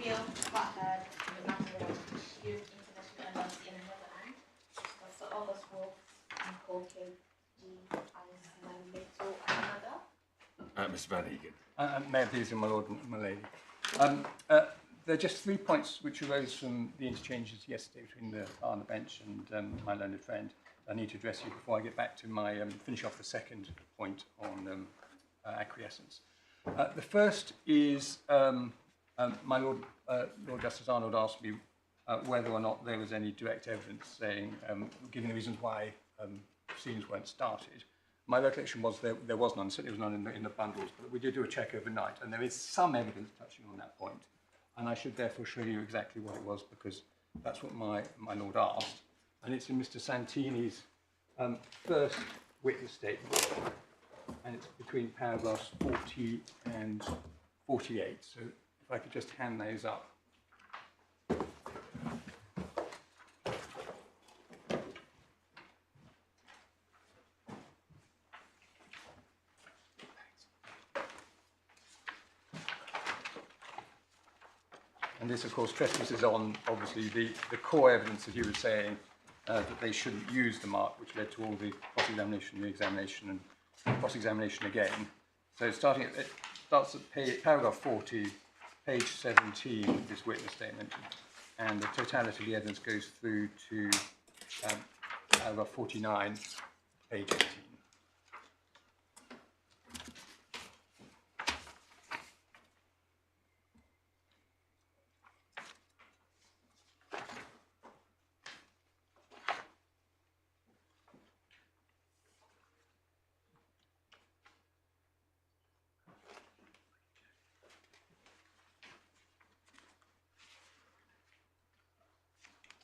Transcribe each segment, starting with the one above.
feel quite heard in the matter of Combe International LLC in the Netherlands. Dr. August Wolff and co-case G. Arzneimittel and another. Mr. Van Egan. May I please, my lord and my lady. There are just 3 points which arose from the interchanges yesterday between the bar and the bench and my learned friend. I need to address you before I get back to my finish off the second point on acquiescence. The first is my Lord Justice Arnold asked me whether or not there was any direct evidence saying, giving the reasons why proceedings weren't started. My recollection was there was none, certainly there was none in the bundles, but we did do a check overnight, and there is some evidence touching on that point. And I should therefore show you exactly what it was, because that's what my Lord asked. And it's in Mr. Santini's first witness statement, and it's between paragraphs 40 and 48. So if I could just hand those up. And this, of course, trespasses on, obviously, the core evidence, as you were saying, that they shouldn't use the mark, which led to all the cross-examination, re-examination, and cross-examination again. So it starts at paragraph 40, page 17 of this witness statement, and the totality of the evidence goes through to paragraph 49, page 18.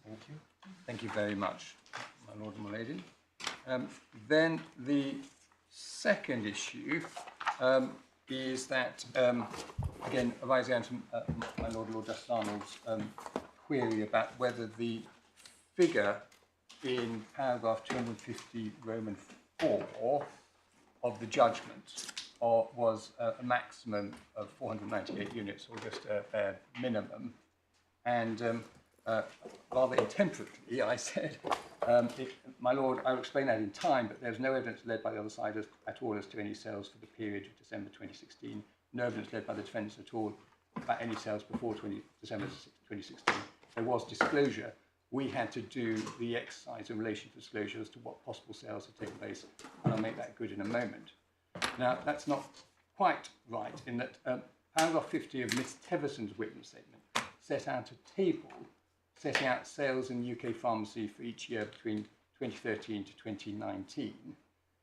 Thank you. Thank you very much, my lord and my lady. Then the second issue is that, again, arising out of my Lord Justice Arnold's query about whether the figure in paragraph 250 Roman 4 of the judgment was a maximum of 498 units, or just a bare minimum. And rather intemperately, I said, my lord, I'll explain that in time, but there's no evidence led by the other side at all as to any sales for the period of December 2016, no evidence led by the defendants at all about any sales before December 2016. There was disclosure. We had to do the exercise in relation to disclosure as to what possible sales had taken place, and I'll make that good in a moment. Now, that's not quite right, in that paragraph 50 of Miss Teverson's witness statement set out a table setting out sales in UK pharmacy for each year between 2013 to 2019,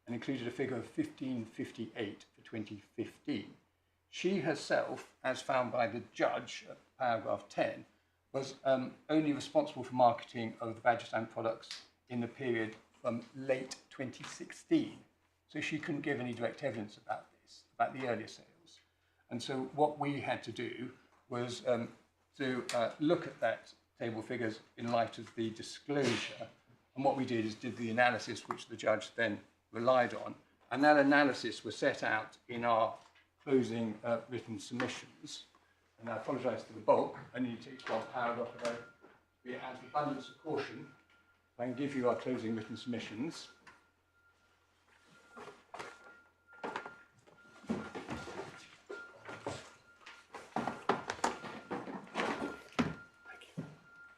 and included a figure of 1558 for 2015. She herself, as found by the judge at paragraph 10, was only responsible for marketing of the Vagisan products in the period from late 2016. So she couldn't give any direct evidence about this, about the earlier sales. And so what we had to do was to look at that table figures in light of the disclosure. And what we did is did the analysis which the judge then relied on. And that analysis was set out in our closing written submissions. And I apologise to the bulk. I need to take one paragraph of it. Be as abundance of caution. I can give you our closing written submissions.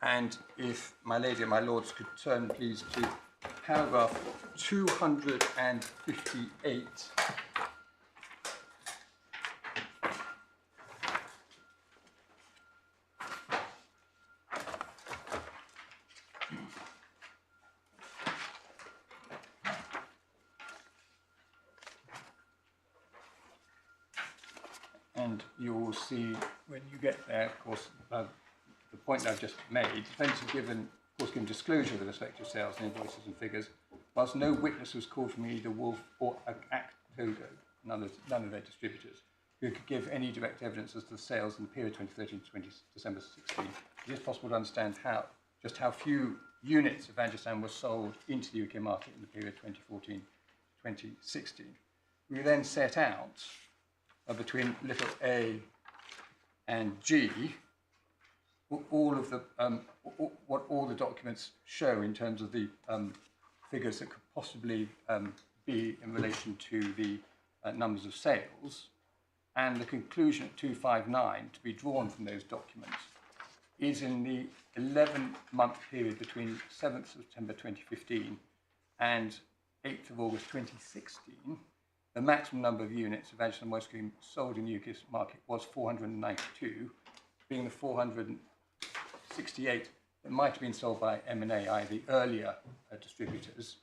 And if my lady and my lords could turn, please, to paragraph 258. And you will see when you get there, of course, the point that I've just made, defendants have given, of course, given disclosure of the respective sales and invoices and figures, whilst no witness was called from either Wolff or Actogo, none of their distributors, who could give any direct evidence as to the sales in the period 2013 to December 16. It is possible to understand just how few units of Vagisan were sold into the UK market in the period 2014 to 2016. We then set out between little a and G, all of the what all the documents show in terms of the figures that could possibly be in relation to the numbers of sales, and the conclusion at 259 to be drawn from those documents is in the 11-month period between 7th September 2015 and 8th of August 2016, the maximum number of units of Angelin Ice Cream sold in the UK market was 492, being the 468 that might have been sold by M&A, i.e. the earlier distributors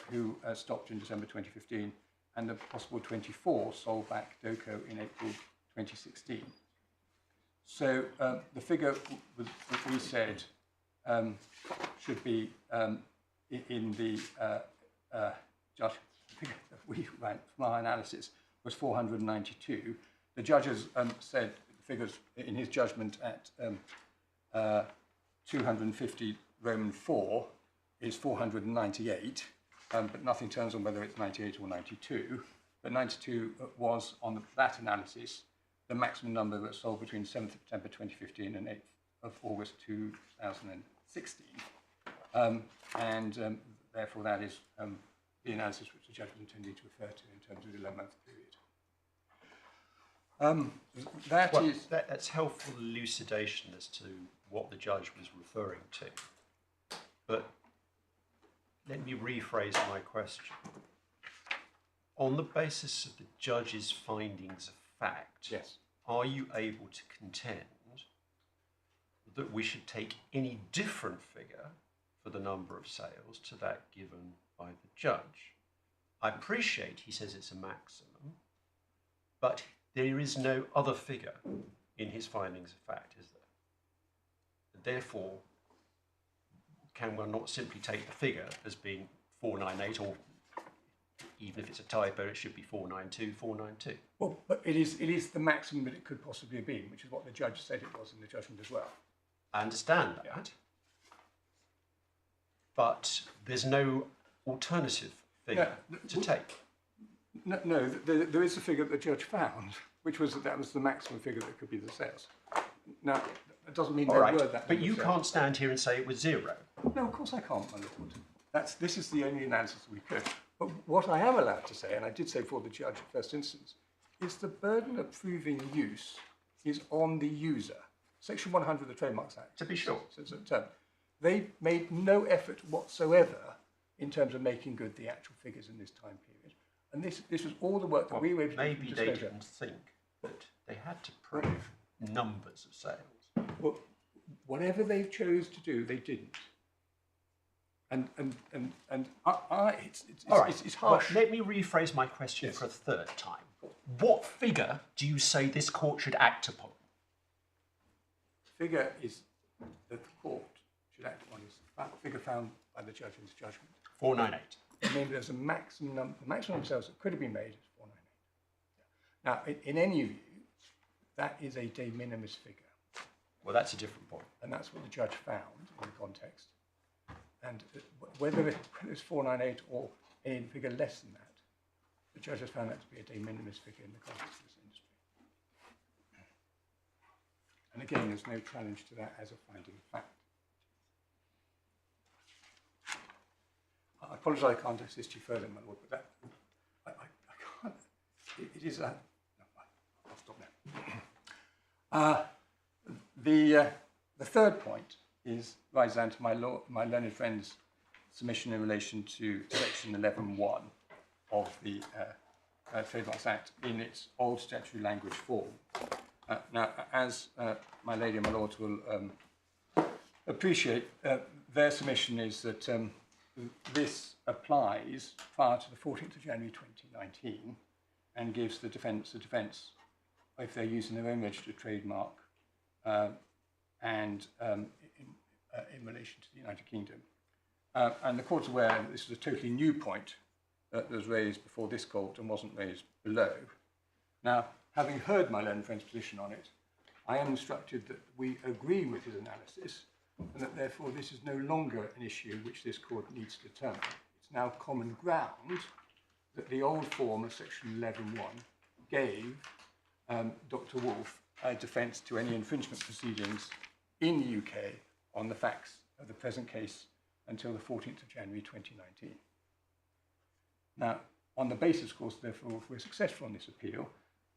who stopped in December 2015, and the possible 24 sold back DOCO in April 2016. So the figure that we said should be in the judge figure that we ran from our analysis was 492. The judges said the figures in his judgment at 250 Roman 4 is 498, but nothing turns on whether it's 98 or 92. But 92 was, on that analysis, the maximum number that sold between 7th September 2015 and 8th of August 2016. Therefore, that is the analysis which the judge was intending to refer to in terms of the 11-month period. That's helpful elucidation as to what the judge was referring to. But let me rephrase my question. On the basis of the judge's findings of fact, yes, are you able to contend that we should take any different figure for the number of sales to that given by the judge? I appreciate he says it's a maximum, but there is no other figure in his findings of fact, is there? Therefore, can one not simply take the figure as being 498, or even if it's a typo, it should be 492, 492? Well, but it is the maximum that it could possibly have been, which is what the judge said it was in the judgment as well. I understand that, Yeah. But there's no alternative figure to take. No, there is a figure that the judge found, which was that was the maximum figure that could be the sales. Now, it doesn't mean there were that. But you can't stand here and say it was zero. No, of course I can't, my lord. This is the only analysis we could. But what I am allowed to say, and I did say for the judge at first instance, is the burden of proving use is on the user. Section 100 of the Trademarks Act. To be sure. Says a term. They made no effort whatsoever in terms of making good the actual figures in this time period. And this was all the work that we were able to do. Maybe they didn't think that they had to prove numbers of sales. Well, whatever they chose to do, they didn't. It's harsh. Well, let me rephrase my question for a third time. What figure do you say this court should act upon? The figure is that the court should act upon is the figure found by the judge in his judgment. 498. I mean, there's a maximum number. The maximum sales that could have been made is 498. Now, in any view, that is a de minimis figure. Well, that's a different point. And that's what the judge found in the context. And whether it's 498 or any figure less than that, the judge has found that to be a de minimis figure in the context of this industry. And again, there's no challenge to that as a finding of fact. I apologise I can't assist you further, my lord, but that I can't. It is a. No, I'll stop now. The third point rises down to my learned friend's submission in relation to section 11.1 of the Trademarks Act in its old statutory language form. Now, as my lady and my lords will appreciate, their submission is that this applies prior to the 14th of January 2019 and gives the defendants the defence if they're using their own registered trademark and in relation to the United Kingdom. And the court's aware that this is a totally new point that was raised before this court and wasn't raised below. Now, having heard my learned friend's position on it, I am instructed that we agree with his analysis and that therefore this is no longer an issue which this court needs to determine. It's now common ground that the old form of section 11.1 gave Dr. Wolff a defence to any infringement proceedings in the UK on the facts of the present case until the 14th of January 2019. Now, on the basis, of course, therefore, if we're successful on this appeal,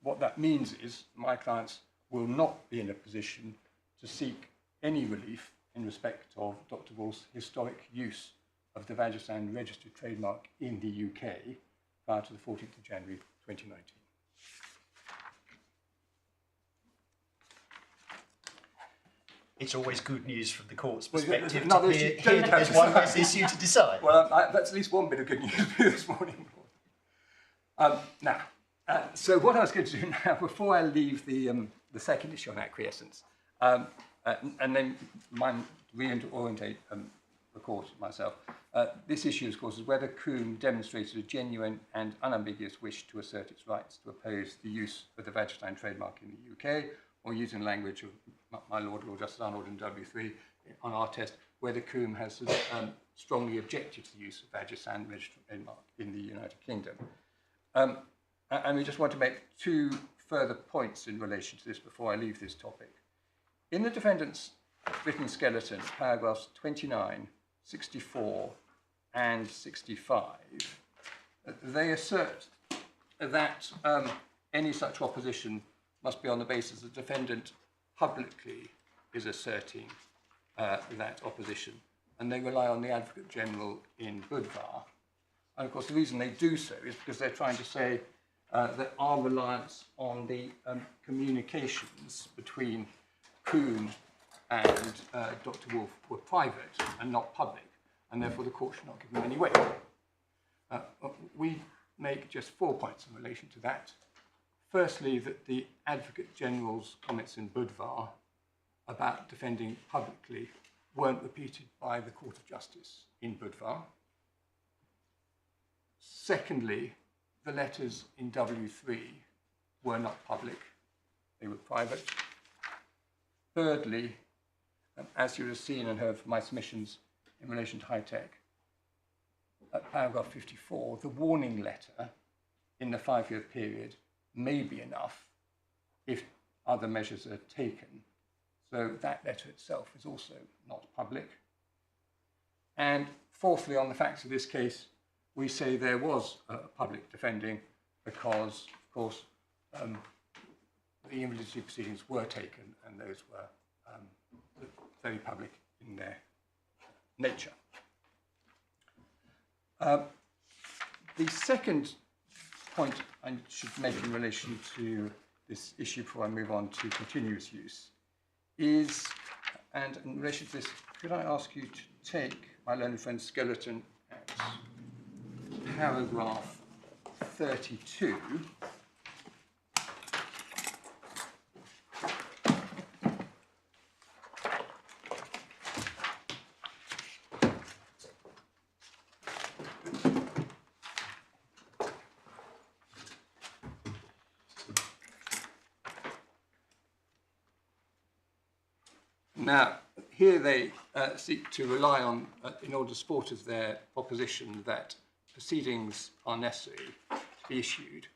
what that means is my clients will not be in a position to seek any relief in respect of Dr. Wolff's historic use of the Vagisan registered trademark in the UK prior to the 14th of January 2019. It's always good news from the court's Well, perspective no, to there's- hear there's one less issue to decide. Well, that's at least one bit of good news for you this morning. So what I was going to do now, before I leave the second issue on acquiescence, and then reorientate the court myself, this issue, of course, is whether Combe demonstrated a genuine and unambiguous wish to assert its rights to oppose the use of the Vagisan trademark in the UK, or using the language of my Lord Justice Arnold in W3 on our test, whether Combe has strongly objected to the use of Vagisan registered trademark in the United Kingdom. And we just want to make two further points in relation to this before I leave this topic. In the defendant's written skeleton, paragraphs 29, 64, and 65, they assert that any such opposition must be on the basis the defendant publicly is asserting that opposition, and they rely on the Advocate General in Budvar. And of course, the reason they do so is because they're trying to say that our reliance on the communications between Combe and Dr. Wolff were private and not public, and therefore the court should not give them any weight. We make just 4 points in relation to that. Firstly, that the Advocate General's comments in Budvar about defending publicly weren't repeated by the Court of Justice in Budvar. Secondly, the letters in W3 were not public, they were private. Thirdly, as you have seen and heard from my submissions in relation to high tech, at paragraph 54, the warning letter in the 5-year period may be enough if other measures are taken. So that letter itself is also not public. And fourthly, on the facts of this case, we say there was public defending because, of course, the invalidity proceedings were taken and those were very public in their nature. The second point I should make in relation to this issue before I move on to continuous use is, and in relation to this, could I ask you to take my learned friend skeleton at paragraph 32. Now, here they seek to rely on, in order to support as their proposition that proceedings are necessary to be issued,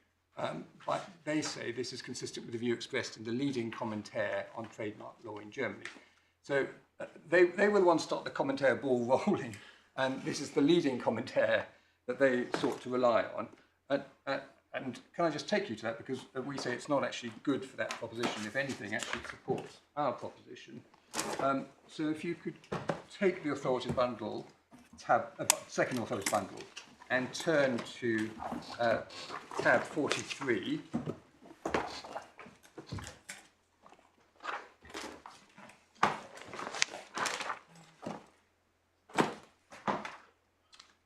but they say this is consistent with the view expressed in the leading commentary on trademark law in Germany. So they were the ones to start the commentary ball rolling, and this is the leading commentary that they sought to rely on. And can I just take you to that, because we say it's not actually good for that proposition, if anything, actually supports our proposition. So if you could take the authority bundle, second authority bundle, and turn to tab 43.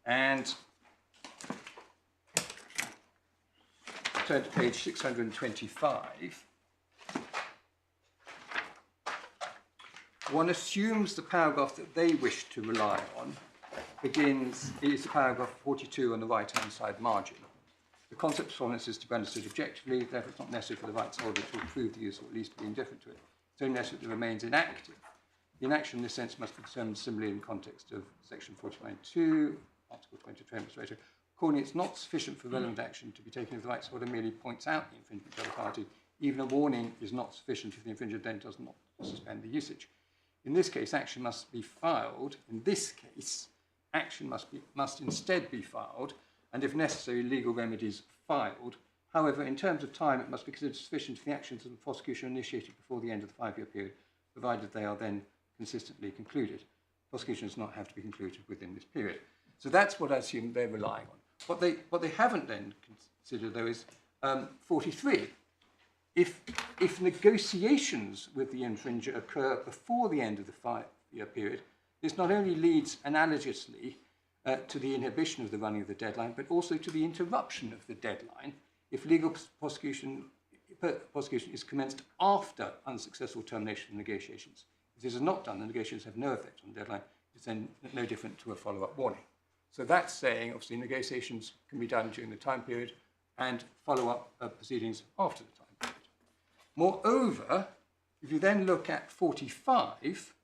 And turn to page 625. One assumes the paragraph that they wish to rely on is paragraph 42 on the right-hand side margin. The concept of performance is to be understood objectively, therefore it's not necessary for the rights holder to approve the use or at least be indifferent to it. It's only necessary that it remains inactive. The inaction in this sense must be determined similarly in context of section 49.2, article 20 of Trade Administrator. Accordingly, it's not sufficient for relevant action to be taken if the rights holder merely points out the infringement to the other party. Even a warning is not sufficient if the infringer then does not suspend the usage. In this case, action must be filed. In this case, action must instead be filed, and if necessary, legal remedies filed. However, in terms of time, it must be considered sufficient if the actions of the prosecution are initiated before the end of the 5-year period, provided they are then consistently concluded. Prosecution does not have to be concluded within this period. So that's what I assume they're relying on. What they haven't then considered, though, is 43. If negotiations with the infringer occur before the end of the 5-year period, this not only leads analogously to the inhibition of the running of the deadline, but also to the interruption of the deadline if legal prosecution is commenced after unsuccessful termination of negotiations. If this is not done, the negotiations have no effect on the deadline. It's then no different to a follow-up warning. So that's saying, obviously, negotiations can be done during the time period and follow-up proceedings after the time period. Moreover, if you then look at 45,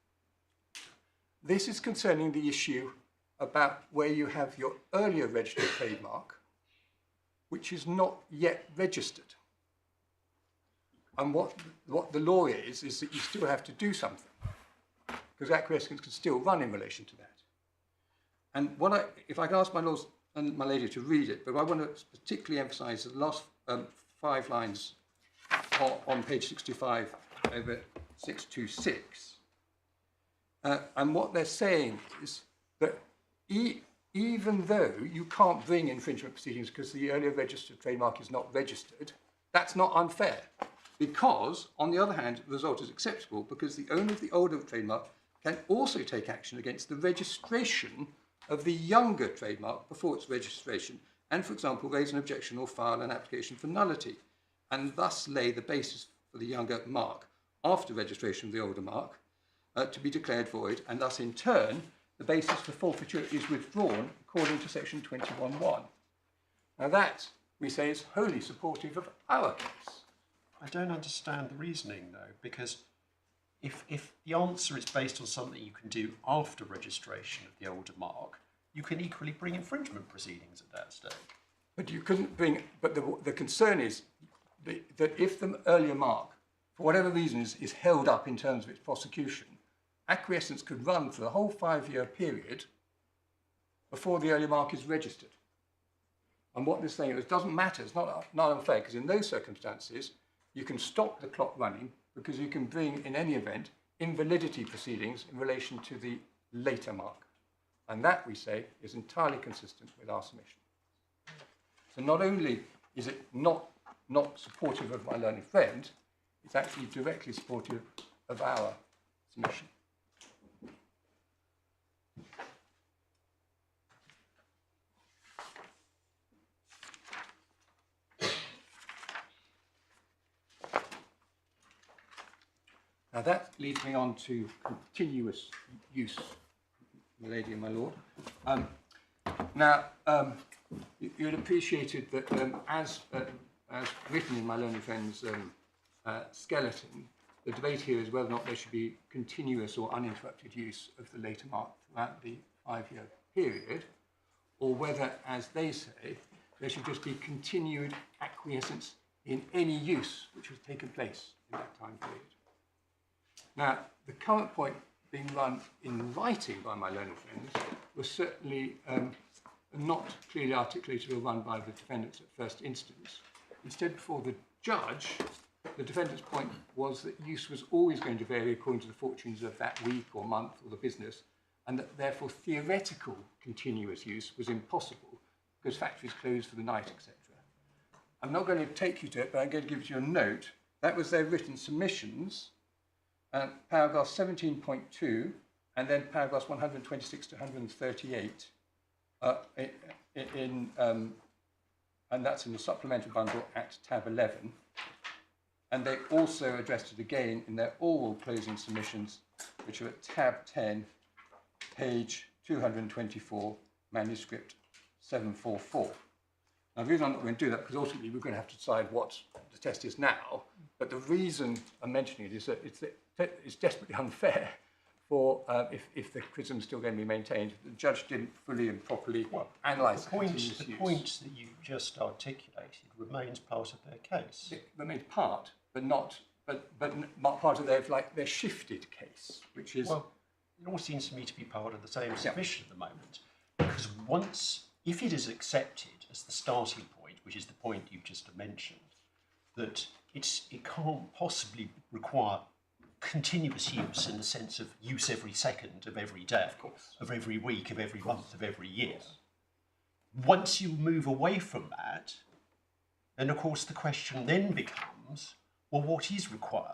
this is concerning the issue about where you have your earlier registered trademark, which is not yet registered. And what the law is that you still have to do something, because acquiescence can still run in relation to that. And if I can ask my lords and my lady to read it, but I want to particularly emphasise the last 5 lines on page 65 over 626. And what they're saying is that even though you can't bring infringement proceedings because the earlier registered trademark is not registered, that's not unfair. Because, on the other hand, the result is acceptable because the owner of the older trademark can also take action against the registration of the younger trademark before its registration and, for example, raise an objection or file an application for nullity and thus lay the basis for the younger mark after registration of the older mark to be declared void, and thus, in turn, the basis for forfeiture is withdrawn according to section 21.1. Now that, we say, is wholly supportive of our case. I don't understand the reasoning, though, because if the answer is based on something you can do after registration of the older mark, you can equally bring infringement proceedings at that stage. But you couldn't bring, but the concern is that if the earlier mark, for whatever reason, is held up in terms of its prosecution, acquiescence could run for the whole 5-year period before the earlier mark is registered. And what they're saying is it doesn't matter, it's not unfair, because in those circumstances, you can stop the clock running because you can bring, in any event, invalidity proceedings in relation to the later mark. And that, we say, is entirely consistent with our submission. So not only is it not supportive of my learned friend, it's actually directly supportive of our submission. Now that leads me on to continuous use, my lady and my lord. You'd appreciated that as written in my learned friend's skeleton, the debate here is whether or not there should be continuous or uninterrupted use of the later mark throughout the 5-year period, or whether, as they say, there should just be continued acquiescence in any use which has taken place in that time period. Now, the current point being run in writing by my learned friends was certainly not clearly articulated or run by the defendants at first instance. Instead, before the judge, the defendant's point was that use was always going to vary according to the fortunes of that week or month or the business, and that therefore theoretical continuous use was impossible because factories closed for the night, etc. I'm not going to take you to it, but I'm going to give you a note. That was their written submissions, paragraph 17.2, and then paragraphs 126 to 138, and that's in the supplementary bundle at tab 11. And they also addressed it again in their oral closing submissions, which are at tab 10, page 224, manuscript 744. Now, the reason I'm not going to do that, because ultimately we're going to have to decide what the test is now, but the reason I'm mentioning it is that it's desperately unfair for, if the criticism is still going to be maintained, the judge didn't fully and properly analyse the point that you just articulated remains part of their case. It remains part, but not part of their shifted case, which is... Well, it all seems to me to be part of the same submission at the moment. Because if it is accepted as the starting point, which is the point you've just mentioned, that it can't possibly require continuous use in the sense of use every second of every day, of every week, of every month, of every year. Once you move away from that, then of course the question then becomes, well, what is required?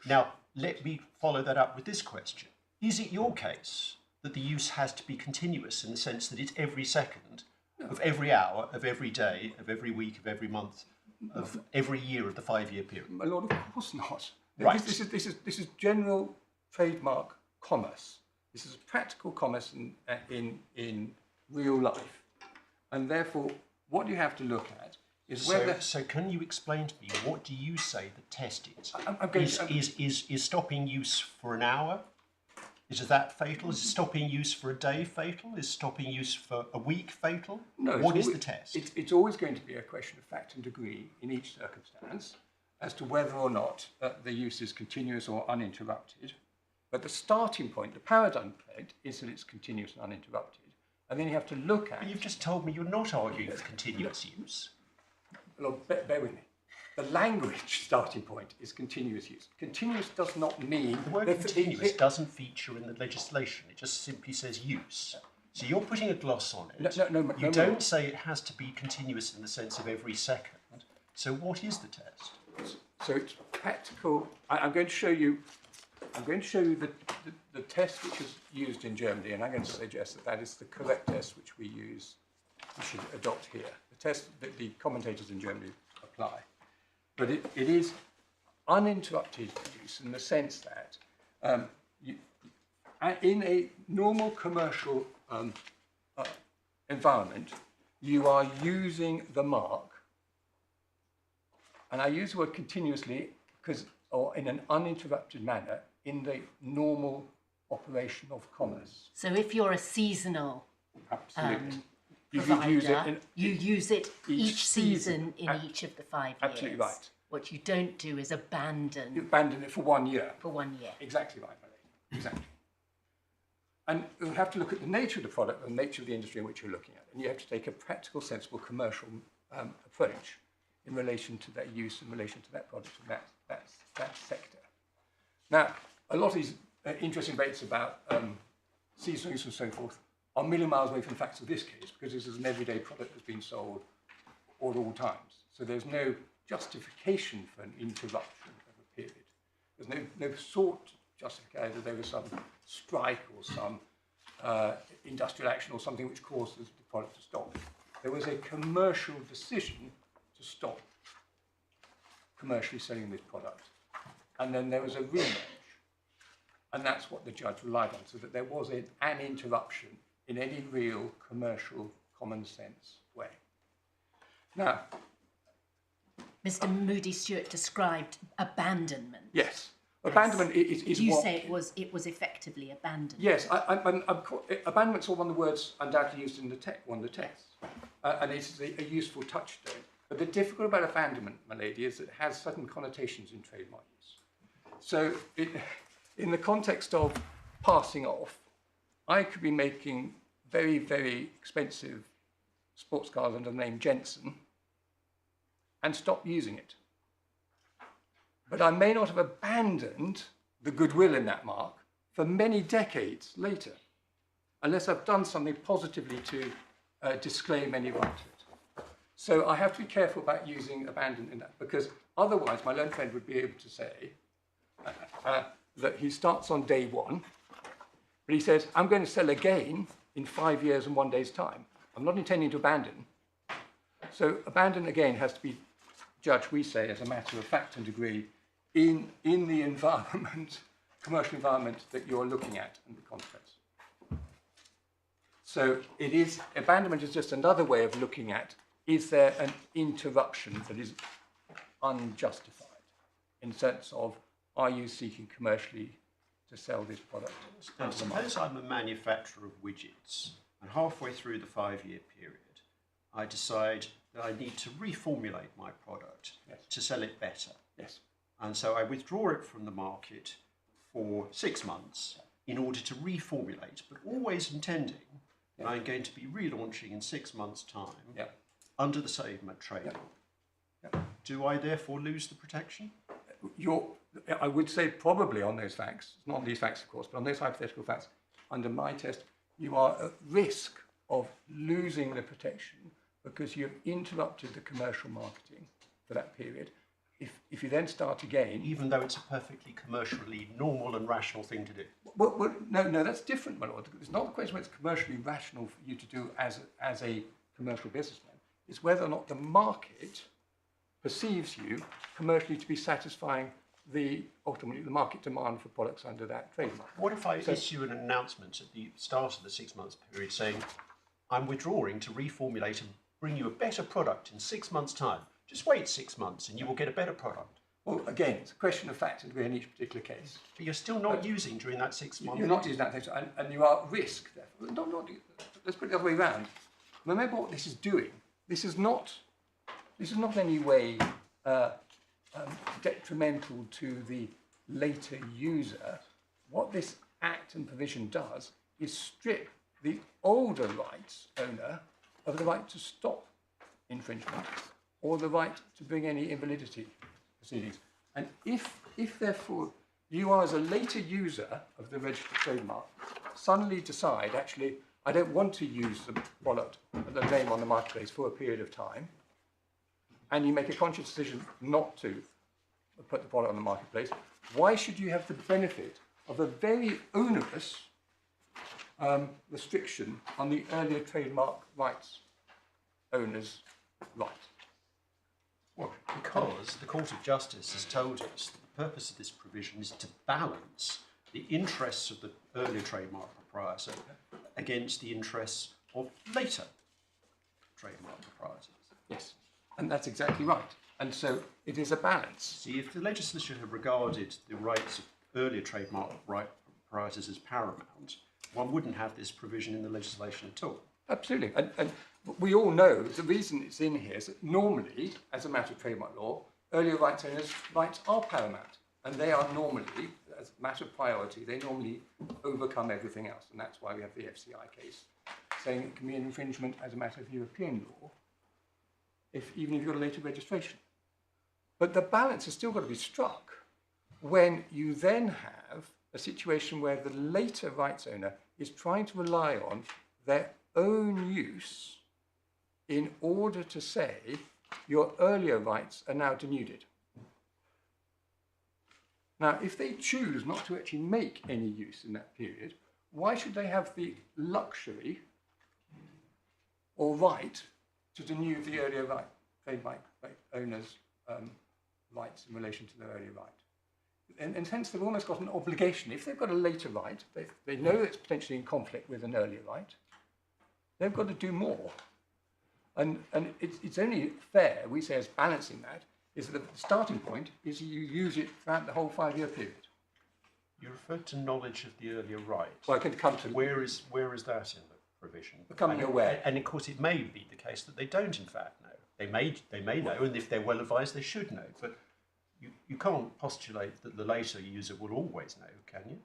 Now, let me follow that up with this question. Is it your case that the use has to be continuous in the sense that it's every second of every hour, of every day, of every week, of every month, of every year of the 5-year period? My lord, of course not. Right. This is general trademark commerce. This is practical commerce in real life. And therefore, what you have to look at is whether... So can you explain to me, what do you say the test is? Is stopping use for an hour? Is that fatal? Is stopping use for a day fatal? Is stopping use for a week fatal? No. What is the test? It's always going to be a question of fact and degree in each circumstance as to whether or not the use is continuous or uninterrupted. But the starting point, the paradigm point, is that it's continuous and uninterrupted. And then you have to look at... But you've just told me you're not arguing for continuous use. Well, bear with me. The language starting point is continuous use. Continuous does not mean... The word continuous doesn't feature in the legislation. It just simply says use. So you're putting a gloss on it. You don't say it has to be continuous in the sense of every second. So what is the test? So it's practical. I'm going to show you the test which is used in Germany, and I'm going to suggest that is the correct test which we should adopt here. The test that the commentators in Germany apply. But it is uninterrupted use in the sense that in a normal commercial environment, you are using the mark, and I use the word continuously or in an uninterrupted manner in the normal operation of commerce. So if you're a seasonal Absolutely. provider, you use it each season in each of the 5 years. Absolutely right. What you don't do is You abandon abandon it for 1 year. for 1 year. Exactly right, my lady. Exactly. And you have to look at the nature of the product, the nature of the industry in which you're looking at. And you have to take a practical, sensible, commercial approach in relation to that use, in relation to that product and that sector. Now, a lot of these interesting debates about seasonal use and so forth are a million miles away from the facts of this case, because this is an everyday product that's been sold at all times. So there's no justification for an interruption of a period. There's no sort of justification that there was some strike or some industrial action or something which caused the product to stop. There was a commercial decision to stop commercially selling this product. And then there was a rematch. And that's what the judge relied on, so that there was an interruption in any real commercial common sense way. Now, Mr. Moody Stewart described abandonment. yes, abandonment is Do you what... say it was effectively abandoned? Yes, abandonment's all one of the words undoubtedly used in one of the texts, and it's a useful touchstone. But the difficult about abandonment, my lady, is that it has certain connotations in trademark use. So in the context of passing off, I could be making very, very expensive sports cars under the name Jensen and stop using it. But I may not have abandoned the goodwill in that mark for many decades later, unless I've done something positively to disclaim any right to it. So I have to be careful about using abandon in that, because otherwise my learned friend would be able to say that he starts on day one, but he says, I'm going to sell again in 5 years and 1 day's time. I'm not intending to abandon. So abandon again has to be judged, we say, as a matter of fact and degree in the environment, commercial environment that you're looking at and the context. So abandonment is just another way of looking at, is there an interruption that is unjustified in the sense of, are you seeking commercially to sell this product? Now, suppose I'm a manufacturer of widgets, and halfway through the 5-year period, I decide that I need to reformulate my product to sell it better. Yes. And so I withdraw it from the market for 6 months in order to reformulate, but always intending that I'm going to be relaunching in 6 months' time under the same trademark. Do I therefore lose the protection? I would say probably on those facts, not on these facts of course, but on those hypothetical facts, under my test, you are at risk of losing the protection because you've interrupted the commercial marketing for that period. If you then start again... Even though it's a perfectly commercially normal and rational thing to do? Well, no, that's different, my lord. It's not the question whether it's commercially rational for you to do as a commercial businessman. It's whether or not the market perceives you commercially to be satisfying ultimately the market demand for products under that trademark. What if I issue an announcement at the start of the 6 months period saying, I'm withdrawing to reformulate and bring you a better product in 6 months' time? Just wait 6 months and you will get a better product. Well, again, it's a question of fact in each particular case. But you're still not using during that 6 months. You're not using that case, and you are at risk. Let's put it the other way around. Remember what this is doing. This is not in any way detrimental to the later user. What this act and provision does is strip the older rights owner of the right to stop infringement or the right to bring any invalidity proceedings. And if therefore you are, as a later user of the registered trademark, suddenly decide, actually, I don't want to use the product, the name on the marketplace for a period of time, and you make a conscious decision not to put the product on the marketplace, why should you have the benefit of a very onerous restriction on the earlier trademark rights owner's right? Well, because the Court of Justice has told us that the purpose of this provision is to balance the interests of the earlier trademark proprietor against the interests of later trademark proprietors. Yes, and that's exactly right. And so it is a balance. See, if the legislature had regarded the rights of earlier trademark proprietors as paramount, one wouldn't have this provision in the legislation at all. Absolutely. And we all know the reason it's in here is that normally, as a matter of trademark law, earlier rights owners' rights are paramount. And they are normally, as a matter of priority, they normally overcome everything else. And that's why we have the FCI case saying it can be an infringement as a matter of European law, even if you've got a later registration. But the balance has still got to be struck when you then have a situation where the later rights owner is trying to rely on their own use in order to say your earlier rights are now denuded. Now, if they choose not to actually make any use in that period, why should they have the luxury or right to denude the earlier trademark owner's rights in relation to their earlier right? And hence, they've almost got an obligation. If they've got a later right, they know it's potentially in conflict with an earlier right, they've got to do more. And it's only fair, we say, as balancing that, is that the starting point is you use it throughout the whole 5-year period. You referred to knowledge of the earlier right. Well, I can come to... Where is that in the provision? Becoming aware. And of course, it may be the case that they don't, in fact, know. They may know, and if they're well advised, they should know. But you can't postulate that the later user will always know, can you?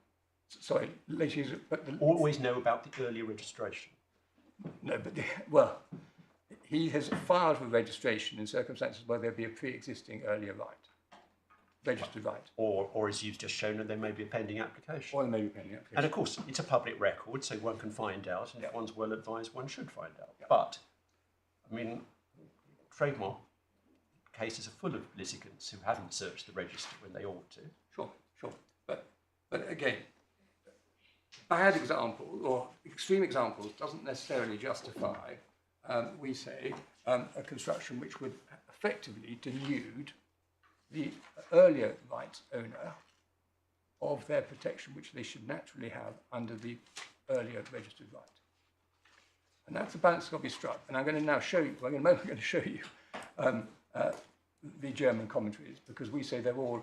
Sorry, later user... But always know about the earlier registration. No, but, well, he has filed for registration in circumstances where there'd be a pre-existing earlier right, registered right. Or as you've just shown, there may be a pending application. Or there may be a pending application. And of course, it's a public record, so one can find out, and if one's well advised, one should find out. Yeah. But, I mean, trademark cases are full of litigants who haven't searched the register when they ought to. Sure. But again, bad example or extreme examples doesn't necessarily justify, we say, a construction which would effectively denude the earlier rights owner of their protection, which they should naturally have under the earlier registered right. And that's the balance that's got to be struck. And I'm going to now show you, in a moment I'm going to show you the German commentaries, because we say they're all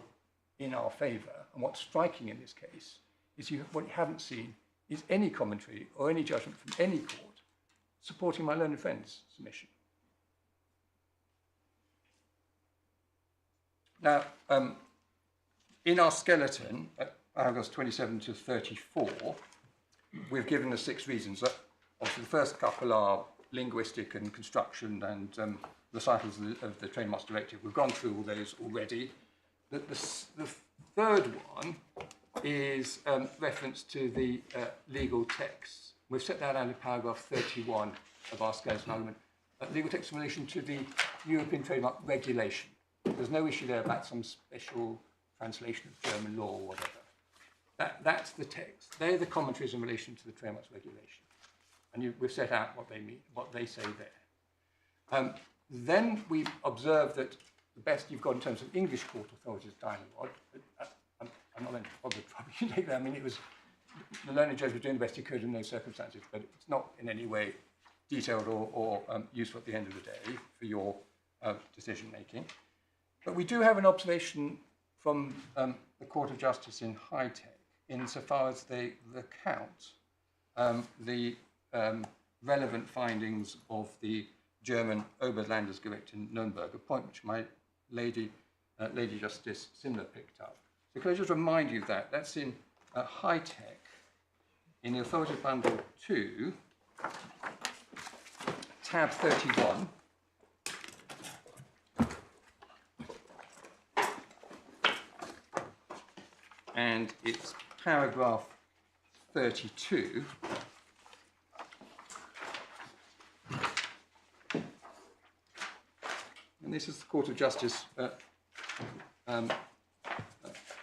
in our favour. And what's striking in this case is what you haven't seen is any commentary or any judgment from any court supporting my learned friend's submission. Now, in our skeleton, paragraphs 27 to 34, we've given the 6 reasons. Obviously, the first couple are linguistic and construction and recitals of the Trademarks Directive. We've gone through all those already. The third one is reference to the legal text. We've set that out in paragraph 31 of our skeleton argument. Legal text in relation to the European Trademark Regulation. There's no issue there about some special translation of German law or whatever. That's the text. They're the commentaries in relation to the Trademarks Regulation. And we've set out what they mean, what they say there. Then we observe that the best you've got in terms of English court authorities dialogue, I'm not going to bother probably take that. I mean, it was, the learned judge was doing the best he could in those circumstances, but it's not in any way detailed or useful at the end of the day for your decision making. But we do have an observation from the Court of Justice in High Tech insofar as they recount the relevant findings of the German Oberlandesgericht in Nuremberg, a point which my Lady Justice Simler picked up. So can I just remind you of that? That's in High Tech, in the Authority Bundle 2, tab 31. And it's paragraph 32. And this is the Court of Justice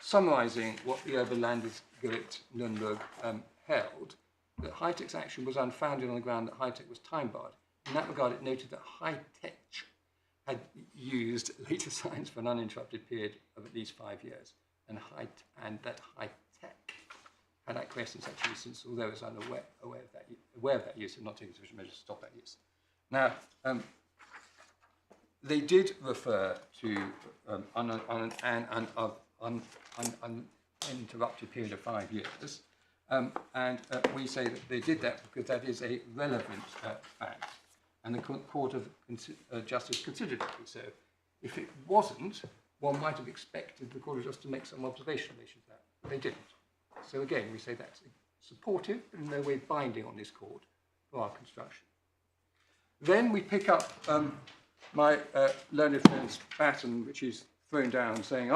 summarising what the Oberlandesgericht Nuremberg held, that High-Tech's action was unfounded on the ground that High-Tech was time-barred. In that regard, it noted that High-Tech had used later science for an uninterrupted period of at least 5 years, and that High-Tech had acquiesced in such use since, although it was aware of that use, and not taking sufficient measures to stop that use. Now, they did refer to an uninterrupted period of 5 years, and we say that they did that because that is a relevant fact, and the Court of Justice considered it so. If it wasn't, one might have expected the Court of Justice to make some observation in relation to that, but they didn't. So again, we say that's supportive, but in no way binding on this court for our construction. Then we pick up my learned friend's baton, which is thrown down, saying,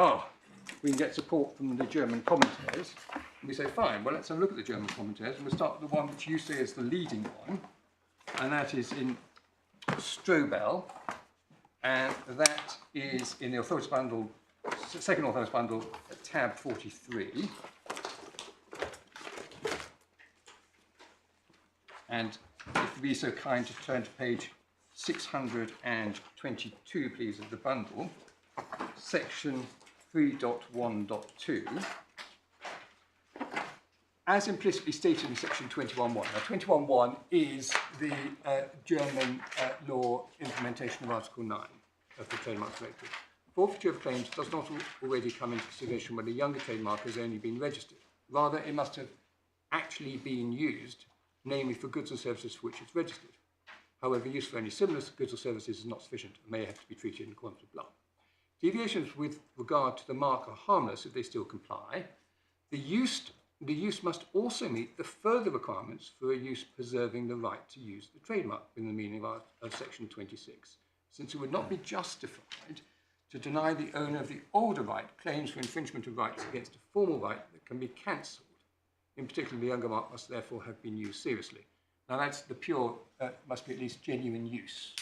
we can get support from the German commentators. And we say, fine, well, let's have a look at the German commentators, and we'll start with the one which you say is the leading one, and that is in Strobel, and that is in the Authorities Bundle, second Authorities Bundle, tab 43. And if you'd be so kind to turn to page 622, please, of the bundle, section 3.1.2, as implicitly stated in section 21.1. Now, 21.1 is the German law implementation of Article 9 of the Trademarks Directive. Forfeiture of claims does not already come into consideration when a younger trademark has only been registered. Rather, it must have actually been used, namely for goods and services for which it's registered. However, use for any similar goods or services is not sufficient and may have to be treated in accordance with law. Deviations with regard to the mark are harmless if they still comply. The use must also meet the further requirements for a use preserving the right to use the trademark in the meaning of section 26, since it would not be justified to deny the owner of the older right claims for infringement of rights against a formal right that can be cancelled. In particular, the younger mark must therefore have been used seriously. Now that's the pure, must be at least genuine use.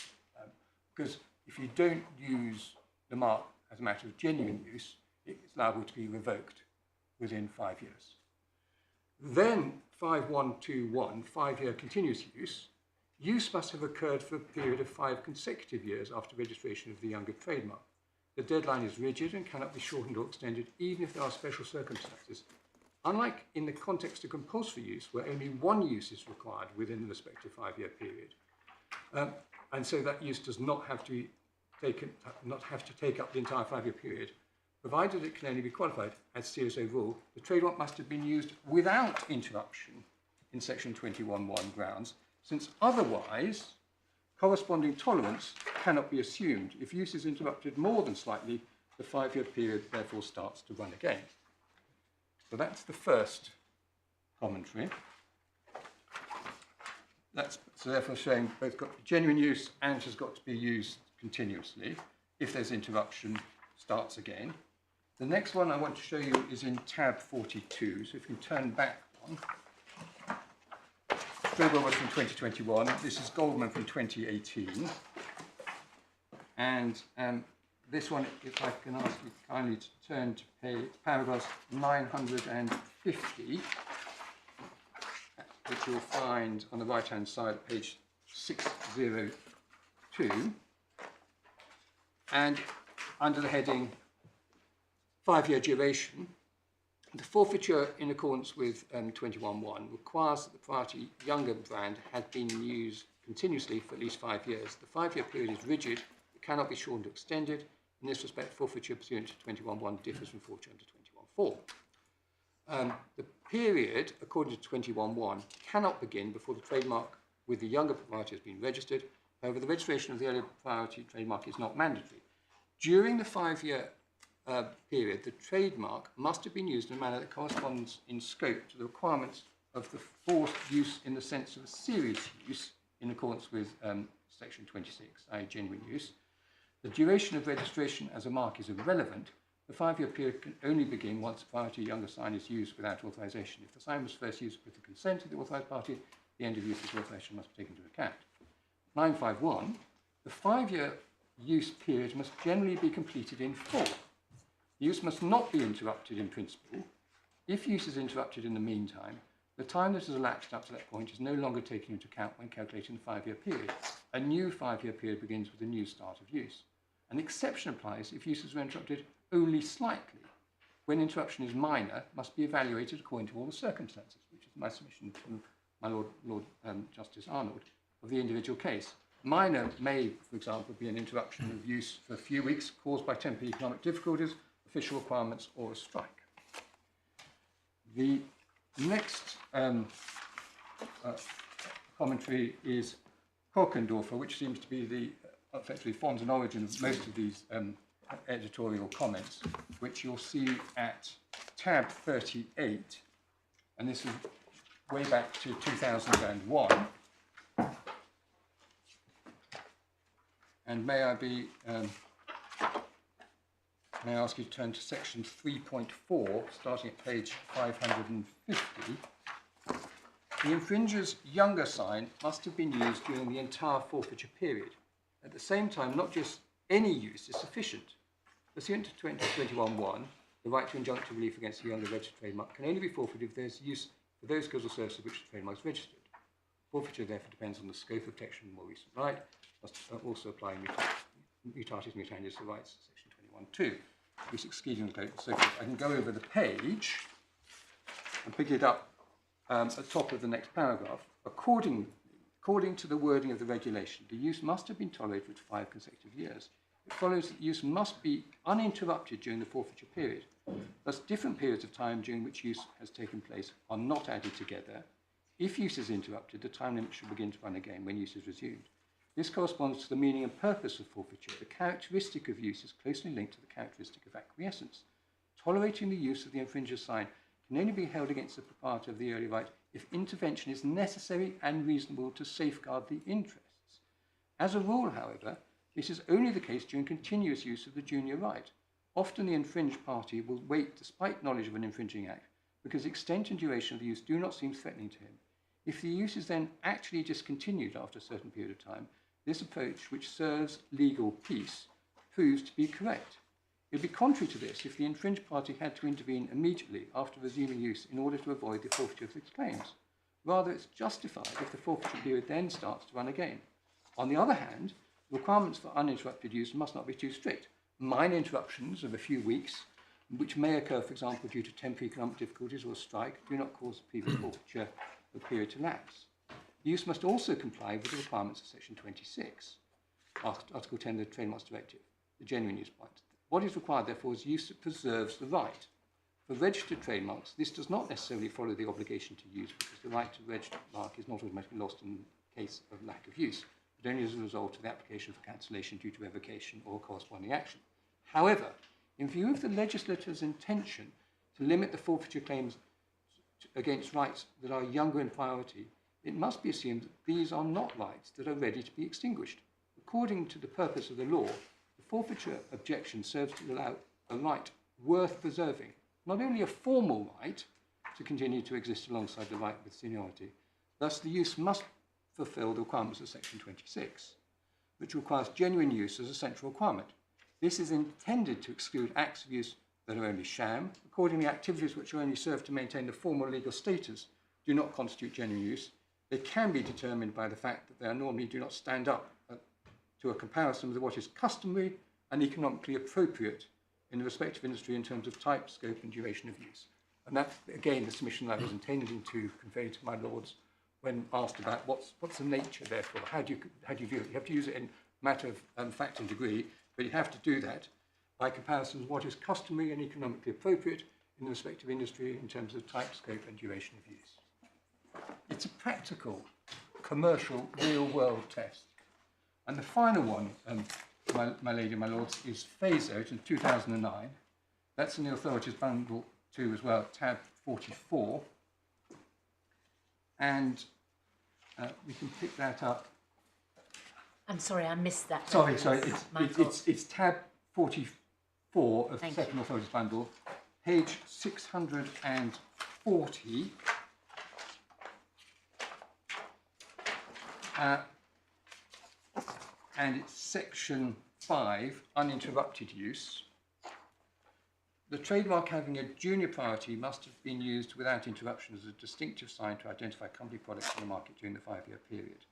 Because if you don't use the mark as a matter of genuine use, it's liable to be revoked within 5 years. Then 5121, 5-year continuous use. Use must have occurred for a period of 5 consecutive years after registration of the younger trademark. The deadline is rigid and cannot be shortened or extended even if there are special circumstances. Unlike in the context of compulsory use, where only one use is required within the respective 5-year period, and so that use does not have to take up the entire 5-year period, provided it can only be qualified as CSO rule, the trademark must have been used without interruption in section 21.1 grounds, since otherwise corresponding tolerance cannot be assumed. If use is interrupted more than slightly, the 5-year period therefore starts to run again. So that's the first commentary. That's so therefore showing both got genuine use and has got to be used continuously. If there's interruption, starts again. The next one I want to show you is in tab 42. So if you can turn back one. Strobel was from 2021. This is Goldman from 2018. And this one, if I can ask you kindly to turn to paragraph 950, which you'll find on the right-hand side, page 602. And under the heading 5-year duration, the forfeiture in accordance with 21.1 requires that the priority younger brand had been used continuously for at least 5 years. The 5-year period is rigid, it cannot be shortened or extended. In this respect, forfeiture pursuant to 21.1 differs from forfeiture under 21.4. The period, according to 21.1, cannot begin before the trademark with the younger priority has been registered. However, the registration of the earlier priority trademark is not mandatory. During the 5-year period, the trademark must have been used in a manner that corresponds in scope to the requirements of the forced use in the sense of a serious use in accordance with section 26, i.e. genuine use. The duration of registration as a mark is irrelevant. The 5-year period can only begin once the priority younger sign is used without authorization. If the sign was first used with the consent of the authorized party, the end of use authorization must be taken into account. 951, the 5-year use period must generally be completed in full. Use must not be interrupted in principle. If use is interrupted in the meantime, the time that has elapsed up to that point is no longer taken into account when calculating the 5-year period. A new 5-year period begins with a new start of use. An exception applies if uses were interrupted only slightly. When interruption is minor, must be evaluated according to all the circumstances, which is my submission to my Lord Justice Arnold, of the individual case. Minor may, for example, be an interruption of use for a few weeks caused by temporary economic difficulties, official requirements, or a strike. The next commentary is Korkendorfer, which seems to be the effectively forms an origin of most of these editorial comments, which you'll see at tab 38, and this is way back to 2001. And may I ask you to turn to section 3.4, starting at page 550. The infringer's younger sign must have been used during the entire forfeiture period. At the same time, not just any use is sufficient. Pursuant to 2021.1, the right to injunctive relief against a younger registered trademark can only be forfeited if there is use for those goods or services which the trademark is registered. Forfeiture therefore depends on the scope of protection of more recent right, must also apply mutatis mutandis to rights, section 21.2. Use excluding the so forth. I can go over the page and pick it up at the top of the next paragraph. According to the wording of the regulation, the use must have been tolerated for 5 consecutive years. It follows that use must be uninterrupted during the forfeiture period. Thus, different periods of time during which use has taken place are not added together. If use is interrupted, the time limit should begin to run again when use is resumed. This corresponds to the meaning and purpose of forfeiture. The characteristic of use is closely linked to the characteristic of acquiescence. Tolerating the use of the infringer's sign can only be held against the proprietor of the early right if intervention is necessary and reasonable to safeguard the interests. As a rule, however, this is only the case during continuous use of the junior right. Often the infringed party will wait despite knowledge of an infringing act because the extent and duration of the use do not seem threatening to him. If the use is then actually discontinued after a certain period of time, this approach, which serves legal peace, proves to be correct. It would be contrary to this if the infringed party had to intervene immediately after resuming use in order to avoid the forfeiture of its claims. Rather, it's justified if the forfeiture period then starts to run again. On the other hand, requirements for uninterrupted use must not be too strict. Minor interruptions of a few weeks, which may occur, for example, due to temporary economic difficulties or a strike, do not cause the previous forfeiture of the period to lapse. The use must also comply with the requirements of section 26, Article 10 of the Trademarks Directive, the genuine use point. What is required, therefore, is use that preserves the right. For registered trademarks, this does not necessarily follow the obligation to use because the right to register a mark is not automatically lost in case of lack of use, but only as a result of the application for cancellation due to revocation or corresponding action. However, in view of the legislator's intention to limit the forfeiture claims against rights that are younger in priority, it must be assumed that these are not rights that are ready to be extinguished. According to the purpose of the law, the forfeiture objection serves to allow a right worth preserving, not only a formal right to continue to exist alongside the right with seniority. Thus, the use must fulfil the requirements of Section 26, which requires genuine use as a central requirement. This is intended to exclude acts of use that are only sham. Accordingly, activities which only serve to maintain the formal legal status do not constitute genuine use. They can be determined by the fact that they normally do not stand up to a comparison with what is customary and economically appropriate in the respective industry in terms of type, scope, and duration of use. And that, again, the submission I was intending to convey to my lords when asked about what's the nature, therefore, how do you view it? You have to use it in matter of fact and degree, but you have to do that by comparison with what is customary and economically appropriate in the respective industry in terms of type, scope, and duration of use. It's a practical, commercial, real-world test. And the final one, my lady and my lords, is phase out in 2009. That's in the authorities bundle 2 as well, tab 44. And we can pick that up. I'm sorry, I missed that. Sorry, it's tab 44 of the second authorities bundle, page 640. And it's section 5, uninterrupted use. The trademark having a junior priority must have been used without interruption as a distinctive sign to identify company products in the market during the 5-year period.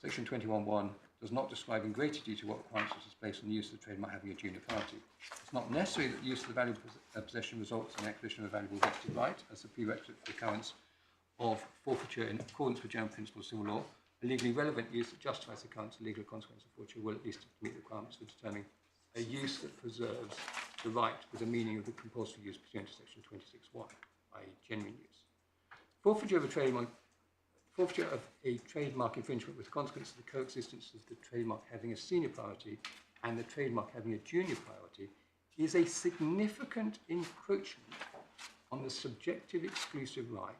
Section 21(1) does not describe in greater detail what requirements is placed on the use of the trademark having a junior priority. It's not necessary that the use of the valuable possession results in the acquisition of a valuable vested right as a prerequisite for the occurrence of forfeiture in accordance with general principles of civil law. A legally relevant use that justifies the occurrence of legal consequence of forfeiture will at least meet the requirements for determining a use that preserves the right with the meaning of the compulsory use pursuant to section 26(1), i.e. genuine use. Forfeiture of a trademark infringement with the consequence of the coexistence of the trademark having a senior priority and the trademark having a junior priority is a significant encroachment on the subjective exclusive right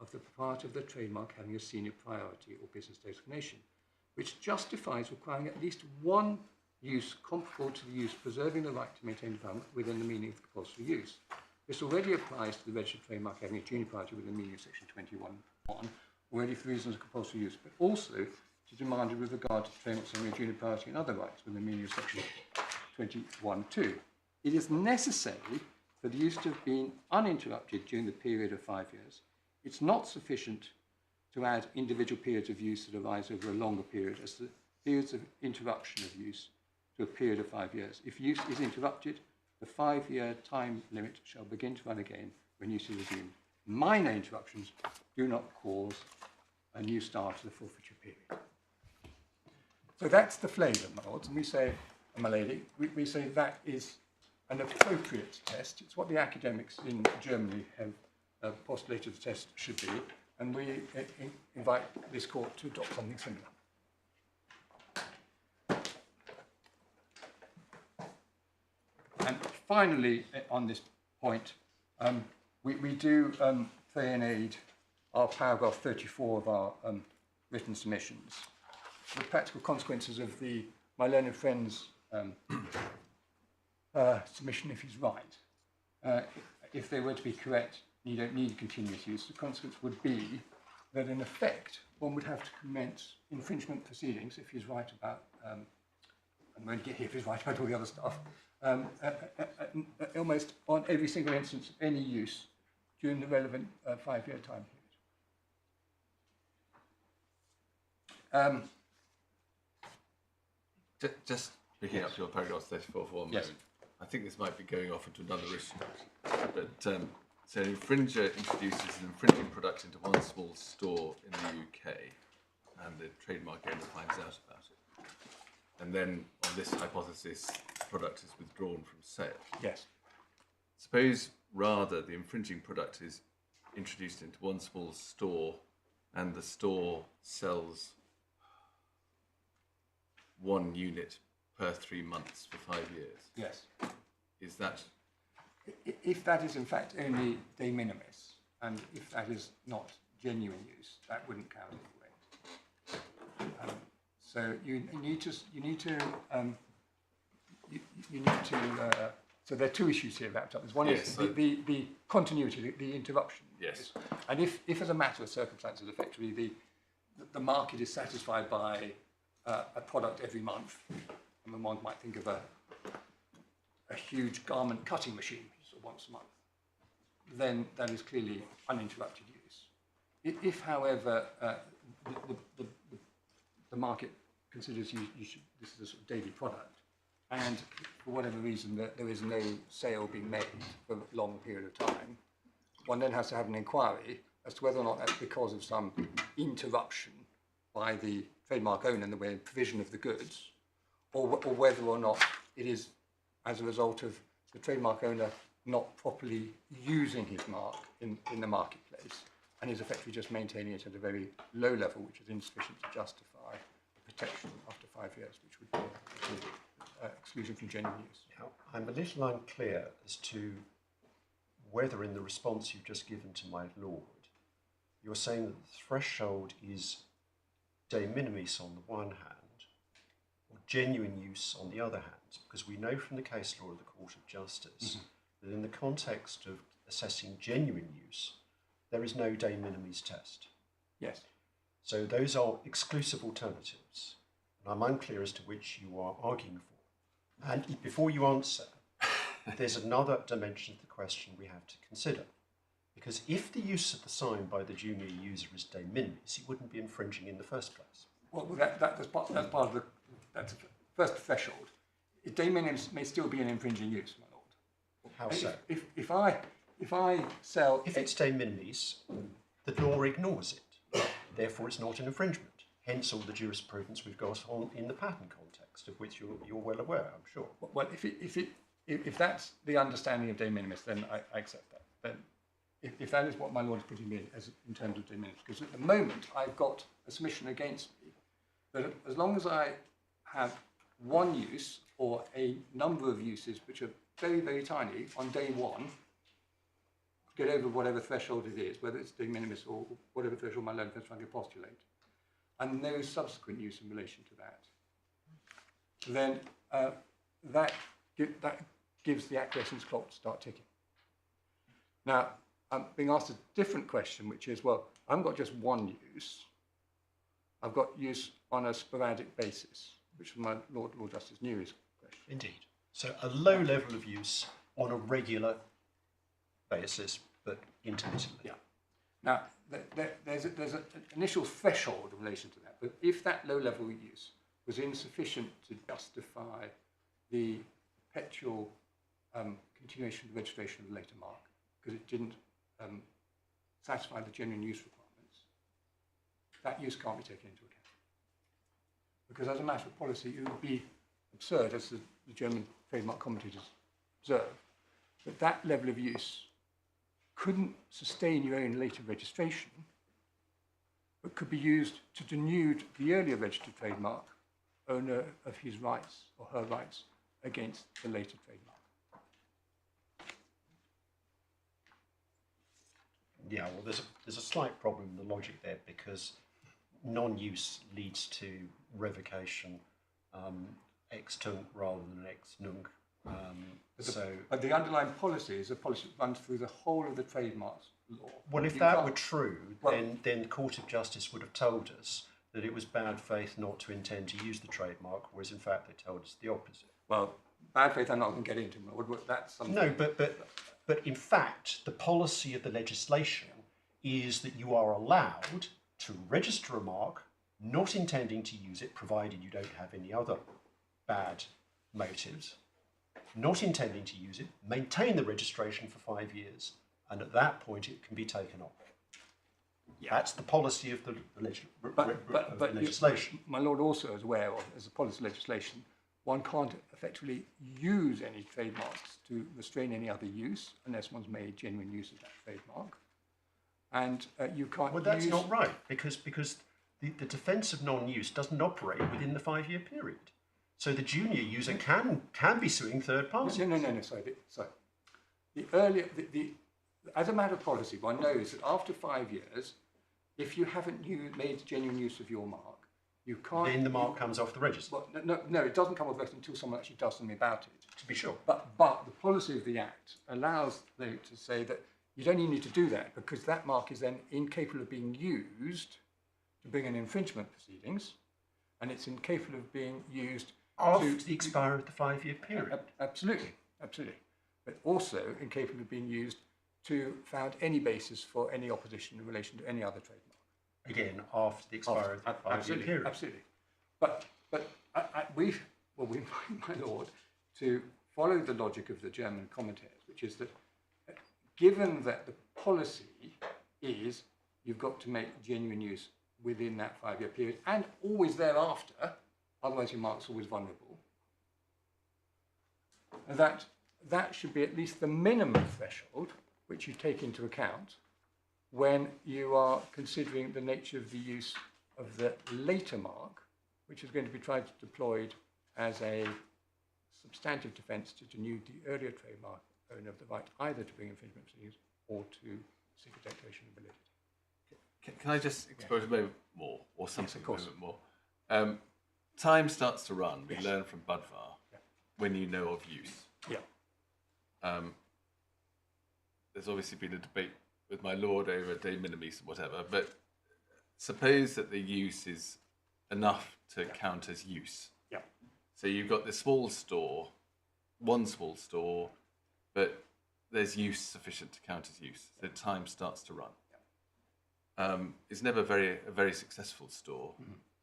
of the proprietor of the trademark having a senior priority or business designation, which justifies requiring at least one use comparable to the use preserving the right to maintain development within the meaning of compulsory use. This already applies to the registered trademark having a junior priority within the meaning of section 21(1), already for reasons of compulsory use, but also to demanded with regard to trademarks having a junior priority and other rights within the meaning of section 21(2). It is necessary for the use to have been uninterrupted during the period of 5 years. It's not sufficient to add individual periods of use that arise over a longer period as the periods of interruption of use to a period of 5 years. If use is interrupted, the 5-year time limit shall begin to run again when use is resumed. Minor interruptions do not cause a new start to the forfeiture period. So that's the flavour, my lords, and we say, my lady, we say that is an appropriate test. It's what the academics in Germany have postulated the test should be, and we invite this court to adopt something similar. And finally, on this point, we do pray and aid our paragraph 34 of our written submissions. The practical consequences of my learned friend's submission, if he's right, if they were to be correct, you don't need continuous use. The consequence would be that, in effect, one would have to commence infringement proceedings if he's right about, I'm going to get here if he's right about all the other stuff, almost on every single instance of any use during the relevant 5-year time period. Just picking up your paragraph 34 for a moment. Yes. I think this might be going off into another issue, but so an infringer introduces an infringing product into one small store in the UK, and the trademark owner finds out about it. And then, on this hypothesis, the product is withdrawn from sale. Yes. Suppose, rather, the infringing product is introduced into one small store, and the store sells 1 unit per 3 months for 5 years. Yes. Is that If that is in fact only de minimis, and if that is not genuine use, that wouldn't count anyway. So you need to. So there are two issues here wrapped up. There's one is the continuity, the interruption. Yes. And if as a matter of circumstances, effectively the market is satisfied by a product every month, and one might think of a huge garment cutting machine so once a month, then that is clearly uninterrupted use. If, however, the market considers this is a sort of daily product, and for whatever reason that there is no sale being made for a long period of time, one then has to have an inquiry as to whether or not that's because of some interruption by the trademark owner in the way of provision of the goods, or whether or not it is as a result of the trademark owner not properly using his mark in the marketplace and is effectively just maintaining it at a very low level, which is insufficient to justify protection after 5 years, which would be exclusion from genuine use. Now, I'm a little unclear as to whether in the response you've just given to my lord, you're saying that the threshold is de minimis on the one hand, or genuine use on the other hand, because we know from the case law of the Court of Justice that in the context of assessing genuine use, there is no de minimis test. Yes. So those are exclusive alternatives, and I'm unclear as to which you are arguing for. And before you answer, there's another dimension of the question we have to consider. Because if the use of the sign by the junior user is de minimis, it wouldn't be infringing in the first place. Well, that's part of that's the first threshold. De minimis may still be an infringing use, my lord. How so? If I sell... If it's de minimis, the law ignores it. Therefore, it's not an infringement. Hence all the jurisprudence we've got on in the patent context, of which you're well aware, I'm sure. Well, if that's the understanding of de minimis, then I accept that. Then, if that is what my lord is putting me in terms of de minimis, because at the moment I've got a submission against me that as long as I have one use or a number of uses which are very, very tiny on day one, get over whatever threshold it is, whether it's de minimis or whatever threshold my learned is trying to postulate, and no subsequent use in relation to that, then that gives the acquiescence clock to start ticking. Now, I'm being asked a different question, which is, well, I haven't got just one use. I've got use on a sporadic basis, which is my Lord Justice Newey's question. Indeed. So a low level of use on a regular basis, but intermittently. Yeah. Now, there's an initial threshold in relation to that, but if that low level use was insufficient to justify the perpetual continuation of the registration of the later mark, because it didn't satisfy the genuine use requirements, that use can't be taken into account. Because as a matter of policy, it would be absurd, as the German trademark commentators observe, that that level of use couldn't sustain your own later registration, but could be used to denude the earlier registered trademark owner of his rights or her rights against the later trademark. Yeah, well, there's a slight problem in the logic there, because non-use leads to revocation ex tunc rather than ex nunc. But the underlying policy is a policy that runs through the whole of the trademarks law. Well, if that were true, then the Court of Justice would have told us that it was bad faith not to intend to use the trademark, whereas in fact they told us the opposite. Well, bad faith I'm not going to get into. That's something. No, but in fact, the policy of the legislation is that you are allowed to register a mark, not intending to use it, provided you don't have any other bad motives, not intending to use it, maintain the registration for 5 years, and at that point it can be taken off. Yeah. That's the policy of the legislation. My Lord also is aware of, as a policy legislation, one can't effectively use any trademarks to restrain any other use unless one's made genuine use of that trademark. And you can't. Well, that's not right, because the defence of non-use doesn't operate within the 5 year period. So the junior user can be suing third parties. No, sorry. The earlier, as a matter of policy, one knows that after 5 years, if you haven't made genuine use of your mark, you can't. Then the mark comes off the register. Well, no, it doesn't come off the register until someone actually does something about it. To be sure. But the policy of the Act allows them to say that you don't even need to do that because that mark is then incapable of being used to bring in infringement proceedings, and it's incapable of being used after the expiry of the 5-year period. Absolutely. But also incapable of being used to found any basis for any opposition in relation to any other trademark. Again, after the expiry of the 5-year period. Absolutely. But we my Lord, to follow the logic of the German commentators, which is that given that the policy is you've got to make genuine use within that 5-year period and always thereafter, otherwise your mark's always vulnerable, that should be at least the minimum threshold which you take into account when you are considering the nature of the use of the later mark, which is going to be deployed as a substantive defence to denude the earlier trademark owner of the right either to bring infringement proceedings or to seek a declaration of validity. Can I just explore a moment more, or something of course. a moment more? Time starts to run. We Yes. learn from Budvar when you know of use. Yeah. There's obviously been a debate with my lord over de minimis and whatever, but suppose that the use is enough to count as use. Yeah. So you've got this small store, one small store, but there's use sufficient to count as use. So time starts to run. It's never a very successful store,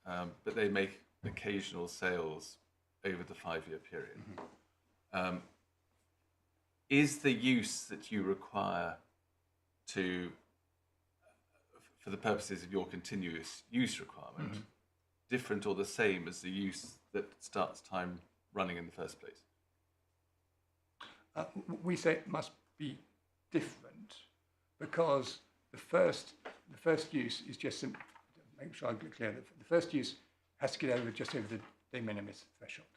but they make occasional sales over the 5-year period. Is the use that you require for the purposes of your continuous use requirement different or the same as the use that starts time running in the first place? We say it must be different because the first use is just make sure I'm clear that the first use has to get just over the de minimis threshold.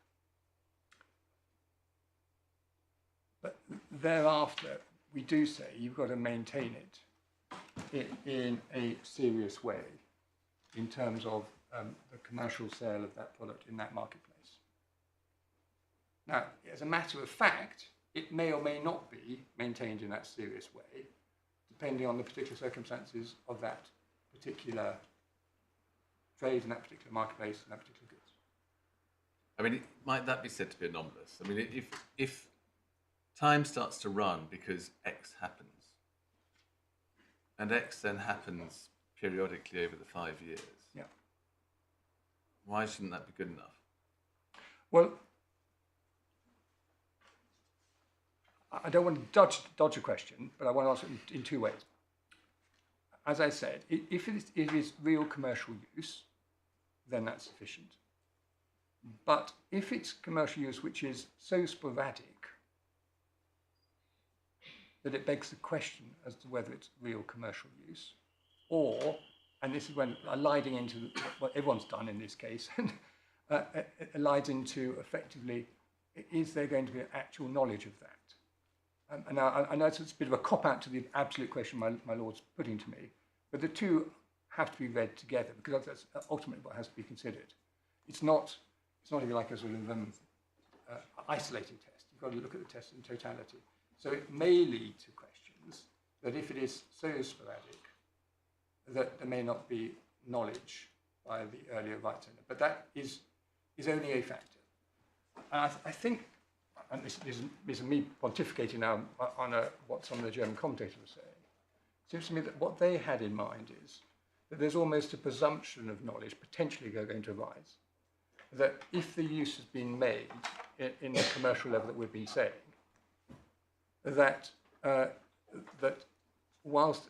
But thereafter, we do say you've got to maintain it in a serious way in terms of the commercial sale of that product in that marketplace. Now, as a matter of fact, it may or may not be maintained in that serious way, depending on the particular circumstances of that particular trade in that particular marketplace and that particular goods. I mean, might that be said to be anomalous? I mean, if time starts to run because X happens, and X then happens periodically over the 5 years, why shouldn't that be good enough? Well, I don't want to dodge a question, but I want to answer it in two ways. As I said, if it is real commercial use, then that's sufficient. But if it's commercial use which is so sporadic that it begs the question as to whether it's real commercial use, or, and this is when allied into what everyone's done in this case, allied into effectively, is there going to be actual knowledge of that? And now, I know it's a bit of a cop-out to the absolute question my Lord's putting to me, but the two have to be read together because that's ultimately what has to be considered. It's not if you like a sort of isolated test. You've got to look at the test in totality. So it may lead to questions that if it is so sporadic that there may not be knowledge by the earlier rights owner, but that is only a factor. And I think, and this is me pontificating now on what some of the German commentators were saying, it seems to me that what they had in mind is that there's almost a presumption of knowledge potentially going to arise, that if the use has been made in the commercial level that we've been saying, that whilst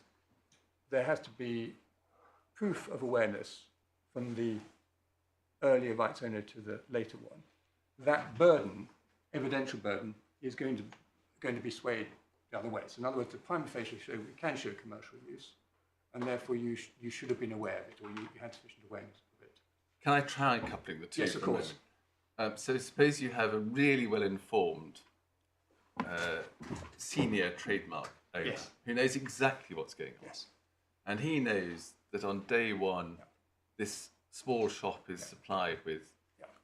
there has to be proof of awareness from the earlier rights owner to the later one, that burden, evidential burden, is going to be swayed the other way. So in other words, the prima facie show we can show commercial use, and therefore you should have been aware of it, or you had sufficient awareness of it. Can I try coupling the two? Yes, of for a course. So suppose you have a really well-informed senior trademark owner Yes. who knows exactly what's going on. Yes. And he knows that on day one, this small shop is supplied with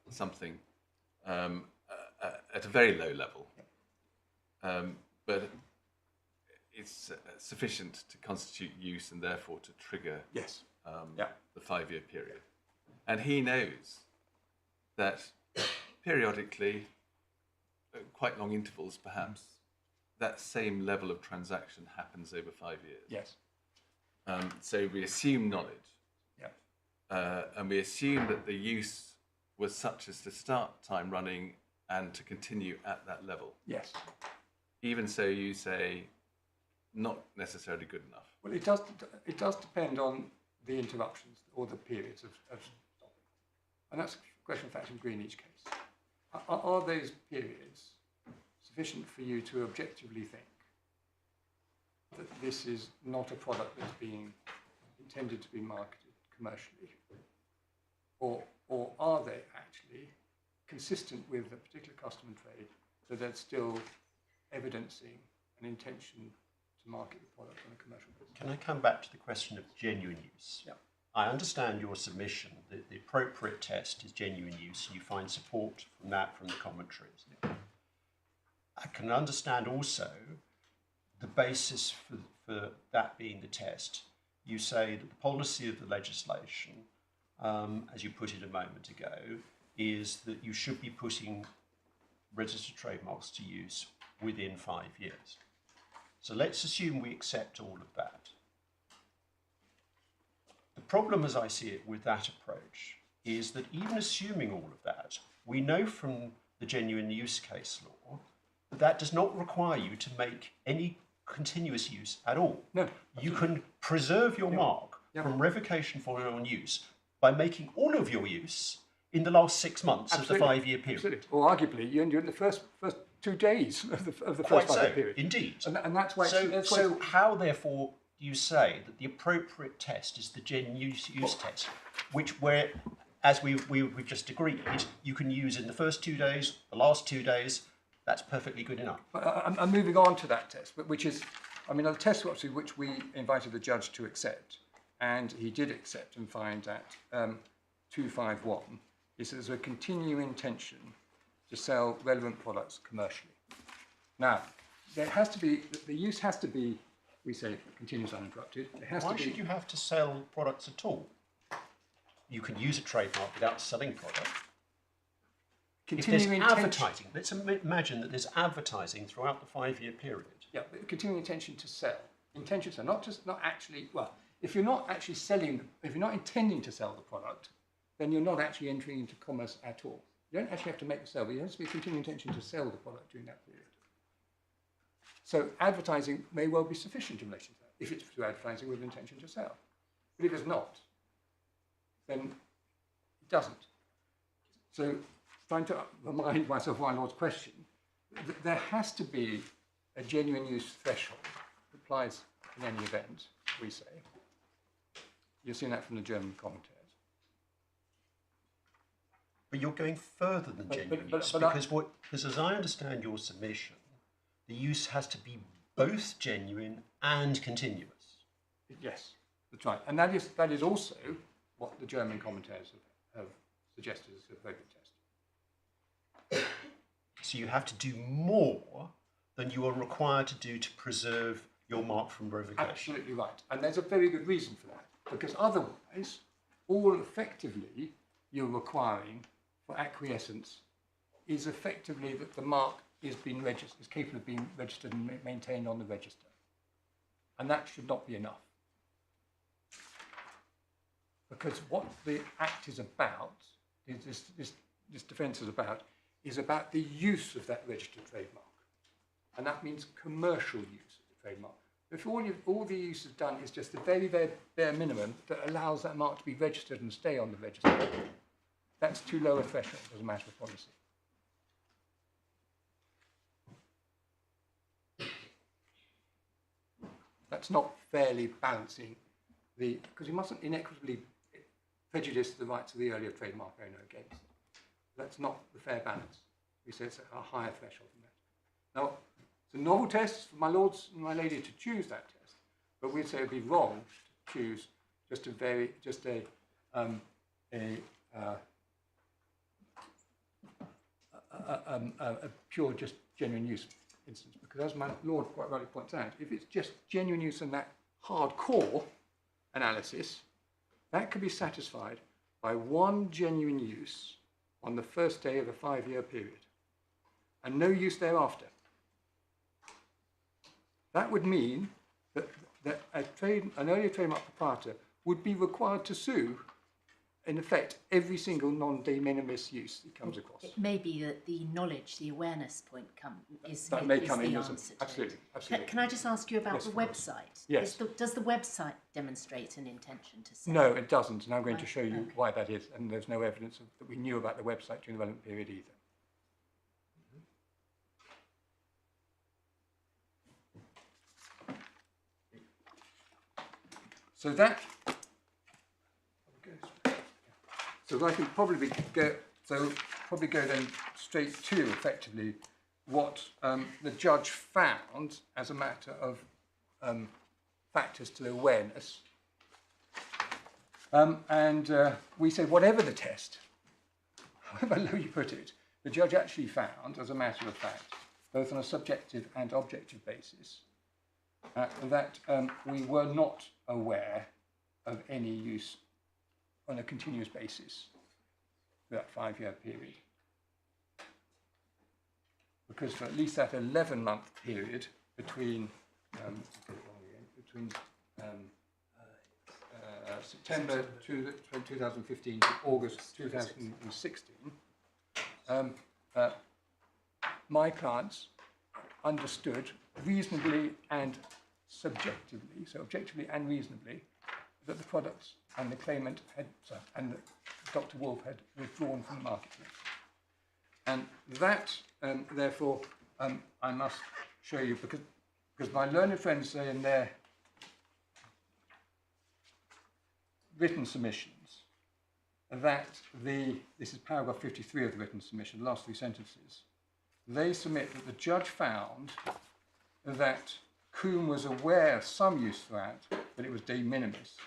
something at a very low level. But it's sufficient to constitute use and therefore to trigger Yes. the 5-year period. And he knows that periodically, at quite long intervals perhaps, that same level of transaction happens over 5 years. Yes. So we assume knowledge. Yeah. And we assume that the use was such as to start time running and to continue at that level. Yes. Even so, you say, not necessarily good enough. Well, it does depend on the interruptions or the periods of stopping. And that's a question of fact and degree in each case. Are those periods sufficient for you to objectively think that this is not a product that's being intended to be marketed commercially? Or are they actually consistent with a particular custom and trade, so they're still evidencing an intention to market the product on a commercial basis? Can I come back to the question of genuine use? Yeah. I understand your submission that the appropriate test is genuine use, and you find support from that from the commentaries. I can understand also the basis for that being the test. You say that the policy of the legislation, as you put it a moment ago, is that you should be putting registered trademarks to use within 5 years. So let's assume we accept all of that. The problem, as I see it, with that approach is that even assuming all of that, we know from the genuine use case law that that does not require you to make any continuous use at all. No. You can preserve your mark from revocation for your own use by making all of your use in the last 6 months of the 5-year period. Absolutely. Or arguably, you're in the first 2 days of the first 5-year period. Indeed. And that's why. So how, therefore, do you say that the appropriate test is the genuine use test, which as we've just agreed, you can use in the first 2 days, the last 2 days? That's perfectly good enough. I'm moving on to that test, which is, the test obviously which we invited the judge to accept, and he did accept and find that 251 is there's a continuing intention to sell relevant products commercially. Now, there has to be, the use has to be, we say, continuous uninterrupted. Why should you have to sell products at all? You can use a trademark without selling product. If there's advertising, let's imagine that there's advertising throughout the 5-year period. Yeah, but continuing intention to sell. Intention to sell, not actually, if you're not actually selling, if you're not intending to sell the product, then you're not actually entering into commerce at all. You don't actually have to make the sale, but there has to be a continuing intention to sell the product during that period. So advertising may well be sufficient in relation to that, if it's through advertising with intention to sell. But if it's not, then it doesn't. So trying to remind myself of my Lord's question, there has to be a genuine use threshold that applies in any event, we say. You've seen that from the German commentators. But you're going further than genuine use, because as I understand your submission, the use has to be both genuine and continuous. Yes, that's right. And that is also what the German commentators have suggested as the appropriate test. So you have to do more than you are required to do to preserve your mark from revocation. Absolutely right. And there's a very good reason for that. Because otherwise, all effectively you're requiring for acquiescence is effectively that the mark is capable of being registered and maintained on the register. And that should not be enough. Because what the Act is about, this defence is about the use of that registered trademark. And that means commercial use of the trademark. If all the use is done is just the very, very bare minimum that allows that mark to be registered and stay on the register, that's too low a threshold as a matter of policy. That's not fairly balancing because you mustn't inequitably prejudice the rights of the earlier trademark owner against That's not the fair balance. We say it's a higher threshold than that. Now, it's a novel test for my lords and my lady to choose that test, but we'd say it'd be wrong to choose just a pure, just genuine use instance, because as my lord quite rightly points out, if it's just genuine use and that hardcore analysis, that could be satisfied by one genuine use on the first day of a 5-year period and no use thereafter. That would mean that an earlier trademark proprietor would be required to sue, in effect, every single non-de minimis use that comes across. It may be that the knowledge, the awareness point is that the may come in answer to absolutely, it. absolutely. Can I just ask you about Yes, the of course. website? Yes. Does the website demonstrate an intention to sell? No, it doesn't, and I'm going to Right, show you okay. why that is, and there's no evidence that we knew about the website during the relevant period either. So that, so I can probably go then straight to effectively what the judge found as a matter of factors to awareness. We say whatever the test, however low you put it, the judge actually found, as a matter of fact, both on a subjective and objective basis, that we were not aware of any use on a continuous basis for that 5-year period. Because for at least that 11-month period between September 2015 to August 2016, my clients understood reasonably and subjectively, so objectively and reasonably, that the products and the claimant had, and Dr. Wolff had withdrawn from the marketplace. And that, therefore, I must show you, because my learned friends say in their written submissions that this is paragraph 53 of the written submission, the last 3 sentences, they submit that the judge found that Combe was aware of some use throughout, but it was de minimis,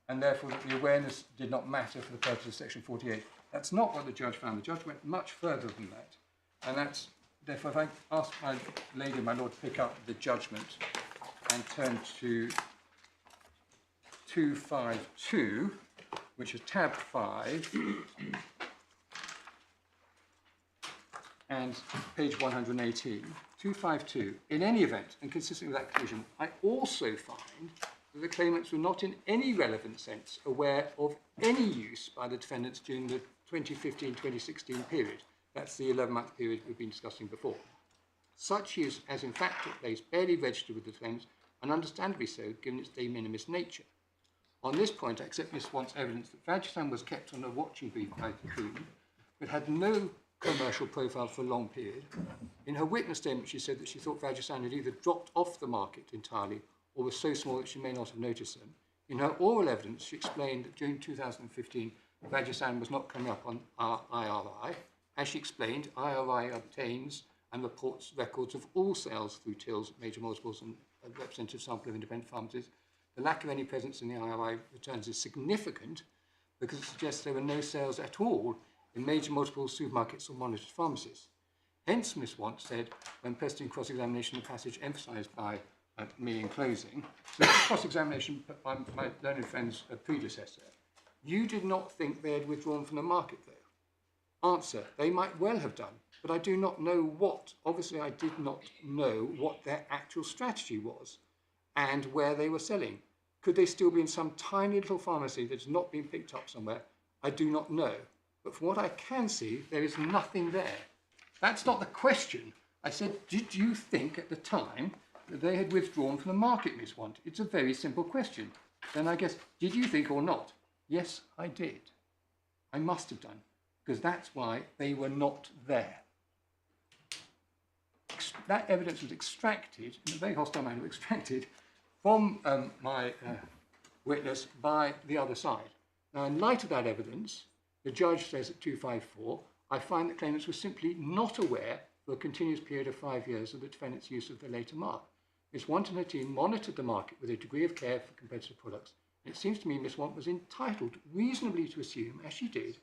and therefore that the awareness did not matter for the purpose of section 48. That's not what the judge found. The judge went much further than that, and that's, therefore, if I ask my lady, my lord, to pick up the judgment and turn to 252, which is tab 5, and page 118, 252. In any event, and consistent with that conclusion, I also find that the claimants were not in any relevant sense aware of any use by the defendants during the 2015-2016 period. That's the 11-month period we've been discussing before. Such use as in fact took place barely registered with the defendants, and understandably so, given its de minimis nature. On this point, I accept Miss Swant's evidence that Vagisan was kept on a watching brief by Combe, but had no commercial profile for a long period. In her witness statement, she said that she thought Vagisan had either dropped off the market entirely or was so small that she may not have noticed them. In her oral evidence, she explained that during 2015, Vagisan was not coming up on IRI. As she explained, IRI obtains and reports records of all sales through tills, major multiples, and a representative sample of independent pharmacies. The lack of any presence in the IRI returns is significant because it suggests there were no sales at all in major multiple supermarkets or monitored pharmacies. Hence, Miss Want said, when pressed in cross-examination, the passage emphasised by me in closing, so cross-examination by my learned friend's predecessor, you did not think they had withdrawn from the market, though. Answer, they might well have done, but I do not know what. Obviously, I did not know what their actual strategy was and where they were selling. Could they still be in some tiny little pharmacy that has not been picked up somewhere? I do not know. But from what I can see, there is nothing there. That's not the question. I said, did you think at the time that they had withdrawn from the market, Miss Want? It's a very simple question. Then I guess, did you think or not? Yes, I did. I must have done, because that's why they were not there. That evidence was extracted, in a very hostile manner, extracted from my witness by the other side. Now, in light of that evidence, the judge says at 254, I find that claimants were simply not aware for a continuous period of 5 years of the defendant's use of the later mark. Ms. Want and her team monitored the market with a degree of care for competitive products. And it seems to me Ms. Want was entitled reasonably to assume, as she did,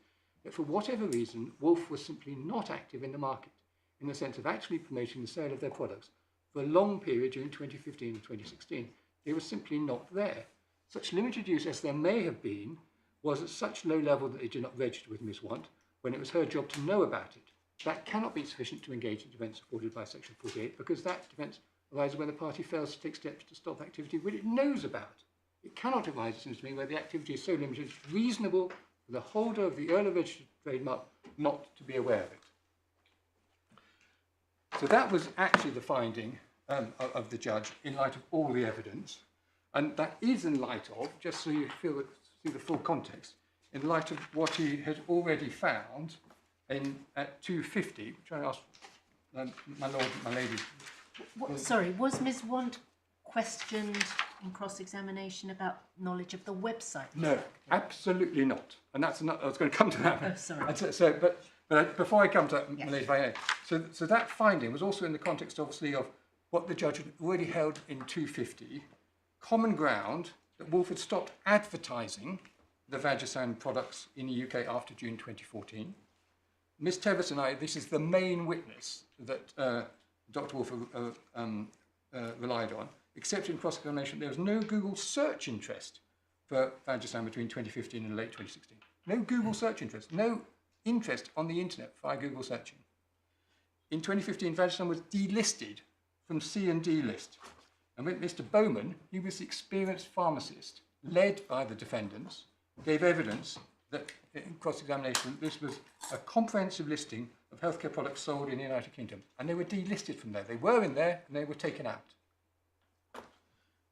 that for whatever reason, Wolff was simply not active in the market, in the sense of actually promoting the sale of their products for a long period during 2015 and 2016. They were simply not there. Such limited use as there may have been was at such low level that they did not register with Ms. Want when it was her job to know about it. That cannot be sufficient to engage in defence afforded by Section 48, because that defence arises when the party fails to take steps to stop activity which it knows about. It cannot arise, it seems to me, where the activity is so limited it's reasonable for the holder of the earlier registered trademark not to be aware of it. So that was actually the finding of the judge in light of all the evidence. And that is in light of, just so you see the full context, in light of what he had already found at 250, which I asked my lord and my lady. Sorry, was Ms. Want questioned in cross-examination about knowledge of the website? No, absolutely not. And that's not, I was going to come to that. Oh, sorry. But before I come to that, Yes. my lady, if I may, so that finding was also in the context, obviously, of what the judge had already held in 250, common ground that Wolff had stopped advertising the Vagisan products in the UK after June 2014. Ms. Tevis and I, this is the main witness that Dr. Wolff relied on, except in cross-examination there was no Google search interest for Vagisan between 2015 and late 2016. No Google search interest, no interest on the internet via Google searching. In 2015, Vagisan was delisted from C and D list. And with Mr. Bowman, he was the experienced pharmacist, led by the defendants, gave evidence that in cross-examination this was a comprehensive listing of healthcare products sold in the United Kingdom. And they were delisted from there. They were in there and they were taken out.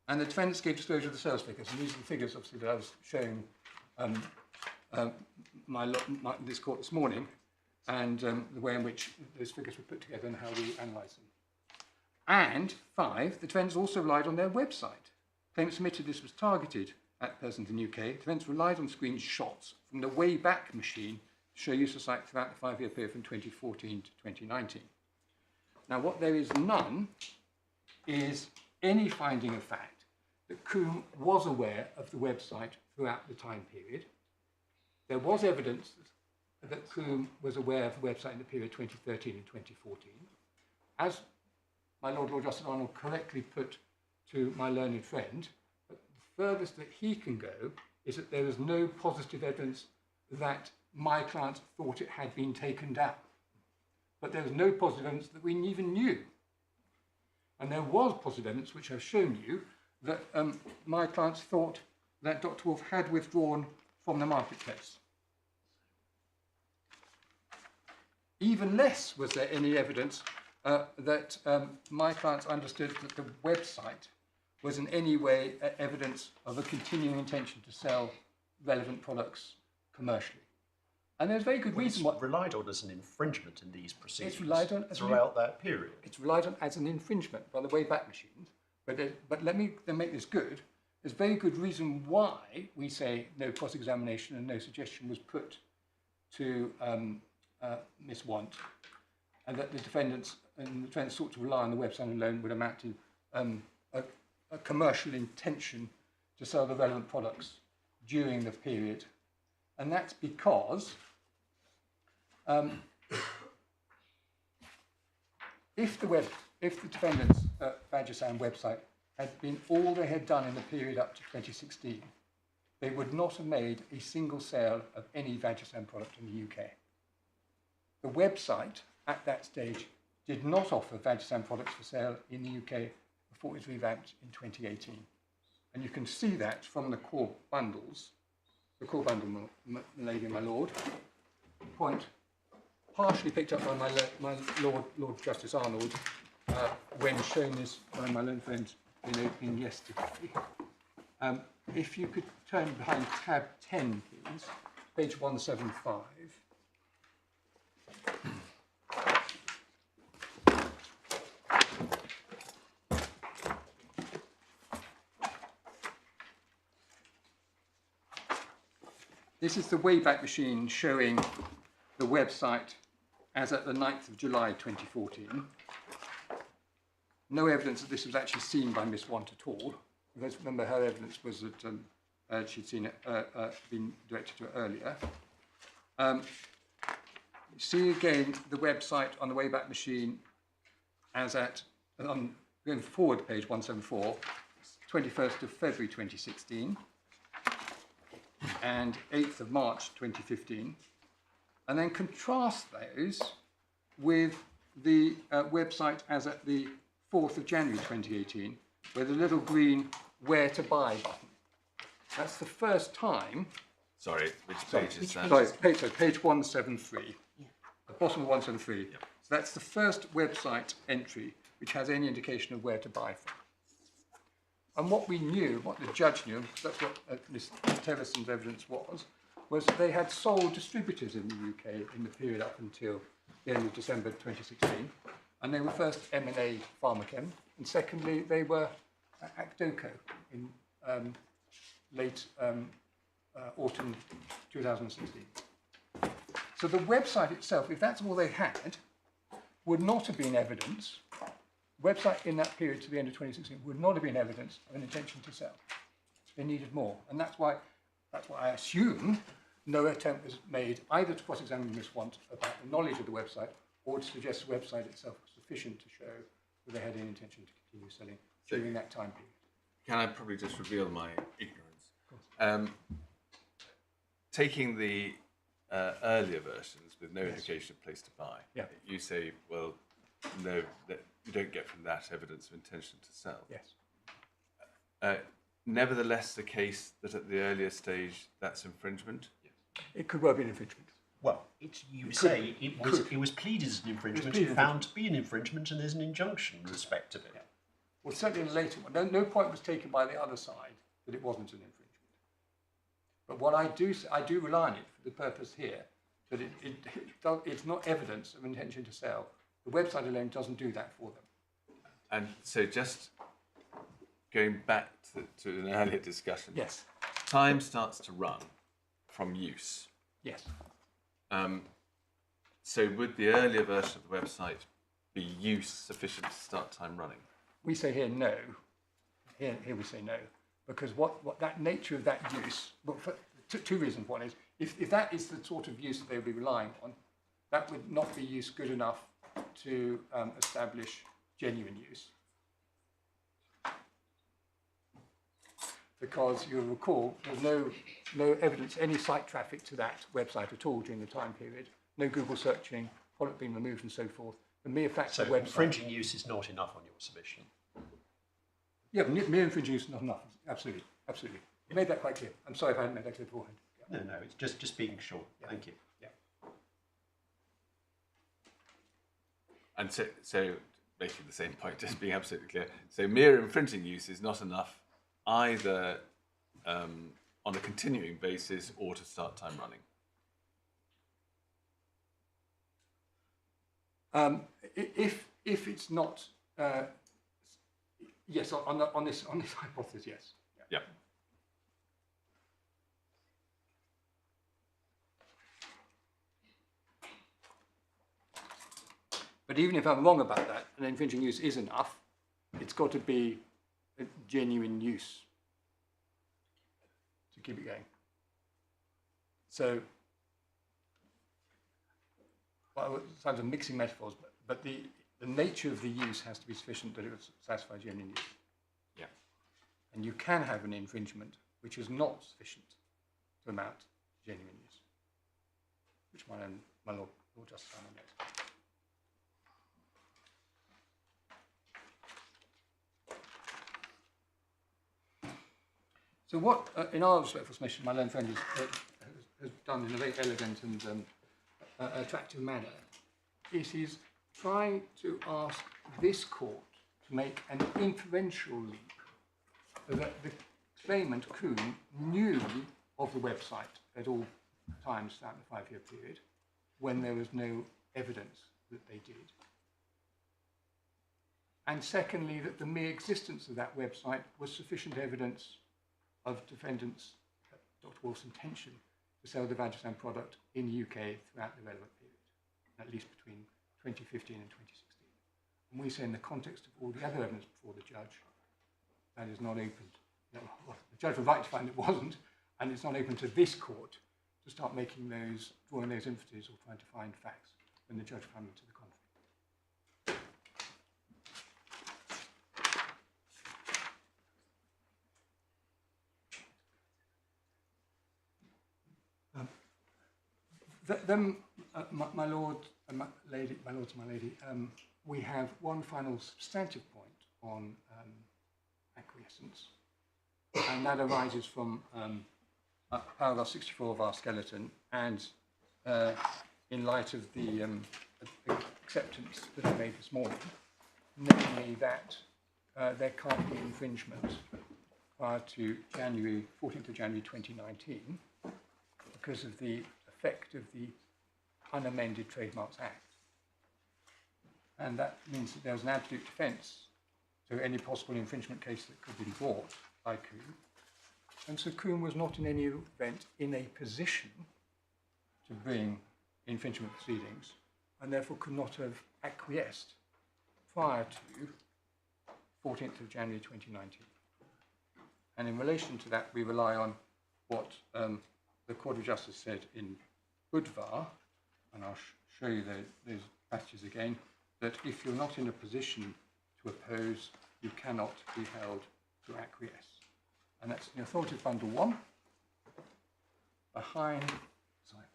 And the defendants gave disclosure of the sales figures. And these are the figures, obviously, that I was showing this court this morning, and the way in which those figures were put together and how we analyse them. And 5, the defendants also relied on their website. Claimants admitted this was targeted at persons in the UK. Defendants relied on screenshots from the Wayback Machine to show use of the site throughout the 5-year period from 2014 to 2019. Now, what there is none is any finding of fact that Combe was aware of the website throughout the time period. There was evidence that Combe was aware of the website in the period 2013 and 2014. As my Lord Justice Arnold correctly put to my learned friend, the furthest that he can go is that there is no positive evidence that my client thought it had been taken down. But there was no positive evidence that we even knew. And there was positive evidence, which I've shown you, that my clients thought that Dr. Wolff had withdrawn from the marketplace. Even less was there any evidence that my clients understood that the website was in any way evidence of a continuing intention to sell relevant products commercially. And there's very good reason why. It's relied on as an infringement in these proceedings. It's relied on throughout that period. It's relied on as an infringement by the Wayback Machine. But let me then make this good. There's very good reason why we say no cross-examination and no suggestion was put to Miss Want, and that the defendants sought to rely on the website alone would amount to a commercial intention to sell the relevant products during the period. And that's because if the defendants' Vagisan website had been all they had done in the period up to 2016, they would not have made a single sale of any Vagisan product in the UK. The website at that stage did not offer Vagisan products for sale in the UK before it was revamped in 2018. And you can see that from the core bundles, the core bundle, my lady and my lord, point partially picked up by my Lord Justice Arnold when shown this by my learned friend in opening yesterday. If you could turn behind tab 10, please, page 175. This is the Wayback Machine showing the website as at the 9th of July 2014. No evidence that this was actually seen by Miss Want at all. Because remember, her evidence was that she'd seen it, been directed to it earlier. You see again the website on the Wayback Machine as at, going forward to page 174, 21st of February 2016 and 8th of March 2015. And then contrast those with the website as at the 4th of January 2018, where the little green Where to Buy button. That's the first time. Sorry, which page is that? Sorry, page 173. Yeah. The bottom of 173. Yep. So that's the first website entry which has any indication of where to buy from. And what we knew, what the judge knew, that's what Ms. Telleson's evidence was they had sole distributors in the UK in the period up until the end of December 2016. And they were first M&A Pharmachem, and secondly, they were Acdoco in late autumn 2016. So the website itself, if that's all they had, would not have been evidence. The website in that period to the end of 2016 would not have been evidence of an intention to sell. They needed more, and that's why I assume no attempt was made either to cross-examine Miss Want about the knowledge of the website or to suggest the website itself was sufficient to show that they had any intention to continue selling during that time period. Can I probably just reveal my ignorance? Taking the earlier versions with no indication of place to buy, you say, well, no, that you don't get from that evidence of intention to sell. Yes. Nevertheless, the case that at the earlier stage that's infringement. It could well be an infringement. Well, it was pleaded as an infringement, found to be an infringement, and there's an injunction in respect of it. Yeah. Well, certainly in a later one. No point was taken by the other side that it wasn't an infringement. But what I do rely on it for the purpose here, that it's not evidence of intention to sell. The website alone doesn't do that for them. And so just going back to an earlier discussion. Yes. Time starts to run from use. Yes. So would the earlier version of the website be use sufficient to start time running? We say here no. Here we say no, because what that nature of that use, well, for two reasons. One is if that is the sort of use that they would be relying on, that would not be use good enough to establish genuine use. Because you'll recall there's no evidence, any site traffic to that website at all during the time period. No Google searching, product being removed, and so forth. The mere fact so the website. Infringing use is not enough on your submission. Yeah, mere infringing use is not enough. Absolutely, absolutely. You made that quite clear. I'm sorry if I hadn't made that clear beforehand. Yeah. No, it's just being sure. Yeah. Thank you. Yeah. And so making the same point, just being absolutely clear. So mere infringing use is not enough either on a continuing basis or to start time running. If it's not, yes, on this hypothesis, yes. Yeah. But even if I'm wrong about that, and infringing use is enough, it's got to be a genuine use to keep it going. So, well, sometimes I'm mixing metaphors, but the nature of the use has to be sufficient that it would satisfy genuine use. Yeah. And you can have an infringement which is not sufficient to amount to genuine use, which my Lord Justice Arnold knows. So what, in our respectful submission, my learned friend has done in a very elegant and attractive manner, is he's trying to ask this court to make an inferential leap that the claimant, Kuhn, knew of the website at all times throughout the 5-year period when there was no evidence that they did. And secondly, that the mere existence of that website was sufficient evidence of defendants, Dr. Wolff's intention to sell the Vagisan product in the UK throughout the relevant period. at least between 2015 and 2016. And we say in the context of all the other evidence before the judge, that is not open. Well, the judge would like to find it wasn't, and it's not open to this court to start making those, drawing those inferences or trying to find facts when the judge found them to the contrary. Then, my lord and my lady, we have one final substantive point on acquiescence, and that arises from paragraph 64 of our skeleton, and in light of the acceptance that I made this morning, namely that there can't be infringement prior to 14th of January 2019 because of the effect of the unamended Trademarks Act. And that means that there's an absolute defence to any possible infringement case that could be brought by Combe. And so Combe was not in any event in a position to bring infringement proceedings, and therefore could not have acquiesced prior to 14th of January 2019. And in relation to that, we rely on what the Court of Justice said in Budvar, and I'll show you those passages again, that if you're not in a position to oppose, you cannot be held to acquiesce. And that's in authoritative bundle 1, behind, sorry,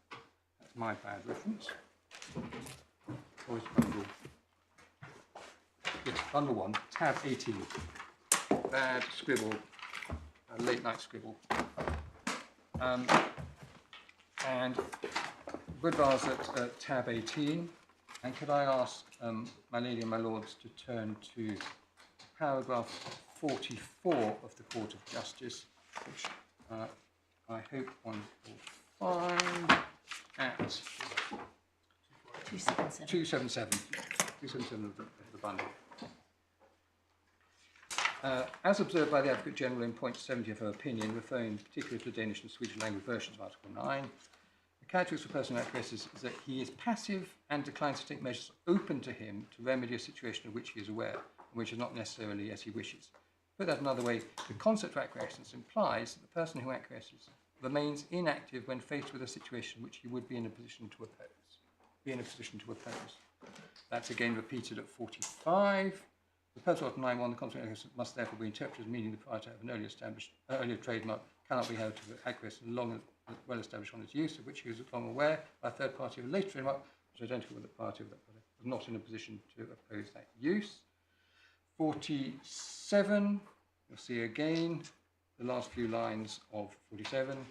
that's my bad reference, authoritative bundle, yes, bundle 1, tab 18, bad scribble, late night scribble. And Budvar's at tab 18, and could I ask my lady and my lords to turn to paragraph 44 of the Court of Justice, which I hope one will find at 277 of the bundle. As observed by the Advocate General in point 70 of her opinion, referring particularly to the Danish and Swedish language versions of Article 9, the characteristic of a person who acquiesces is that he is passive and declines to take measures open to him to remedy a situation of which he is aware, and which is not necessarily as he wishes. Put that another way, the concept of acquiescence implies that the person who acquiesces remains inactive when faced with a situation which he would be in a position to oppose. That's again repeated at 45. The purpose of 9.1, the concept of acquiescence must therefore be interpreted as meaning the proprietor of an earlier trademark cannot be held to acquiesce as long as well established on its use, of which he was long aware by a third party of a later trademark, which is identical with the party of that product, was not in a position to oppose that use. 47, you'll see again the last few lines of 47,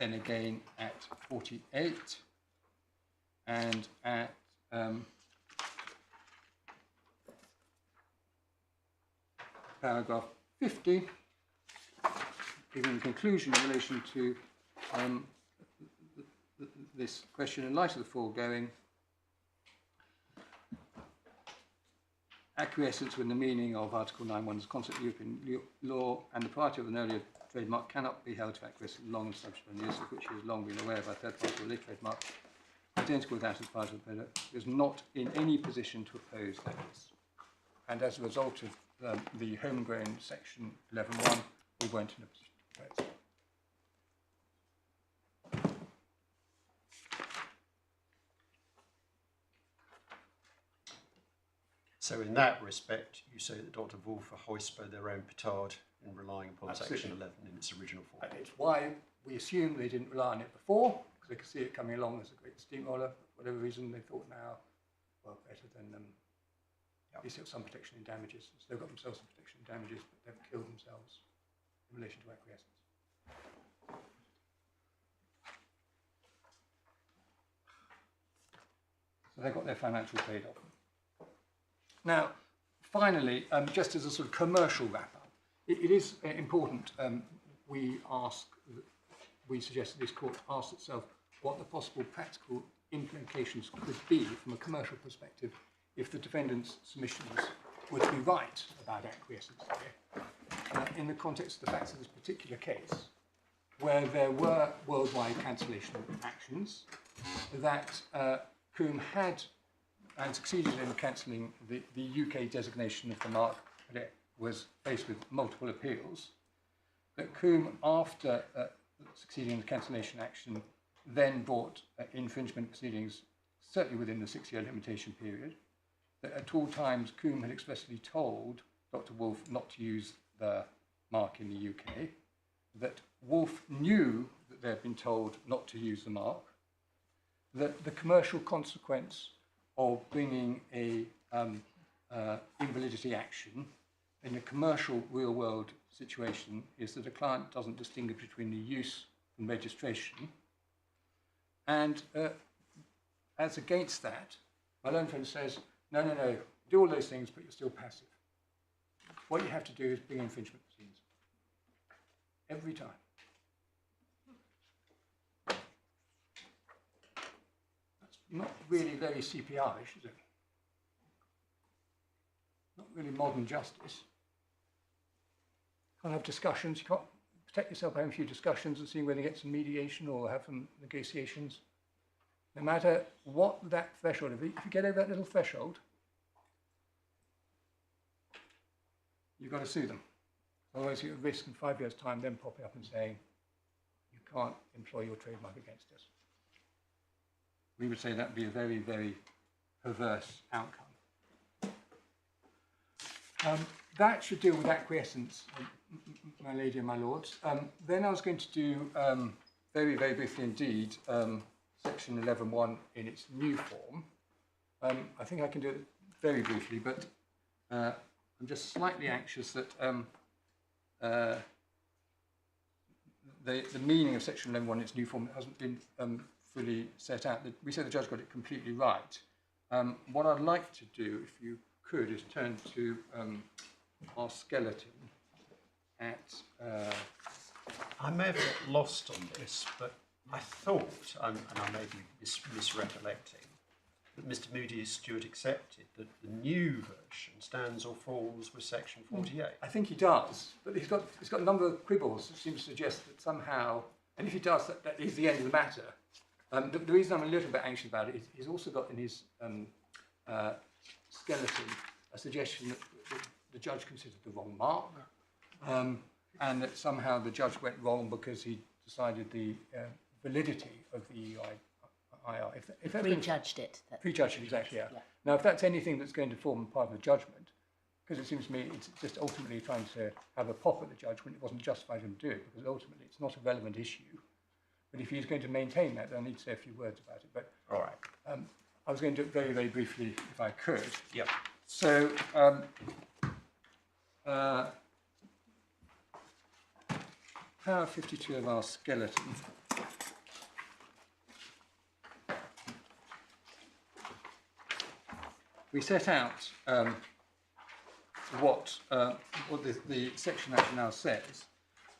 then again at 48, and at paragraph 50, giving conclusion in relation to this question in light of the foregoing. Acquiescence within the meaning of Article 9.1 is a concept of European law, and the proprietor of an earlier trademark cannot be held to acquiesce long established on the use of which he has long been aware by a third party or a later trademark, identical with that of the proprietor of the product, is not in any position to oppose that use. And as a result of the homegrown section 11.1, we weren't in a position to oppose. So in that respect, you say that Dr. Wolff hoisted their own petard in relying upon Absolutely. Section 11 in its original form. And it's why we assumed they didn't rely on it before, because they could see it coming along as a great steamroller. For whatever reason, they thought now, well, better than at least have some protection in damages. So they've got themselves some protection in damages, but they've killed themselves in relation to acquiescence. So they got their financial trade-off. Now, finally, just as a sort of commercial wrap-up, it is important we suggest that this court ask itself what the possible practical implications could be from a commercial perspective if the defendant's submissions were to be right about acquiescence here, in the context of the facts of this particular case, where there were worldwide cancellation actions, that Combe had and succeeded in cancelling the UK designation of the mark, but it was faced with multiple appeals. That Combe, after succeeding in the cancellation action, then brought infringement proceedings, certainly within the 6-year limitation period. That at all times, Combe had expressly told Dr. Wolff not to use the mark in the UK. That Wolff knew that they had been told not to use the mark. That the commercial consequence of bringing a invalidity action in a commercial real-world situation is that a client doesn't distinguish between the use and registration. And as against that, my learned friend says, no, do all those things, but you're still passive. What you have to do is bring infringement proceedings. Every time. That's not really very CPR-ish, is it? Not really modern justice. Can't have discussions. You can't protect yourself by having a few discussions and seeing whether you get some mediation or have some negotiations. No matter what that threshold, if you get over that little threshold, you've got to sue them. Otherwise you're at risk in 5 years' time then popping up and saying, you can't employ your trademark against us. We would say that would be a very, very perverse outcome. That should deal with acquiescence, my lady and my lords. Then I was going to do, very, very briefly indeed, Section 11.1 in its new form. I think I can do it very briefly, but I'm just slightly anxious that the meaning of Section 11.1 in its new form hasn't been fully set out. We say the judge got it completely right. What I'd like to do, if you could, is turn to our skeleton at... I may have got lost on this, but I thought, and I may be misrecollecting, that Mr. Moody Stewart accepted that the new version stands or falls with Section 48. I think he does, but he's got a number of quibbles that seem to suggest that somehow, and if he does, that is the end of the matter. The reason I'm a little bit anxious about it is he's also got in his skeleton a suggestion that the judge considered the wrong mark, and that somehow the judge went wrong because he decided the validity of the EIR. If Prejudged it. Prejudged it, exactly, yeah. Now, if that's anything that's going to form part of the judgment, because it seems to me it's just ultimately trying to have a pop at the judge when it wasn't justified him to do it, because ultimately it's not a relevant issue. But if he's going to maintain that, then I need to say a few words about it. But all right. I was going to do it very, very briefly, if I could. Yep. So, Power 52 of our skeleton. We set out what the section actually now says,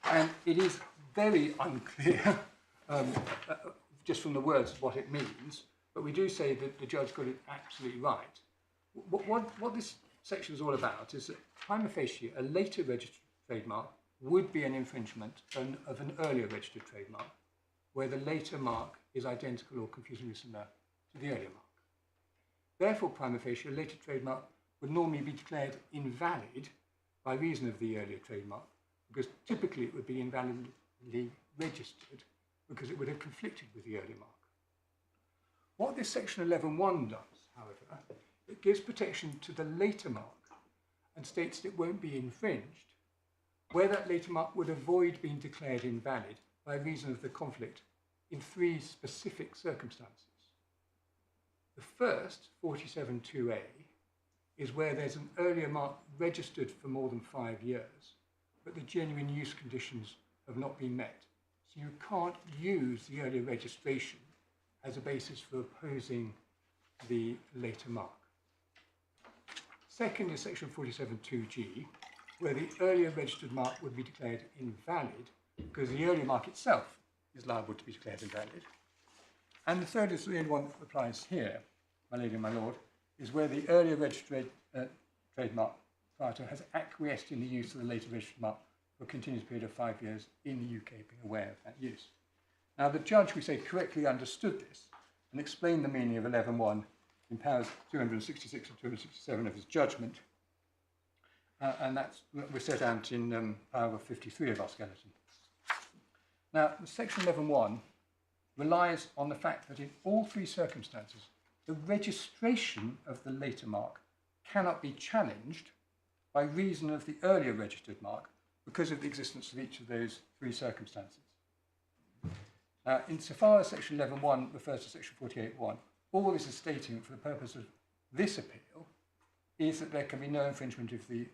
and it is very unclear, just from the words, what it means, but we do say that the judge got it absolutely right. What this section is all about is that prima facie, a later registered trademark would be an infringement of an earlier registered trademark, where the later mark is identical or confusingly similar to the earlier mark. Therefore, prima facie, a later trademark would normally be declared invalid by reason of the earlier trademark, because typically it would be invalidly registered because it would have conflicted with the earlier mark. What this section 11.1 does, however, it gives protection to the later mark and states that it won't be infringed where that later mark would avoid being declared invalid by reason of the conflict in 3 specific circumstances. The first, 47.2a, is where there's an earlier mark registered for more than 5 years, but the genuine use conditions have not been met. So you can't use the earlier registration as a basis for opposing the later mark. Second is section 47.2g, where the earlier registered mark would be declared invalid because the earlier mark itself is liable to be declared invalid. And the third is the only one that applies here, my lady and my lord, is where the earlier registered trademark proprietor has acquiesced in the use of the later registered mark for a continuous period of 5 years in the UK, being aware of that use. Now, the judge, we say, correctly understood this and explained the meaning of 11.1 in powers 266 and 267 of his judgment, and that's we're set out in paragraph 53 of our skeleton. Now, section 11.1 relies on the fact that in all three circumstances, the registration of the later mark cannot be challenged by reason of the earlier registered mark because of the existence of each of those three circumstances. Insofar as section 11.1 refers to section 48.1, all this is stating for the purpose of this appeal is that there can be no infringement if the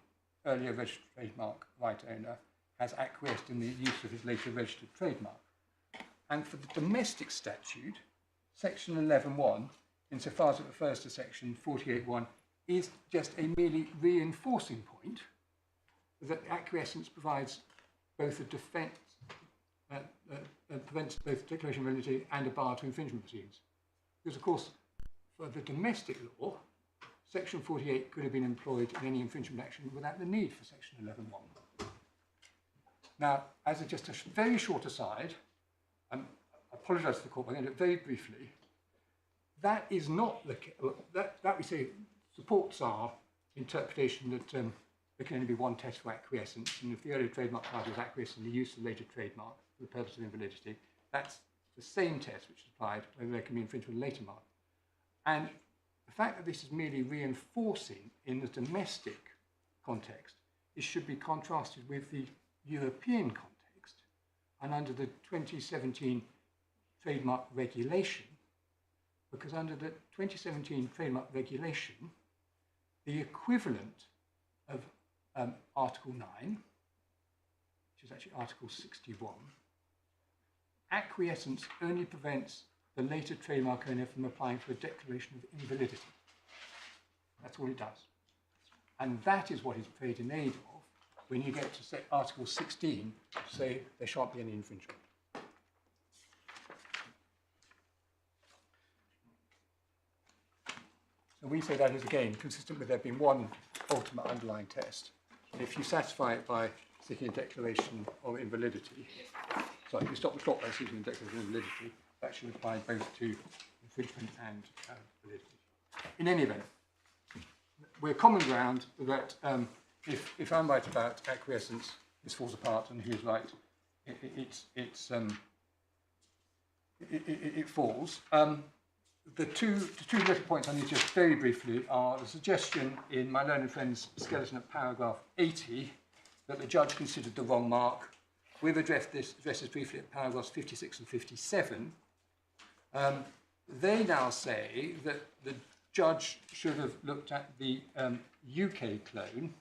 earlier registered trademark right owner has acquiesced in the use of his later registered trademark. And for the domestic statute, section 11.1, insofar as it refers to section 48.1, is just a merely reinforcing point that acquiescence provides both a defence, prevents both declaration of validity and a bar to infringement proceedings. Because, of course, for the domestic law, section 48 could have been employed in any infringement action without the need for section 11.1. Now, as just a very short aside, I apologise to the court, but I'm going to do it very briefly. That is not the that we say supports our interpretation that there can only be one test for acquiescence, and if the earlier trademark party is acquiesced in the use of the later trademark for the purpose of invalidity, that's the same test which is applied whether there can be infringement of the later mark. And the fact that this is merely reinforcing in the domestic context, it should be contrasted with the European context, and under the 2017 trademark regulation, because under the 2017 trademark regulation, the equivalent of Article 9, which is actually Article 61, acquiescence only prevents the later trademark owner from applying for a declaration of invalidity. That's all it does. And that is what is prayed in aid of when you get to say Article 16, to say there shan't be any infringement. So we say that is, again, consistent with there being one ultimate underlying test. If you satisfy it by seeking a declaration of invalidity, sorry, if you stop the clock by seeking a declaration of invalidity, that should apply both to infringement and validity. In any event, we're common ground that if I'm right about acquiescence, this falls apart, and he is right, it falls. The two little points I need just very briefly are the suggestion in my learned friend's skeleton at paragraph 80 that the judge considered the wrong mark. We've addressed this briefly at paragraphs 56 and 57. They now say that the judge should have looked at the UK clone,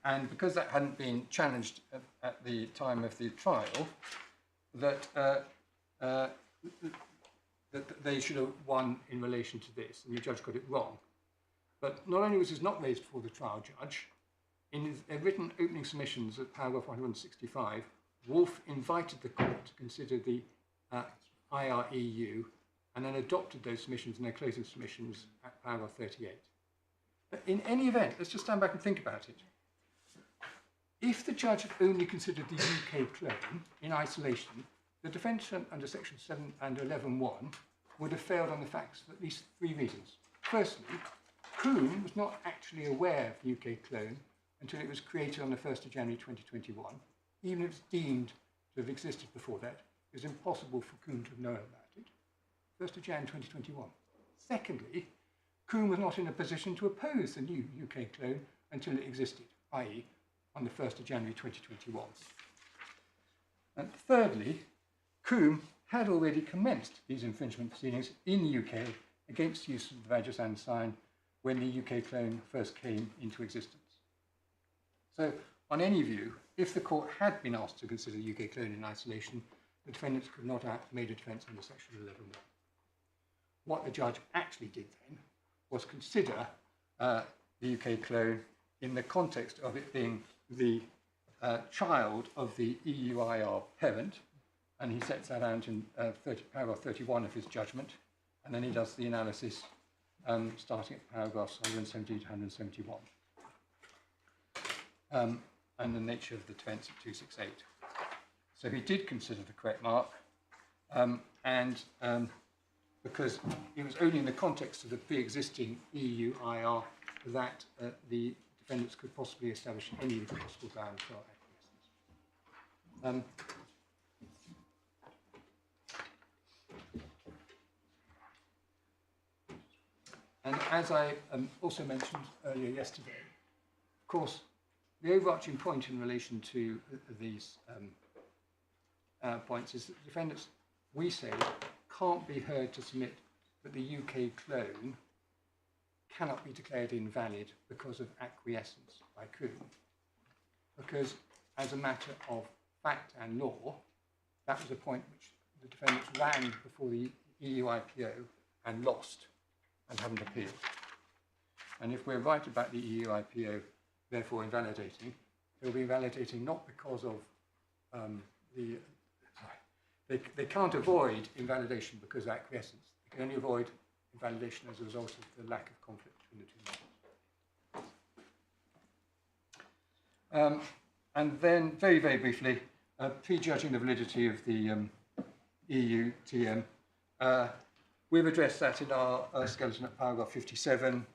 and because that hadn't been challenged at the time of the trial, that they should have won in relation to this, and the judge got it wrong. But not only was this not raised before the trial judge, in his written opening submissions at paragraph 165, Wolff invited the court to consider the IREU and then adopted those submissions in their closing submissions at paragraph 38. But in any event, let's just stand back and think about it. If the judge had only considered the UK claim in isolation, the defence under section 7 and 11.1 would have failed on the facts for at least three reasons. Firstly, Combe was not actually aware of the UK clone until it was created on the 1st of January 2021. Even if it's deemed to have existed before that, it was impossible for Combe to have known about it. 1st of January 2021. Secondly, Combe was not in a position to oppose the new UK clone until it existed, i.e. on the 1st of January 2021. And thirdly, Combe had already commenced these infringement proceedings in the UK against use of the Vajosan sign when the UK clone first came into existence. So, on any view, if the court had been asked to consider the UK clone in isolation, the defendants could not have made a defence under section 11.1. What the judge actually did then was consider the UK clone in the context of it being the child of the EUIR parent, and he sets that out in paragraph 31 of his judgment, and then he does the analysis starting at paragraphs 170 to 171, and the nature of the defence at 268. So he did consider the correct mark, and because it was only in the context of the pre-existing EU-IR that the defendants could possibly establish any possible ground for acquiescence. And as I also mentioned earlier yesterday, of course, the overarching point in relation to these points is that defendants, we say, can't be heard to submit that the UK clone cannot be declared invalid because of acquiescence by Combe. Because as a matter of fact and law, that was a point which the defendants ran before the EU IPO and lost and haven't appealed. And if we're right about the EU IPO, therefore invalidating, it will be invalidating not because of they can't avoid invalidation because of acquiescence. They can only avoid invalidation as a result of the lack of conflict between the two models. And then, very, very briefly, prejudging the validity of the EU TM, we've addressed that in our skeleton at paragraph 57.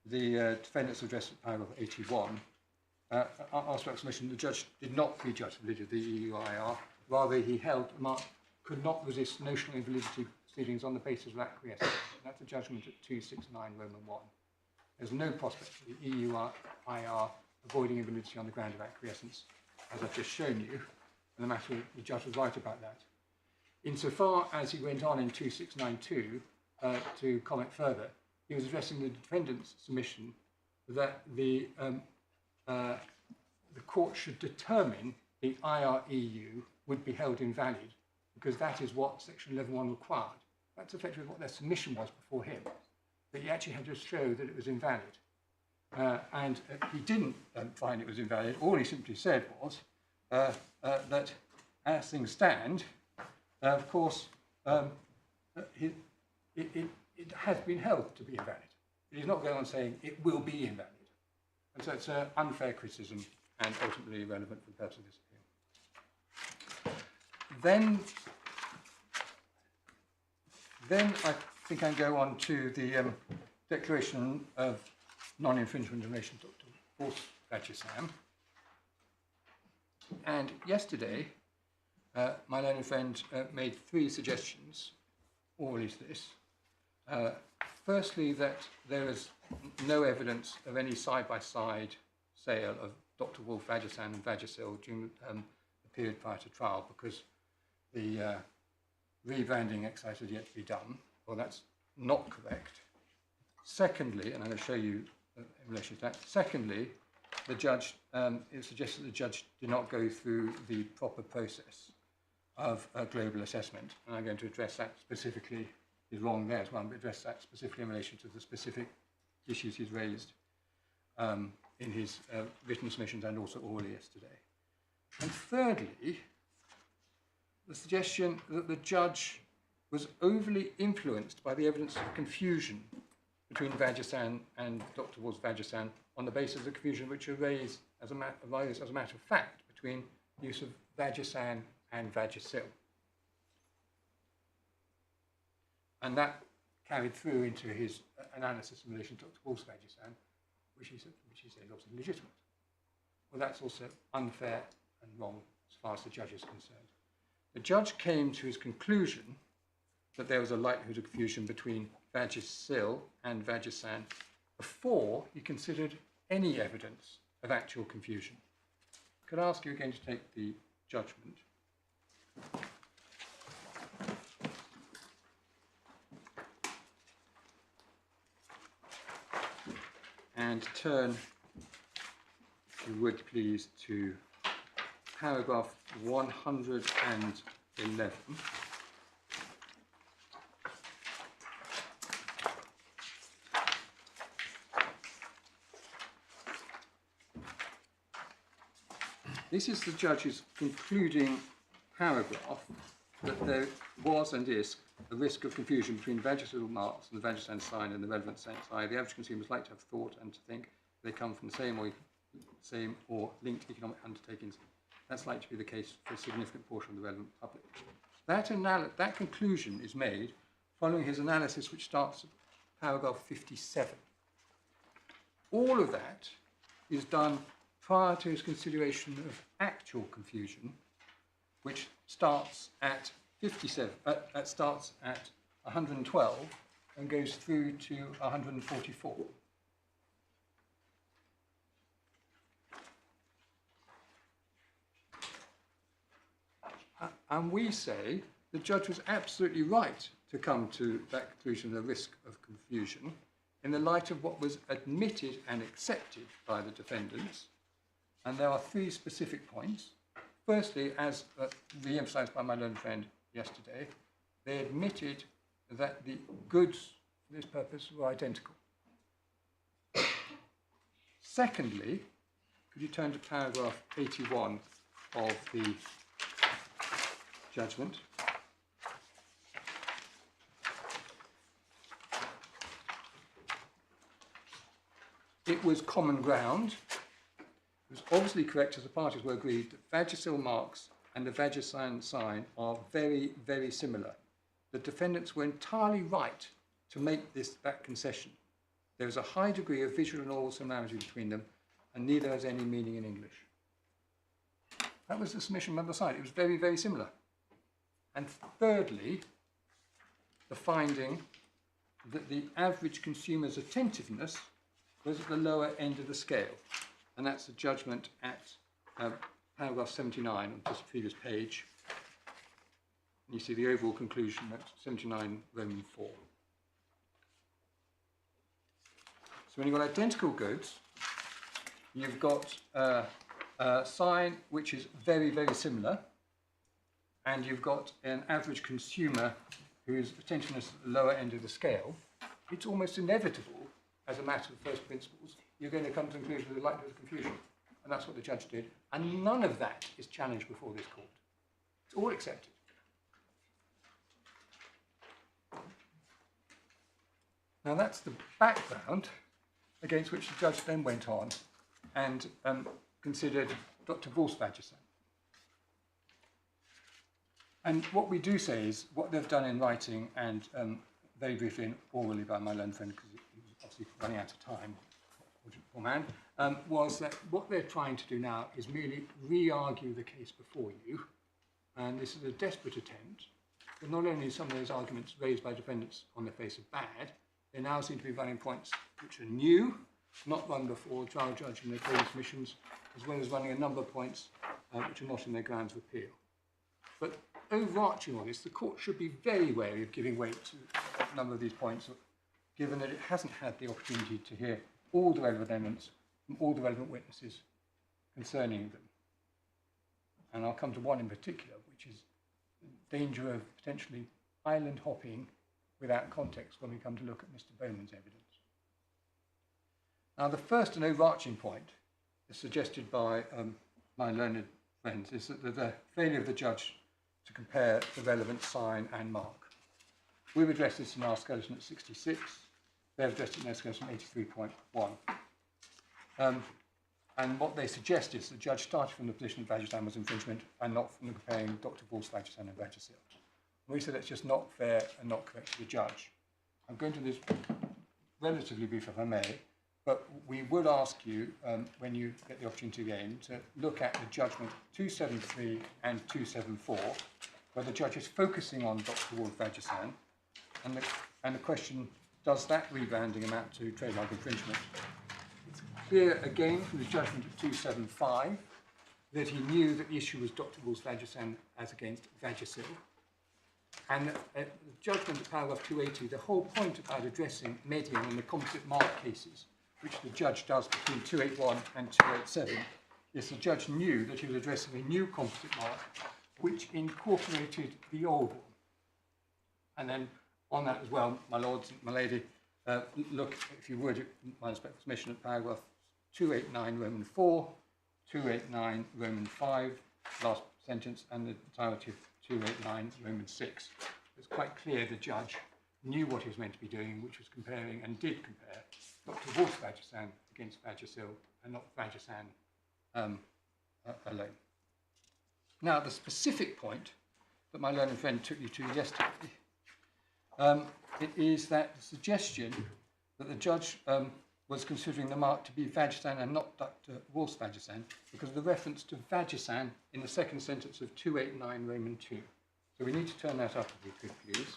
The defendants addressed at paragraph 81. After explanation, the judge did not prejudge the validity of the EU IR. Rather, he held Mark could not resist notional invalidity proceedings on the basis of acquiescence. And that's a judgment at 269 Roman 1. There's no prospect for the EU IR avoiding invalidity on the ground of acquiescence, as I've just shown you. And the judge was right about that. Insofar as he went on in 2692 to comment further, he was addressing the defendant's submission that the court should determine the IR-EU would be held invalid because that is what Section 11.1 required. That's effectively what their submission was before him, that he actually had to show that it was invalid. And he didn't find it was invalid. All he simply said was that as things stand, of course, it has been held to be invalid. It is not going on saying it will be invalid. And so it's an unfair criticism and ultimately irrelevant for the purpose of this appeal. Then I think I can go on to the declaration of non-infringement in relation to Dr. Wolff-Vagisam. And yesterday, my learned friend made 3 suggestions, orally to this. Firstly, that there is no evidence of any side-by-side sale of Dr. Wolff-Vagisam and Vagisil during the period prior to trial because the rebranding exercise had yet to be done. Well, that's not correct. Secondly, and I'm going to show you in relation to that. Secondly, the judge, it suggests that the judge did not go through the proper process of a global assessment. And I'm going to address that specifically. He's wrong there as well, but address that specifically in relation to the specific issues he's raised in his written submissions and also orally yesterday. And thirdly, the suggestion that the judge was overly influenced by the evidence of confusion between Vagisam and Dr. Wolff-Vagisam on the basis of the confusion which arose as a matter of fact between the use of Vagisam and Vagisil. And that carried through into his analysis in relation to Dr. Wolff-Vagisam, which he said is obviously legitimate. Well, that's also unfair and wrong as far as the judge is concerned. The judge came to his conclusion that there was a likelihood of confusion between Vagisil and Vagisam before he considered any evidence of actual confusion. Could I ask you again to take the judgment? And turn, if you would please, to paragraph 111. This is the judge's concluding paragraph that there was and is a risk of confusion between Vagisil marks and the Vagisam sign and the relevant sense. The average consumer is likely to have thought and to think they come from the same or linked economic undertakings. That's likely to be the case for a significant portion of the relevant public. That conclusion is made following his analysis, which starts at paragraph 57. All of that is done prior to his consideration of actual confusion, which starts at 57, starts at 112 and goes through to 144. And we say the judge was absolutely right to come to that conclusion, the risk of confusion, in the light of what was admitted and accepted by the defendants. And there are three specific points. Firstly, as re-emphasised by my learned friend yesterday, they admitted that the goods for this purpose were identical. Secondly, could you turn to paragraph 81 of the judgment? It was common ground. It was obviously correct, as the parties were agreed, that Vagisil marks and the Vagisan sign are very, very similar. The defendants were entirely right to make that concession. There is a high degree of visual and oral similarity between them, and neither has any meaning in English. That was the submission on the side. It was very, very similar. And thirdly, the finding that the average consumer's attentiveness was at the lower end of the scale. And that's the judgment at paragraph 79 on just the previous page. And you see the overall conclusion at 79 Roman 4. So when you've got identical goods, you've got a sign which is very, very similar, and you've got an average consumer whose attentiveness at the lower end of the scale. It's almost inevitable, as a matter of first principles, you're going to come to the conclusion of the likelihood of confusion. And that's what the judge did. And none of that is challenged before this court. It's all accepted. Now that's the background against which the judge then went on and considered Dr. Wolff's Vagisil. And what we do say is, what they've done in writing and very briefly and orally by my learned friend, because he was obviously running out of time, poor man, was that what they're trying to do now is merely re-argue the case before you. And this is a desperate attempt. But not only some of those arguments raised by defendants on the face of bad, they now seem to be running points which are new, not run before a trial judge in their previous missions, as well as running a number of points which are not in their grounds of appeal. But overarching on this, the court should be very wary of giving weight to a number of these points, given that it hasn't had the opportunity to hear all the relevant evidence from all the relevant witnesses concerning them. And I'll come to one in particular, which is the danger of potentially island hopping without context when we come to look at Mr. Bowman's evidence. Now, the first and overarching point is suggested by my learned friends is that the failure of the judge to compare the relevant sign and mark. We've addressed this in our skeleton at 66. They've addressed it in their skeleton 83.1. And what they suggest is the judge started from the position that Vagisil was infringement and not from comparing Dr. Wolff's Vagisil and Vagisil. We said that's just not fair and not correct to the judge. I'm going to do this relatively brief, if I may, but we would ask you, when you get the opportunity again, to look at the judgment 273 and 274, where the judge is focusing on Dr. Wolff's Vagisil, and the question, does that rebranding amount to trademark infringement? It's clear again from the judgment of 275 that he knew that the issue was Dr. Wolff's Vagisil as against Vagisil. And the judgment of paragraph 280, the whole point about addressing median and the composite mark cases, which the judge does between 281 and 287, is the judge knew that he was addressing a new composite mark which incorporated the old one. And then on that as well, my lords and my lady, look, if you would, my respectful submission at paragraph 289 Roman 4, 289 Roman 5, last sentence, and the entirety of 289 Roman 6. It's quite clear the judge knew what he was meant to be doing, which was comparing, and did compare, Dr. Wolff's Vagisil against Vagisil, and not Vagisil alone. Now, the specific point that my learned friend took you to yesterday it is that the suggestion that the judge was considering the mark to be Vagisan and not Dr. Wolff's Vagisan because of the reference to Vagisan in the second sentence of 289 Roman 2. So we need to turn that up if we could, please.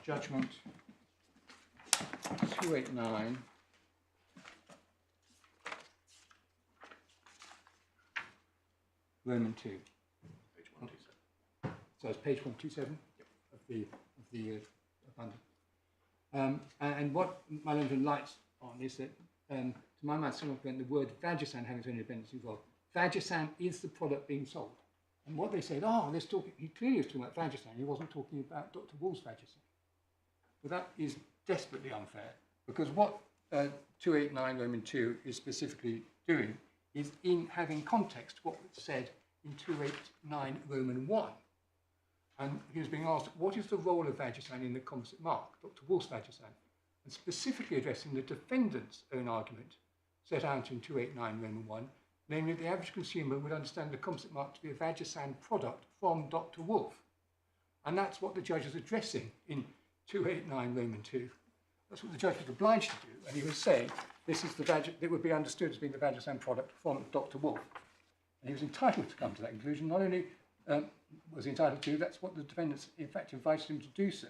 Judgment 289. Roman 2. Page 127. So it's page 127 of the abundance. And what my learned lights on is that, to my mind, some of the word Vagisan having its own independence involved. Vagisan is the product being sold. And what they said, he clearly was talking about Vagisan, he wasn't talking about Dr. Wolff's Vagisan. But that is desperately unfair, because what 289 Roman 2 is specifically doing is in having context what was said in 289 Roman 1. And he was being asked, what is the role of Vagisan in the composite mark, Dr. Wolff's Vagisan? And specifically addressing the defendant's own argument set out in 289 Roman 1, namely the average consumer would understand the composite mark to be a Vagisan product from Dr. Wolff. And that's what the judge is addressing in 289 Roman 2. That's what the judge was obliged to do, and he was saying this is it would be understood as being the Vagisan product from Dr. Wolff. And he was entitled to come to that conclusion. Not only was he entitled to, that's what the defendants in fact invited him to do so.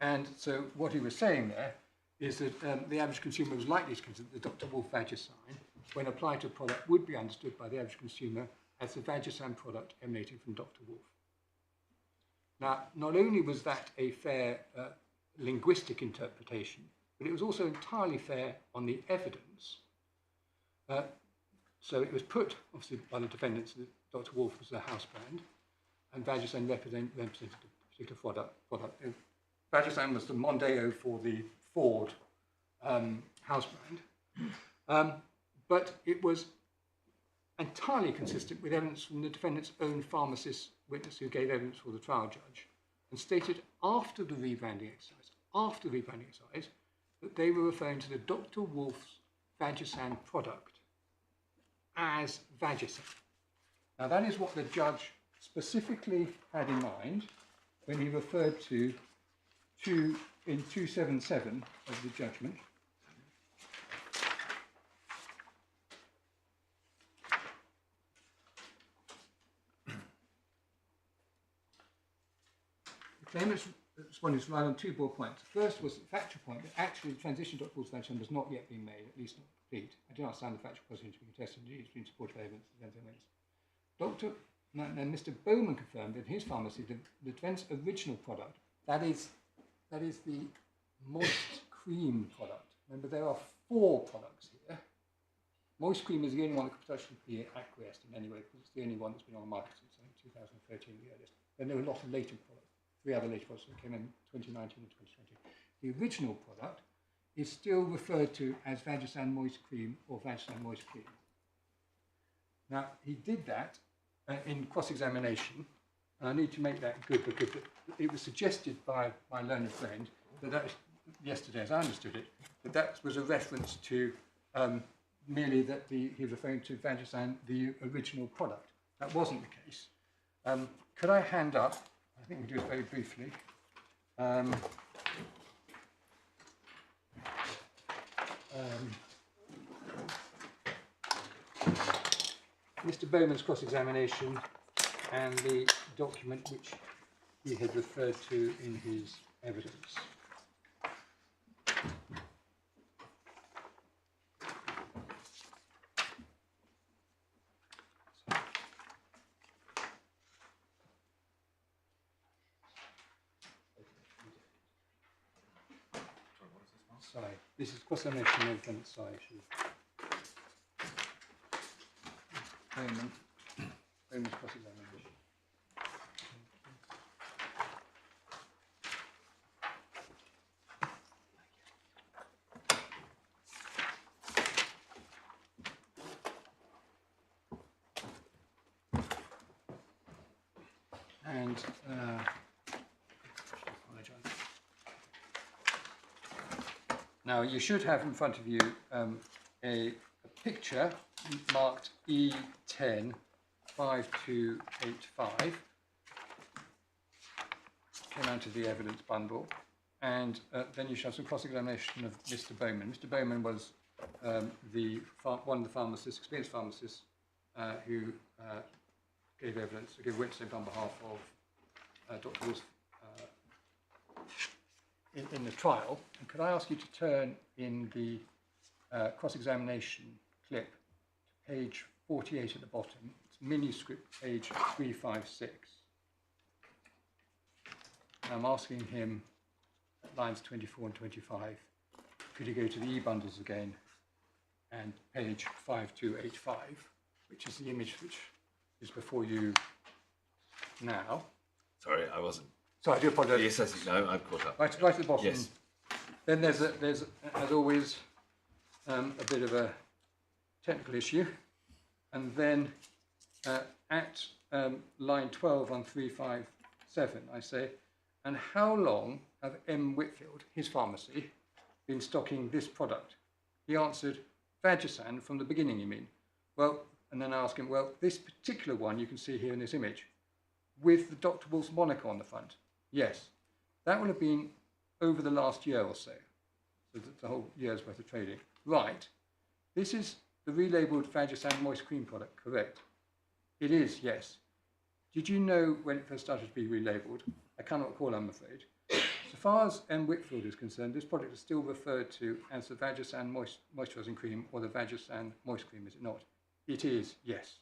And so what he was saying there is that the average consumer was likely to consider the Dr. Wolff Vagisan, when applied to a product, would be understood by the average consumer as the Vagisan product emanating from Dr. Wolff. Now, not only was that a fair linguistic interpretation, but it was also entirely fair on the evidence. So it was put, obviously, by the defendants that Dr. Wolff was a house brand, and Vagisan represented a particular product. Vagisan was the Mondeo for the Ford house brand, but it was entirely consistent with evidence from the defendant's own pharmacist witness who gave evidence for the trial judge, and stated after the rebranding exercise, that they were referring to the Dr. Wolff's Vagisan product as Vagisan. Now that is what the judge specifically had in mind when he referred to in 277 of the judgment. The claimant's responded to on two broad points. The first was the factual point that actually the transition to Dr. Wolff's Vagisan was not yet being made, at least not complete. I do not understand the factual question to be contested. Indeed, it's been supported by evidence. Mr. Bowman confirmed that in his pharmacy, the defense original product, that is the moist cream product. Remember, there are 4 products here. Moist cream is the only one that could potentially be acquiesced in any way, because it's the only one that's been on the market since 2013, the earliest. Then there were a lot of later products, 3 other later products that came in 2019 and 2020. The original product is still referred to as Vagisan Moist Cream or Vagisan Moist Cream. Now, he did that in cross-examination, and I need to make that good because it was suggested by my learned friend that was, yesterday, as I understood it, that was a reference to merely that he was referring to Vagisan, the original product. That wasn't the case. Could I hand up, I think we'll do it very briefly, Mr. Bowman's cross-examination and the document which he had referred to in his evidence. Sorry, this is cross-examination and evidence. Sorry, Bowman's cross-examination. And now you should have in front of you a picture marked E10 5285 came out of the evidence bundle, and then you shall have some cross-examination of Mr. Bowman. Mr. Bowman was one of the pharmacists, experienced pharmacists, who gave evidence, gave witness on behalf of Dr. Wolff in the trial. And could I ask you to turn in the cross-examination clip to page 48 at the bottom? It's manuscript page 356. And I'm asking him at lines 24 and 25, could he go to the e-bundles again and page 5285, which is the image which is before you now. Sorry, I wasn't. So I do apologise. Yes, as you know, I've caught up. Right at the bottom. Yes. Then there's as always, a bit of a technical issue. And then at line 12 on 357, I say, and how long have M. Whitfield, his pharmacy, been stocking this product? He answered, Vagisan, from the beginning, you mean? Well, and then I ask him, well, this particular one you can see here in this image, with the Dr. Wolff's moniker on the front. Yes, that will have been over the last year or so. So that's a whole year's worth of trading. Right, this is the relabeled Vagisan moist cream product, correct? It is, yes. Did you know when it first started to be relabeled? I cannot recall, I'm afraid. So far as M. Whitfield is concerned, this product is still referred to as the Vagisan moisturising cream or the Vagisan moist cream, is it not? It is, yes.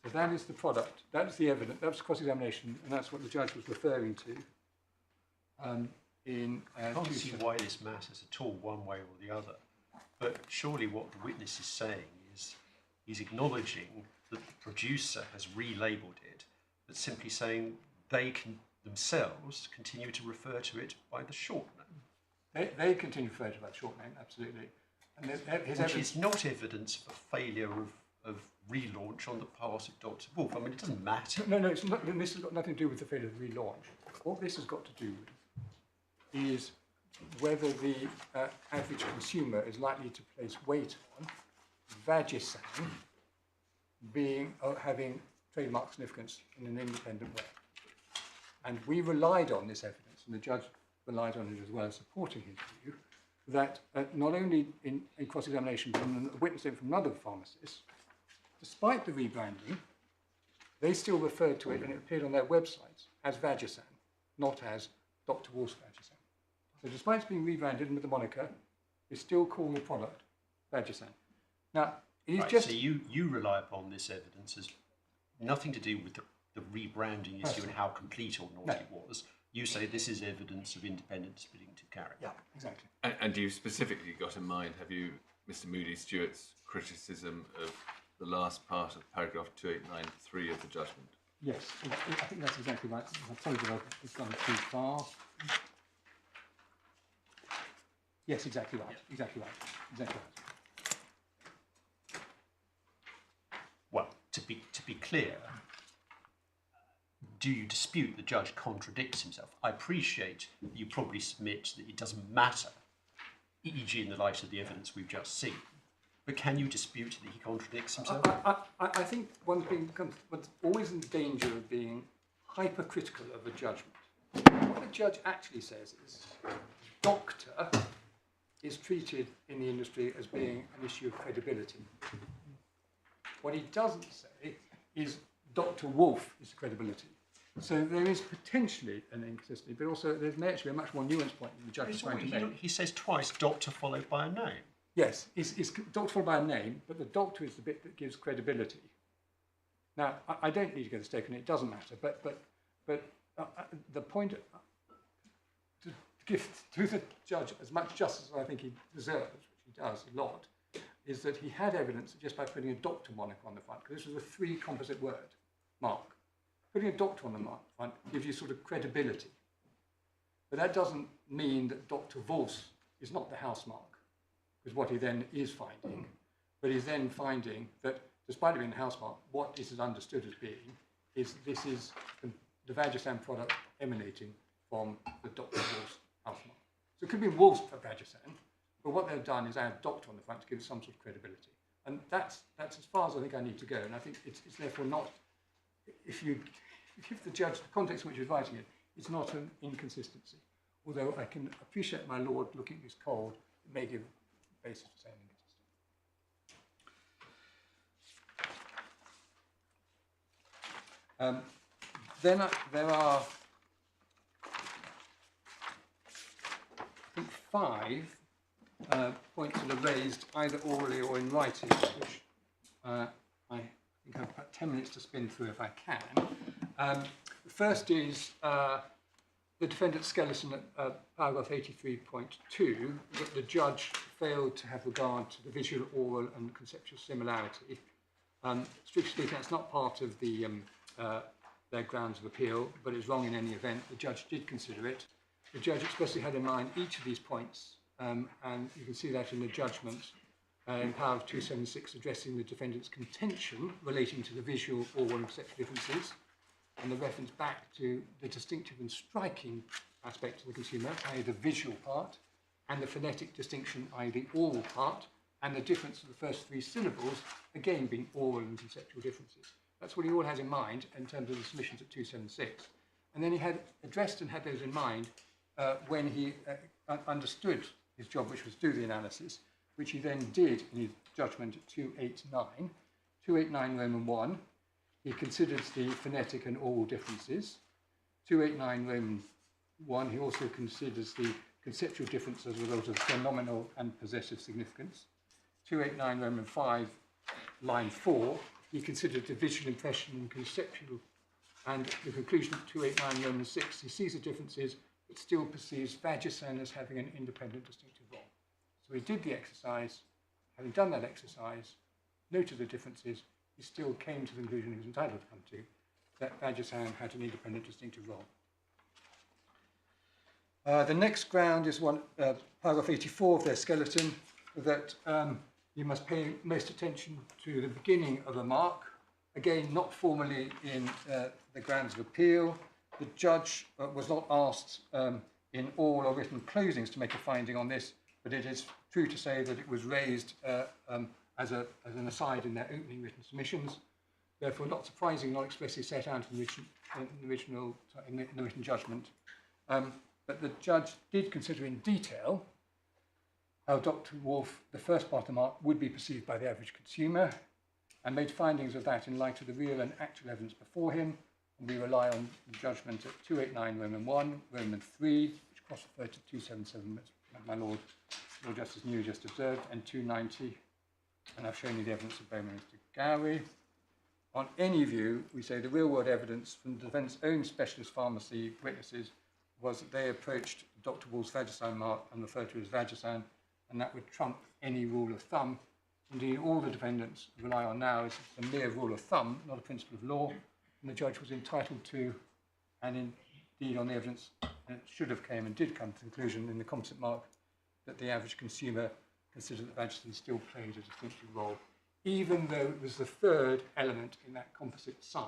So that is the product, that's the evidence, that's cross-examination, and that's what the judge was referring to. I can't see why this matters at all, one way or the other. But surely what the witness is saying is he's acknowledging that the producer has relabelled it, but simply saying they can themselves continue to refer to it by the short name. They continue to refer to it by the short name, absolutely. And which is not evidence of a failure of relaunch on the part of Dr. Wolff. I mean, it doesn't matter. No, it's not, this has got nothing to do with the failure of relaunch. What this has got to do with is whether the average consumer is likely to place weight on Vagisan having trademark significance in an independent way. And we relied on this evidence, and the judge relied on it as well as supporting his view, that not only in cross-examination from a witness from another pharmacist, despite the rebranding, they still referred to it, and it appeared on their websites, as Vagisan, not as Dr. Wolff's Vagisan. So despite it being rebranded with the moniker, they still call the product Vagisan. Now, it is just... So you rely upon this evidence as nothing to do with the rebranding issue and how complete or not it was. You say this is evidence of independent distributive character. Yeah, exactly. And you specifically got in mind, have you, Mr. Moody Stewart's criticism of the last part of paragraph 2893 of the judgment? Yes, I think that's exactly right. I told you I've gone too far. Yes, exactly right. Exactly right. Exactly right. Well, to be clear, do you dispute the judge contradicts himself? I appreciate that you probably submit that it doesn't matter, e.g. in the light of the evidence we've just seen. But can you dispute that he contradicts himself? I think one thing one's always in danger of being hypercritical of a judgment. What the judge actually says is, doctor is treated in the industry as being an issue of credibility. What he doesn't say is Dr. Wolff is credibility. So there is potentially an inconsistency, but also there may actually be a much more nuanced point that the judge is trying to make. He says twice, doctor followed by a name. Yes, it's doctor followed by a name, but the doctor is the bit that gives credibility. Now, I don't need to go to stake on it, it doesn't matter, but the point, to give to the judge as much justice as I think he deserves, which he does a lot, is that he had evidence just by putting a doctor moniker on the front, because this was a three composite word, mark. Putting a doctor on the front gives you sort of credibility. But that doesn't mean that Dr. Wolff is not the house mark, because what he then is finding, but he's then finding that despite it being the house mark, what this is understood as being is this is the Vagisan product emanating from the Dr. Wolff's house mark. So it could be Wolff's for Vagisan, But what they've done is add doctor on the front to give it some sort of credibility. And that's as far as I think I need to go. And I think it's therefore not, if you give the judge the context in which he's writing it, it's not an inconsistency. Although I can appreciate my lord looking at this cold, it may give basis for saying inconsistent. Then there are, I think, 5 points that are raised either orally or in writing, which I think I have about 10 minutes to spin through if I can. The first is the defendant's skeleton at paragraph 83.2, that the judge failed to have regard to the visual, oral and conceptual similarity. Strictly speaking, that's not part of their grounds of appeal, but it's wrong in any event. The judge did consider it. The judge expressly had in mind each of these points, and you can see that in the judgment in paragraph 276, addressing the defendant's contention relating to the visual, oral and conceptual differences, and the reference back to the distinctive and striking aspect of the consumer, i.e. the visual part, and the phonetic distinction, i.e. the oral part, and the difference of the first 3 syllables, again being oral and conceptual differences. That's what he all has in mind in terms of the submissions at 276. And then he had addressed and had those in mind when he understood his job, which was do the analysis, which he then did in his judgment at 289. 289 Roman 1, he considers the phonetic and oral differences. 289 Roman 1, he also considers the conceptual difference as a result of phenomenal and possessive significance. 289 Roman 5, line 4, he considered the visual impression and conceptual, and the conclusion of 289 Roman 6, he sees the differences but still perceives Vagisan as having an independent distinctive role. So he did the exercise. Having done that exercise, noted the differences, he still came to the conclusion he was entitled to come to, that Vagisan had an independent distinctive role. The next ground is paragraph 84 of their skeleton, that you must pay most attention to the beginning of a mark. Again, not formally in the grounds of appeal. The judge was not asked in oral or written closings to make a finding on this, but it is true to say that it was raised as an aside in their opening written submissions. Therefore, not surprising, not expressly set out in the written judgment. But the judge did consider in detail how Dr. Wolff, the first part of the mark, would be perceived by the average consumer, and made findings of that in light of the real and actual evidence before him. And we rely on the judgment at 289 Roman 1, Roman 3, which cross-referred to 277, my Lord Justice Newey just observed, and 290. And I've shown you the evidence of Bowman and Mr. Gowrie. On any view, we say the real-world evidence from the defendant's own specialist pharmacy witnesses was that they approached Dr. Wolff's Vagisan mark and referred to it as Vagisan, and that would trump any rule of thumb. Indeed, all the defendants rely on now is a mere rule of thumb, not a principle of law, and the judge was entitled to, and indeed on the evidence, should have came and did come to the conclusion in the composite mark that the average consumer considered that Vagisan still played a distinctive role, even though it was the third element in that composite sign.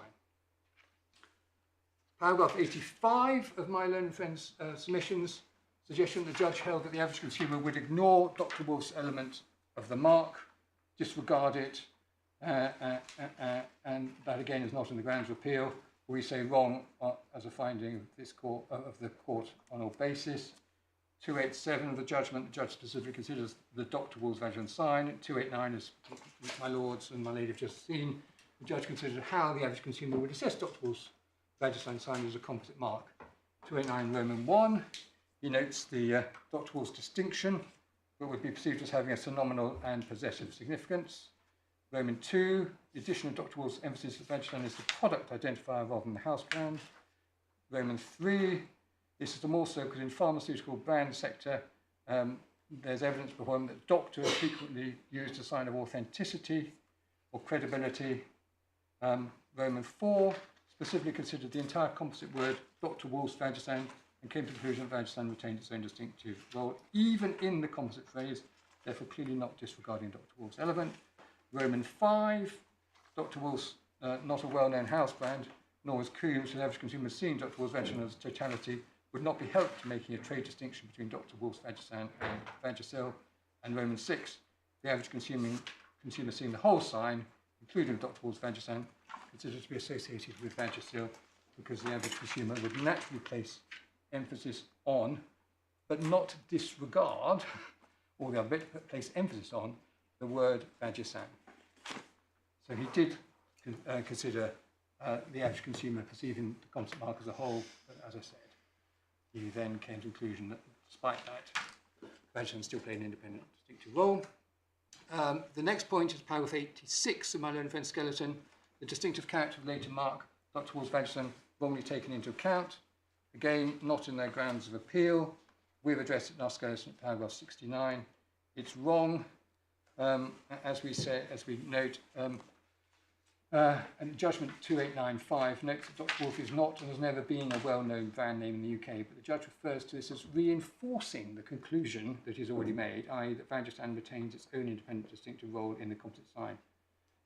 Paragraph 85 of my learned friend's submissions, suggestion the judge held that the average consumer would ignore Dr. Wolff's element of the mark, disregard it, and that again is not in the grounds of appeal. We say wrong as a finding of this court, of the court on all basis. 287 of the judgment, the judge specifically considers the Dr. Wolff's Vagisan sign. 289, as my lords and my lady have just seen, the judge considered how the average consumer would assess Dr. Wolff's Vagisan sign as a composite mark. 289 Roman 1, he notes the Dr. Wolff's distinction, but would be perceived as having a synonymal and possessive significance. Roman 2, the addition of Dr. Wolff's emphasis that Vagisan is the product identifier rather than the house brand. Roman 3, this is the more so because in pharmaceutical brand sector, there's evidence before him that doctor is frequently used as a sign of authenticity or credibility. Roman 4 specifically considered the entire composite word Dr. Wolff's Vagisan and came to the conclusion that Vagisan retained its own distinctive role, even in the composite phrase, therefore clearly not disregarding Dr. Wolff's element. Roman 5, Dr. Wolff's not a well-known house brand, nor was Coombs, an average consumer seeing Dr. Wolff's Vagisan as totality, would not be helped to making a trade distinction between Dr. Wolff's Vagisan and Vagisil. And Roman 6, the average consumer seeing the whole sign, including Dr. Wolff's Vagisan, considered to be associated with Vagisil because the average consumer would naturally place emphasis on, but not disregard, or the other bit, place emphasis on the word Vagisan. So he did consider the average consumer perceiving the concept mark as a whole, but as I said, he then came to the conclusion that despite that, Vagisan still played an independent, distinctive role. The next point is paragraph 86 of my learned friend skeleton. The distinctive character of later mark, Dr. Wolff's Vagisan, wrongly taken into account. Again, not in their grounds of appeal. We've addressed it in our skeleton at paragraph 69. It's wrong, as we note, and judgment 2895 notes that Dr. Wolff is not and has never been a well-known brand name in the UK, but the judge refers to this as reinforcing the conclusion that he's already made, i.e. that Vagisan retains its own independent distinctive role in the composite sign.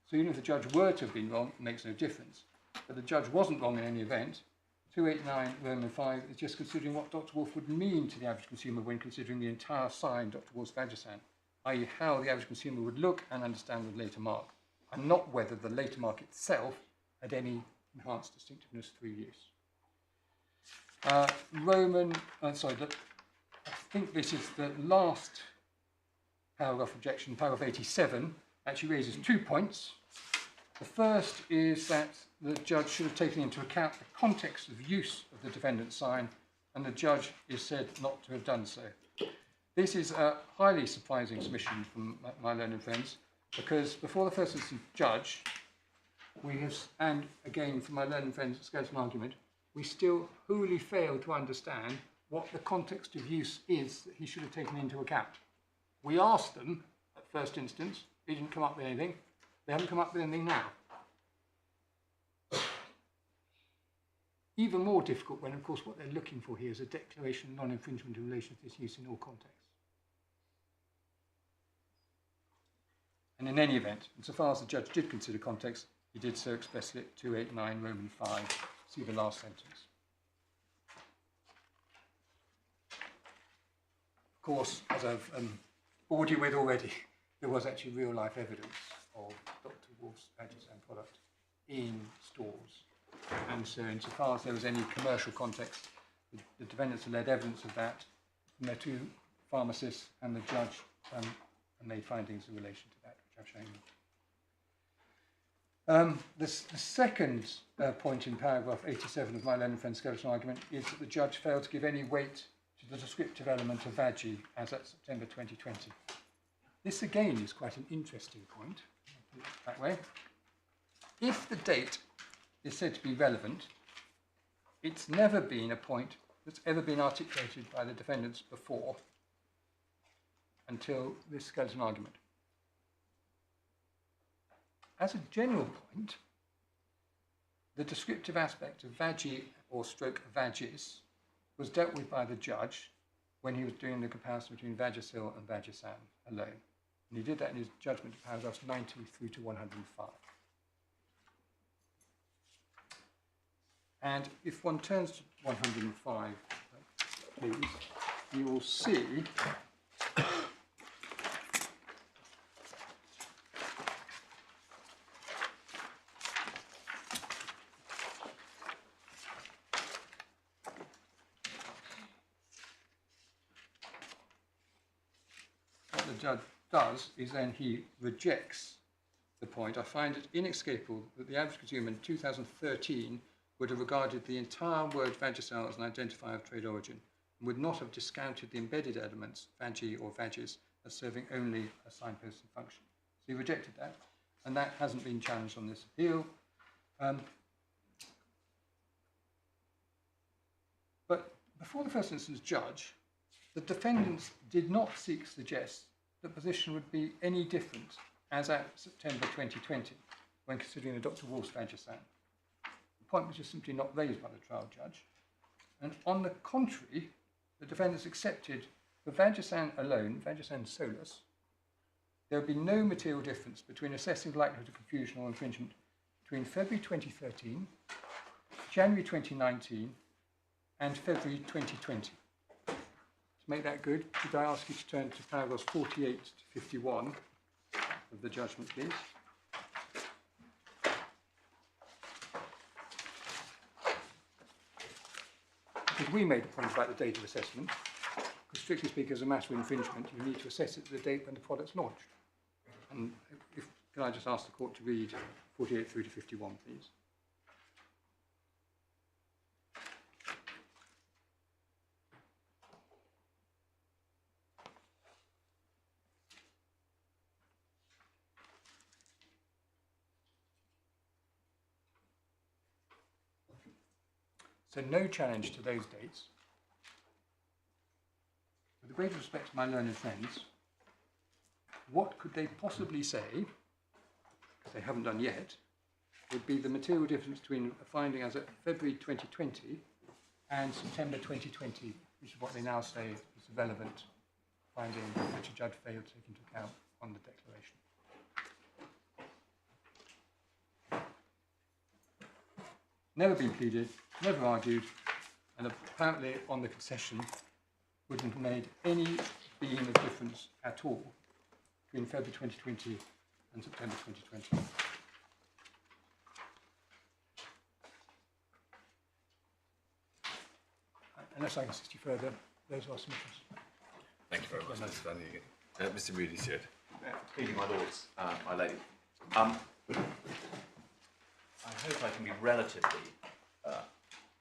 So even if the judge were to have been wrong, it makes no difference. But the judge wasn't wrong in any event. 289 Roman 5 is just considering what Dr. Wolff would mean to the average consumer when considering the entire sign Dr. Wolff's Vagisan, i.e. how the average consumer would look and understand the later mark, and not whether the later mark itself had any enhanced distinctiveness through use. I think this is the last paragraph objection, paragraph 87, actually raises 2 points. The first is that the judge should have taken into account the context of use of the defendant's sign, and the judge is said not to have done so. This is a highly surprising submission from my learned friends, because before the first instance judge, we have, and again from my learned friends' skeleton argument, we still wholly fail to understand what the context of use is that he should have taken into account. We asked them at first instance, they didn't come up with anything, they haven't come up with anything now. Even more difficult when, of course, what they're looking for here is a declaration of non-infringement in relation to this use in all contexts. And in any event, insofar as the judge did consider context, he did so expressly at 289 Roman 5. See the last sentence. Of course, as I've bored you with already, there was actually real-life evidence of Dr. Wolff's Vagisan product in stores. And so insofar as there was any commercial context, the defendants had led evidence of that from their 2 pharmacists, and the judge made findings in relation to that, which I've shown you. The second point in paragraph 87 of my learned friend skeleton argument is that the judge failed to give any weight to the descriptive element of Vagi as at September 2020. This again is quite an interesting point, I'll put it that way. If the date is said to be relevant, it's never been a point that's ever been articulated by the defendants before until this skeleton argument. As a general point, the descriptive aspect of Vagi or stroke Vagis was dealt with by the judge when he was doing the comparison between Vagisil and Vagisan alone. And he did that in his judgment of paragraphs 90 through to 105. And if one turns to 105, please, you will see what the judge does is then he rejects the point. I find it inescapable that the average consumer in 2013 would have regarded the entire word Vagisil as an identifier of trade origin and would not have discounted the embedded elements, Vagi or Vagis, as serving only a signposting function. So he rejected that, and that hasn't been challenged on this appeal. But before the first instance judge, the defendants did not seek to suggest the position would be any different as at September 2020 when considering the Dr. Wolff's Vagisan. The point was just simply not raised by the trial judge. And on the contrary, the defendants accepted for Vagisan alone, Vagisan solus, there would be no material difference between assessing the likelihood of confusion or infringement between February 2013, January 2019, and February 2020. To make that good, could I ask you to turn to paragraphs 48 to 51 of the judgment, please? Because we made the point about the date of assessment, because strictly speaking, as a matter of infringement, you need to assess it at the date when the product's launched. And can I just ask the court to read 48 through to 51, please? So no challenge to those dates. With the greatest respect to my learned friends, what could they possibly say, if they haven't done yet, would be the material difference between a finding as of February 2020 and September 2020, which is what they now say is a relevant finding which a judge failed to take into account on the declaration. Never been pleaded, never argued, and apparently on the concession wouldn't have made any beam of difference at all between February 2020 and September 2020. Unless I can assist you further, those are submissions. Thank you very much, Mr. Dunning. Mr. Moody said. Pleading my lords, my lady. I hope I can be relatively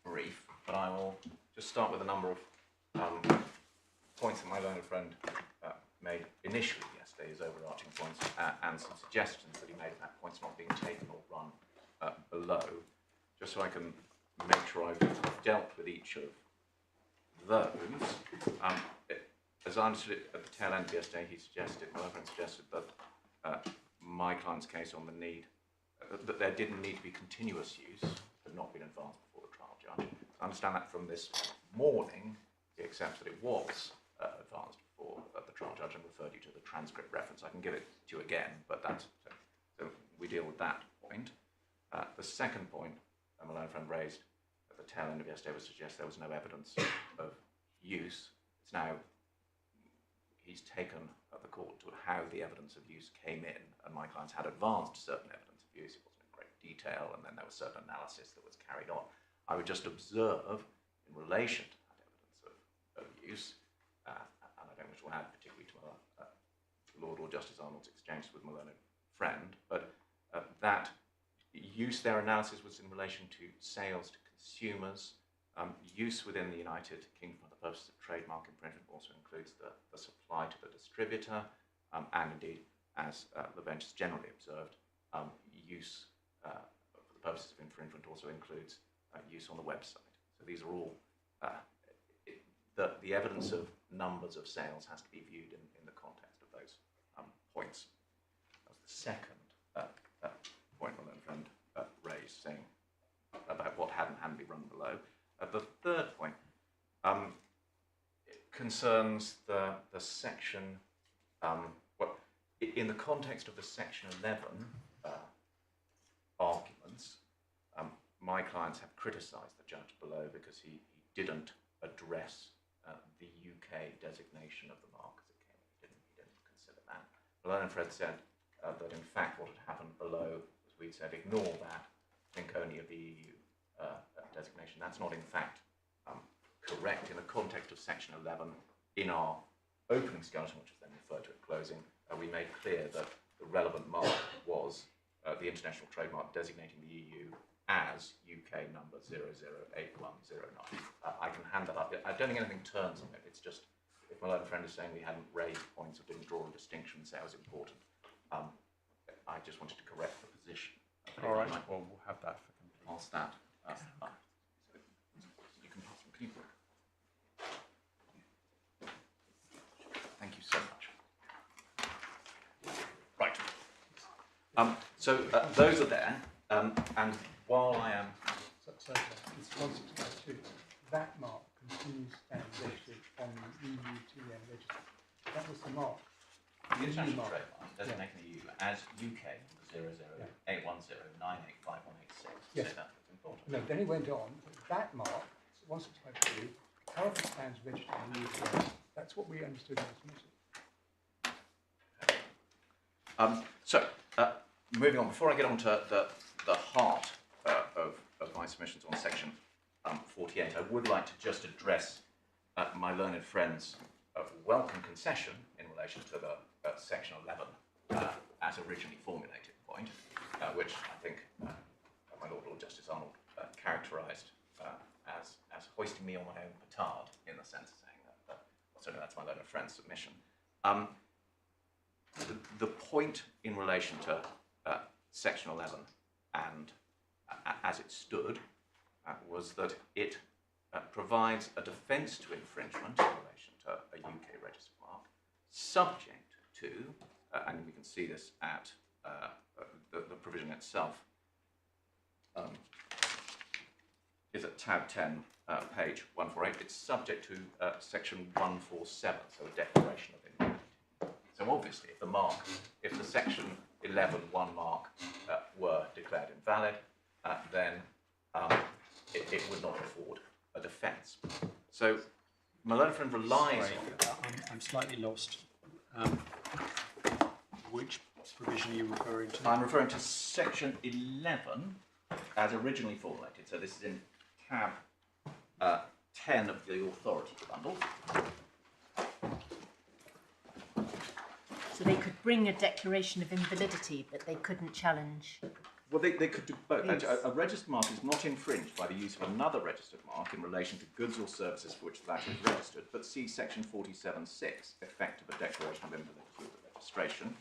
brief, but I will just start with a number of points that my learned friend made initially yesterday, his overarching points, and some suggestions that he made about points not being taken or run below, just so I can make sure I've dealt with each of those. As I understood it at the tail end of yesterday, my friend suggested that my client's case on the need, that there didn't need to be continuous use, had not been advanced before the trial judge. I understand that from this morning, he accepts that it was advanced before the trial judge and referred you to the transcript reference. I can give it to you again, but that's, so we deal with that point. The second point that my learned friend raised at the tail end of yesterday was to suggest there was no evidence of use. It's now, he's taken the court to how the evidence of use came in, and my clients had advanced certain evidence of use. It wasn't in great detail, and then there was certain analysis that was carried on. I would just observe in relation to that evidence of use, and I don't wish to add particularly to Lord or Justice Arnold's exchanges with my learned friend, but that use, their analysis was in relation to sales to consumers. Use within the United Kingdom for the purpose of trademark infringement also includes the supply to the distributor, and indeed, as the bench has generally observed, use for the purposes of infringement also includes use on the website. So these are all, the evidence of numbers of sales has to be viewed in the context of those points. That was the second point my learned friend raised, saying about what hadn't been run below. The third point concerns the section, in the context of the section 11 arguments, my clients have criticised the judge below because he didn't address the UK designation of the mark as it came. He didn't consider that. My learned friend said that in fact what had happened below was we'd said ignore that, think only of the EU designation. That's not in fact correct. In the context of section 11, in our opening skeleton, which is then referred to at closing, we made clear that the relevant mark was the international trademark designating the EU as UK number 008109. I can hand that up. I don't think anything turns on it. It's just, if my learned friend is saying we hadn't raised points or didn't draw a distinction and say it was important, I just wanted to correct the position. All right, well, we'll have that for complete. Pass that. You can pass them. Can you? Thank you so much. Right. So those are there, and while I am... So it's 1652. That mark continues to stand registered on the EU TM register. That was the mark. The international trademark designating the EU as UK 008109851886. Yes. So that's important. No, then he went on, that mark, 1652, currently stands registered on the EU TM. That That's what we understood in the submission. Moving on, before I get on to the heart of my submissions on section 48, I would like to just address my learned friend's welcome concession in relation to the section 11 as originally formulated point, which I think my Lord Justice Arnold characterised as hoisting me on my own petard, in the sense of saying that, certainly that's my learned friend's submission. The point in relation to section 11 and as it stood was that it provides a defence to infringement in relation to a UK registered mark, subject to, and we can see this at the provision itself, is at tab 10, page 148. It's subject to section 147, so a declaration of invalidity. So obviously, if the section 11.1 mark were declared invalid, then it would not afford a defence. So my learned friend relies on... I'm slightly lost. Which provision are you referring to? I'm referring to section 11 as originally formulated. So this is in tab 10 of the authority bundle. So they could bring a declaration of invalidity, but they couldn't challenge. Well, they could do both. Yes. A registered mark is not infringed by the use of another registered mark in relation to goods or services for which the latter is registered, but see section 47.6, effect of a declaration of invalidity of the registration.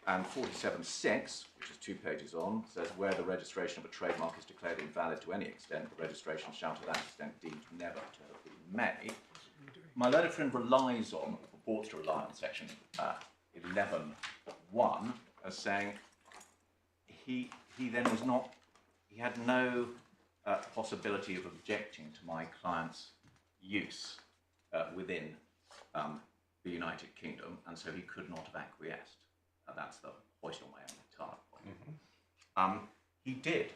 And 47.6, which is 2 pages on, says where the registration of a trademark is declared invalid to any extent, the registration shall to that extent deemed never to have been made. My learned friend relies on, or purports to rely on section 11.1 as saying he then was not, he had no possibility of objecting to my client's use within the United Kingdom, and so he could not have acquiesced. That's the hoist on my own petard point. He did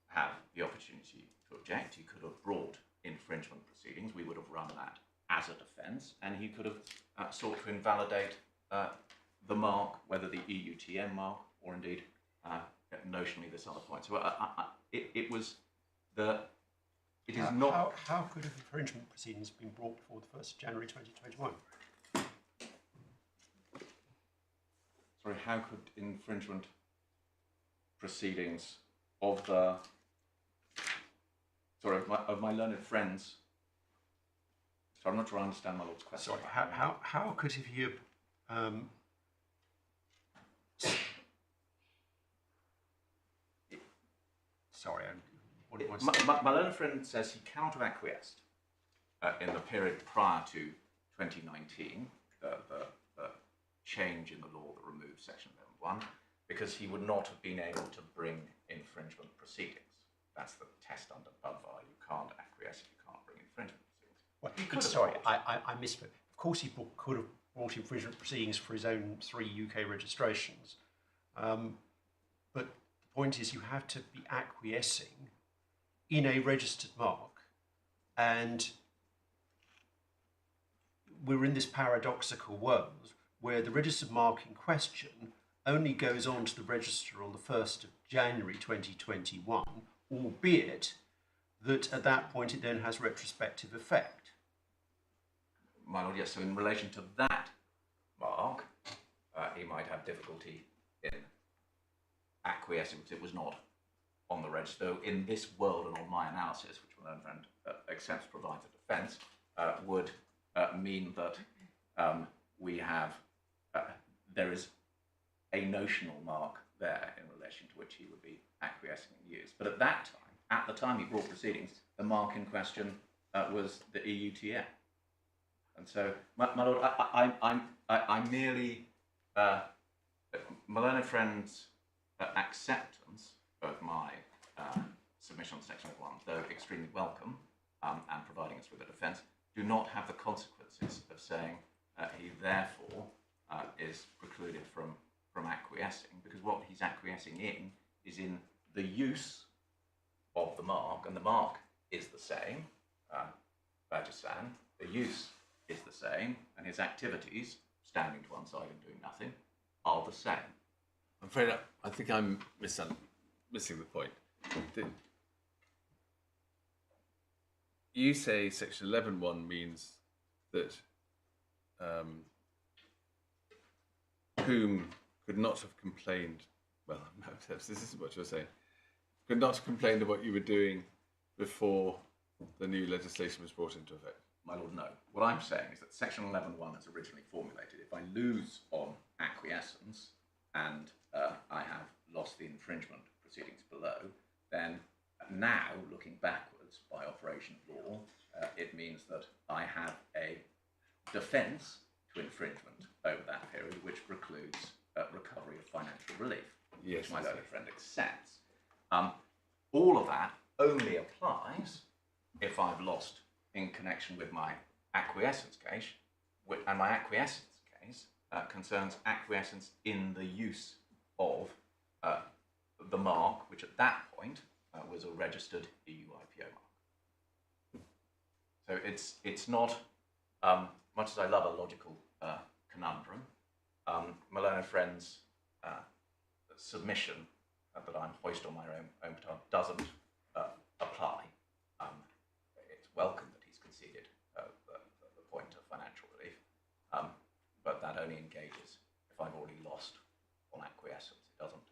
have the opportunity to object. He could have brought infringement proceedings. We would have run that as a defence, and he could have sought to invalidate the mark, whether the EUTM mark or indeed notionally this other point. So it was the. It is not. How could have infringement proceedings been brought before the 1st of January 2021? Sorry, how could infringement proceedings of the of my learned friends? So I'm not sure I understand my Lord's question. Sorry, how could he have sorry, my learned friend says he cannot have acquiesced in the period prior to 2019, the change in the law that removed section 11.1, because he would not have been able to bring infringement proceedings. That's the test under Budvar. You can't acquiesce if you can't bring infringement proceedings. Well, sorry, I misspoke. Of course, he could have brought infringement proceedings for his own 3 UK registrations. But the point is, you have to be acquiescing in a registered mark, and we're in this paradoxical world where the registered mark in question only goes on to the register on the 1st of January 2021, albeit that at that point it then has retrospective effect. My Lord, yes, so in relation to that mark, he might have difficulty in acquiescing because it was not on the register. In this world and on my analysis, which my learned friend accepts provides a defence, would mean that we have, there is a notional mark there in relation to which he would be acquiescing in use. But at that time, at the time he brought proceedings, the mark in question was the EUTM. And so, my Lord, I merely, my learned friend's acceptance of my submission on section 1, though extremely welcome and providing us with a defence, do not have the consequences of saying he therefore is precluded from acquiescing, because what he's acquiescing in is in the use of the mark, and the mark is the same, Bajisan, the use is the same, and his activities, standing to one side and doing nothing, are the same. I'm afraid I think I'm missing the point. You say section 11.1 means that whom could not have complained, well, no, this isn't what you're saying, could not have complained of what you were doing before the new legislation was brought into effect. My lord, no. What I'm saying is that section 11.1 as originally formulated, if I lose on acquiescence and I have lost the infringement proceedings below, then now, looking backwards by operation of law, it means that I have a defence to infringement over that period, which precludes recovery of financial relief, Yes, which my yes, learned yes. friend accepts. All of that only applies if I've lost in connection with my acquiescence case, and my acquiescence case concerns acquiescence in the use of the mark, which at that point was a registered EU IPO mark. So it's not, much as I love a logical conundrum, my learned friend's submission that I'm hoist on my own petard doesn't apply. It's welcome that he's conceded the point of financial relief, but that only engages if I've already lost on acquiescence. It doesn't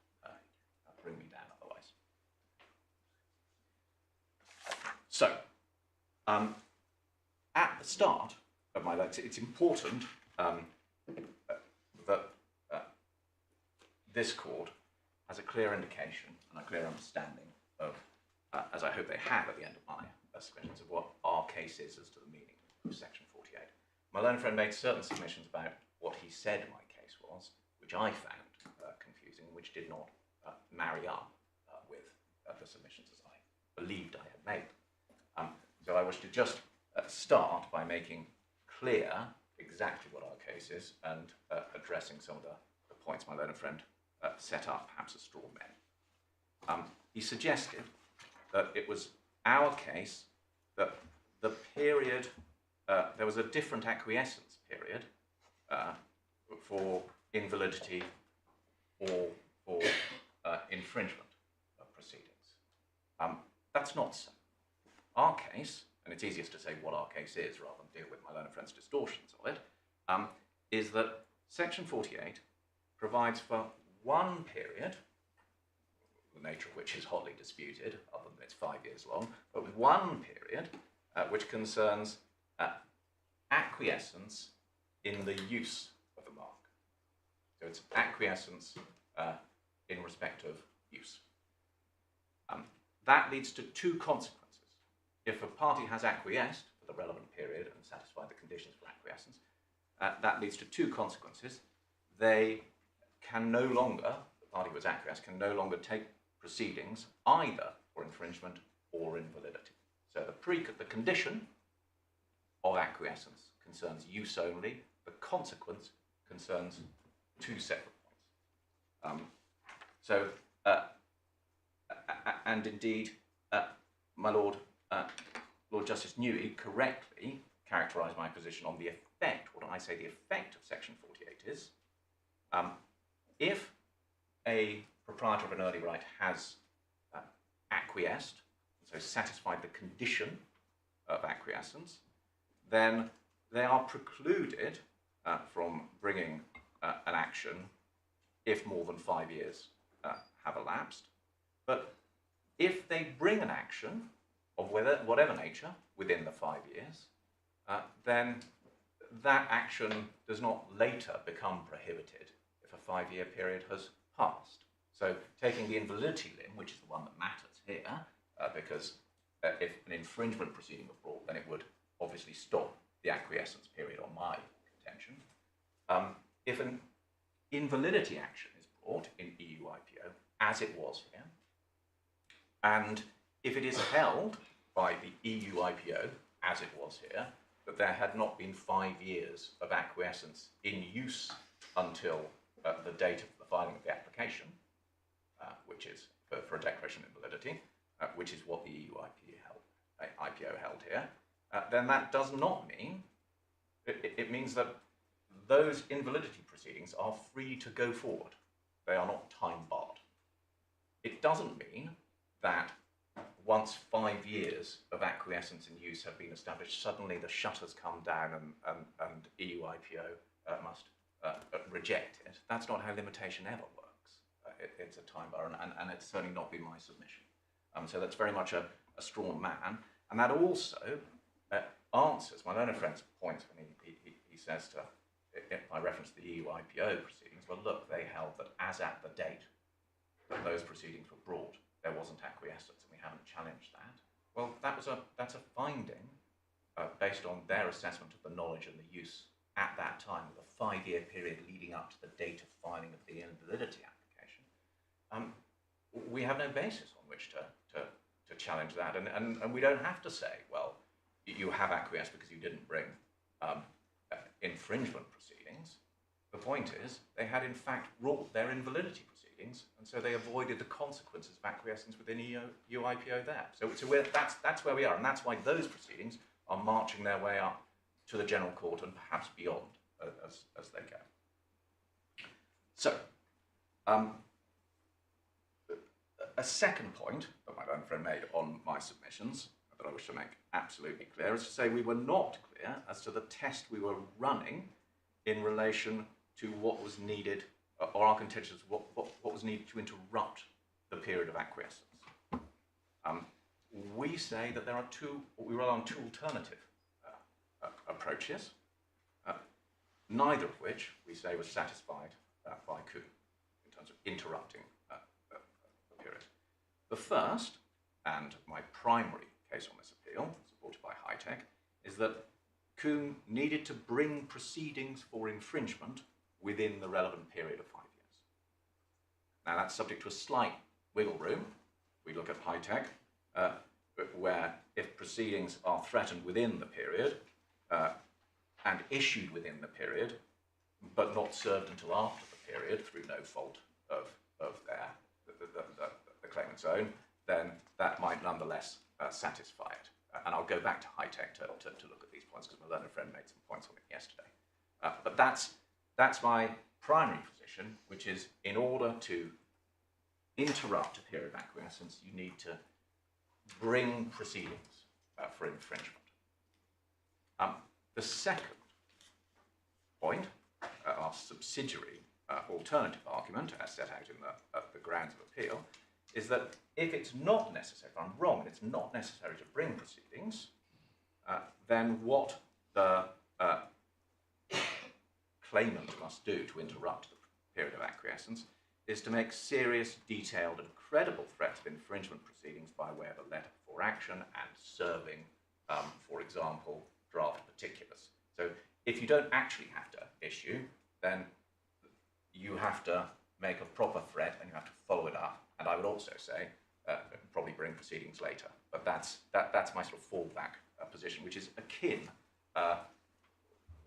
bring me down otherwise. So, at the start of my lecture, it's important that this court has a clear indication and a clear understanding of, as I hope they have at the end of my submissions, of what our case is as to the meaning of section 48. My learned friend made certain submissions about what he said my case was, which I found confusing, which did not marry up with the submissions as I believed I had made them. So I wish to just start by making clear exactly what our case is and addressing some of the points my learned friend set up, perhaps a straw man. He suggested that it was our case that the period, there was a different acquiescence period for invalidity or for infringement of proceedings. That's not so. Our case, and it's easiest to say what our case is rather than deal with my learned friend's distortions of it, is that section 48 provides for one period, the nature of which is hotly disputed, other than it's 5 years long, but one period which concerns acquiescence in the use of the mark. So it's acquiescence in respect of use. That leads to two consequences. If a party has acquiesced for the relevant period and satisfied the conditions for acquiescence, that leads to two consequences. They can no longer, the party who has acquiesced, can no longer take proceedings either for infringement or invalidity. So the condition of acquiescence concerns use only. The consequence concerns two separate points. And indeed, my Lord, Lord Justice Newey correctly characterised my position on the effect. What I say the effect of section 48 is, if a proprietor of an early right has acquiesced, so satisfied the condition of acquiescence, then they are precluded from bringing an action if more than 5 years have elapsed. But if they bring an action of whatever nature within the 5 years, then that action does not later become prohibited if a 5-year period has passed. So taking the invalidity limb, which is the one that matters here, because if an infringement proceeding were brought, then it would obviously stop the acquiescence period on my contention. If an invalidity action is brought in EU IPO, as it was here, and if it is held by the EU IPO, as it was here, that there had not been 5 years of acquiescence in use until the date of the filing of the application, which is for a declaration of invalidity, which is what the EU IPO held here, then that does not mean It means that those invalidity proceedings are free to go forward. They are not time barred. It doesn't mean that once 5 years of acquiescence and use have been established, suddenly the shutters come down and EU IPO must reject it. That's not how limitation ever works. It's a time bar, and it's certainly not been my submission. So that's very much a straw man, and that also answers my learned friend's point when he says to, by reference to the EU IPO proceedings, well, look, they held that as at the date that those proceedings were brought, there wasn't acquiescence, and we haven't challenged that. Well, that's a finding based on their assessment of the knowledge and the use at that time, with a 5-year period leading up to the date of filing of the invalidity application. We have no basis on which to challenge that, and we don't have to say, well, you have acquiesced because you didn't bring infringement proceedings. The point is, they had in fact brought their invalidity proceedings, and so they avoided the consequences of acquiescence within EU IPO there. So that's where we are, and that's why those proceedings are marching their way up to the General Court and perhaps beyond as they go. So, a second point that my learned friend made on my submissions that I wish to make absolutely clear is to say we were not clear as to the test we were running in relation to what was needed, or our contentions, what was needed to interrupt the period of acquiescence. We say that there are we rely on two alternative approaches, neither of which we say was satisfied by Combe in terms of interrupting the period. The first, and my primary case on this appeal, supported by High Tech, is that Combe needed to bring proceedings for infringement within the relevant period of 5 years. Now that's subject to a slight wiggle room. We look at High Tech, where if proceedings are threatened within the period and issued within the period, but not served until after the period through no fault of the claimant's own, then that might nonetheless satisfy it. And I'll go back to High Tech to look at these points, because my learned friend made some points on it yesterday. But that's my primary position, which is in order to interrupt a period of acquiescence, you need to bring proceedings for infringement. The second point, our subsidiary alternative argument, as set out in the grounds of appeal, is that if it's not necessary, if I'm wrong, and it's not necessary to bring proceedings, then what the claimant must do to interrupt the period of acquiescence is to make serious, detailed, and credible threats of infringement proceedings by way of a letter before action and serving, for example, draft particulars. So if you don't actually have to issue, then you have to make a proper threat and you have to follow it up. And I would also say probably bring proceedings later. But that's my sort of fallback position, which is akin,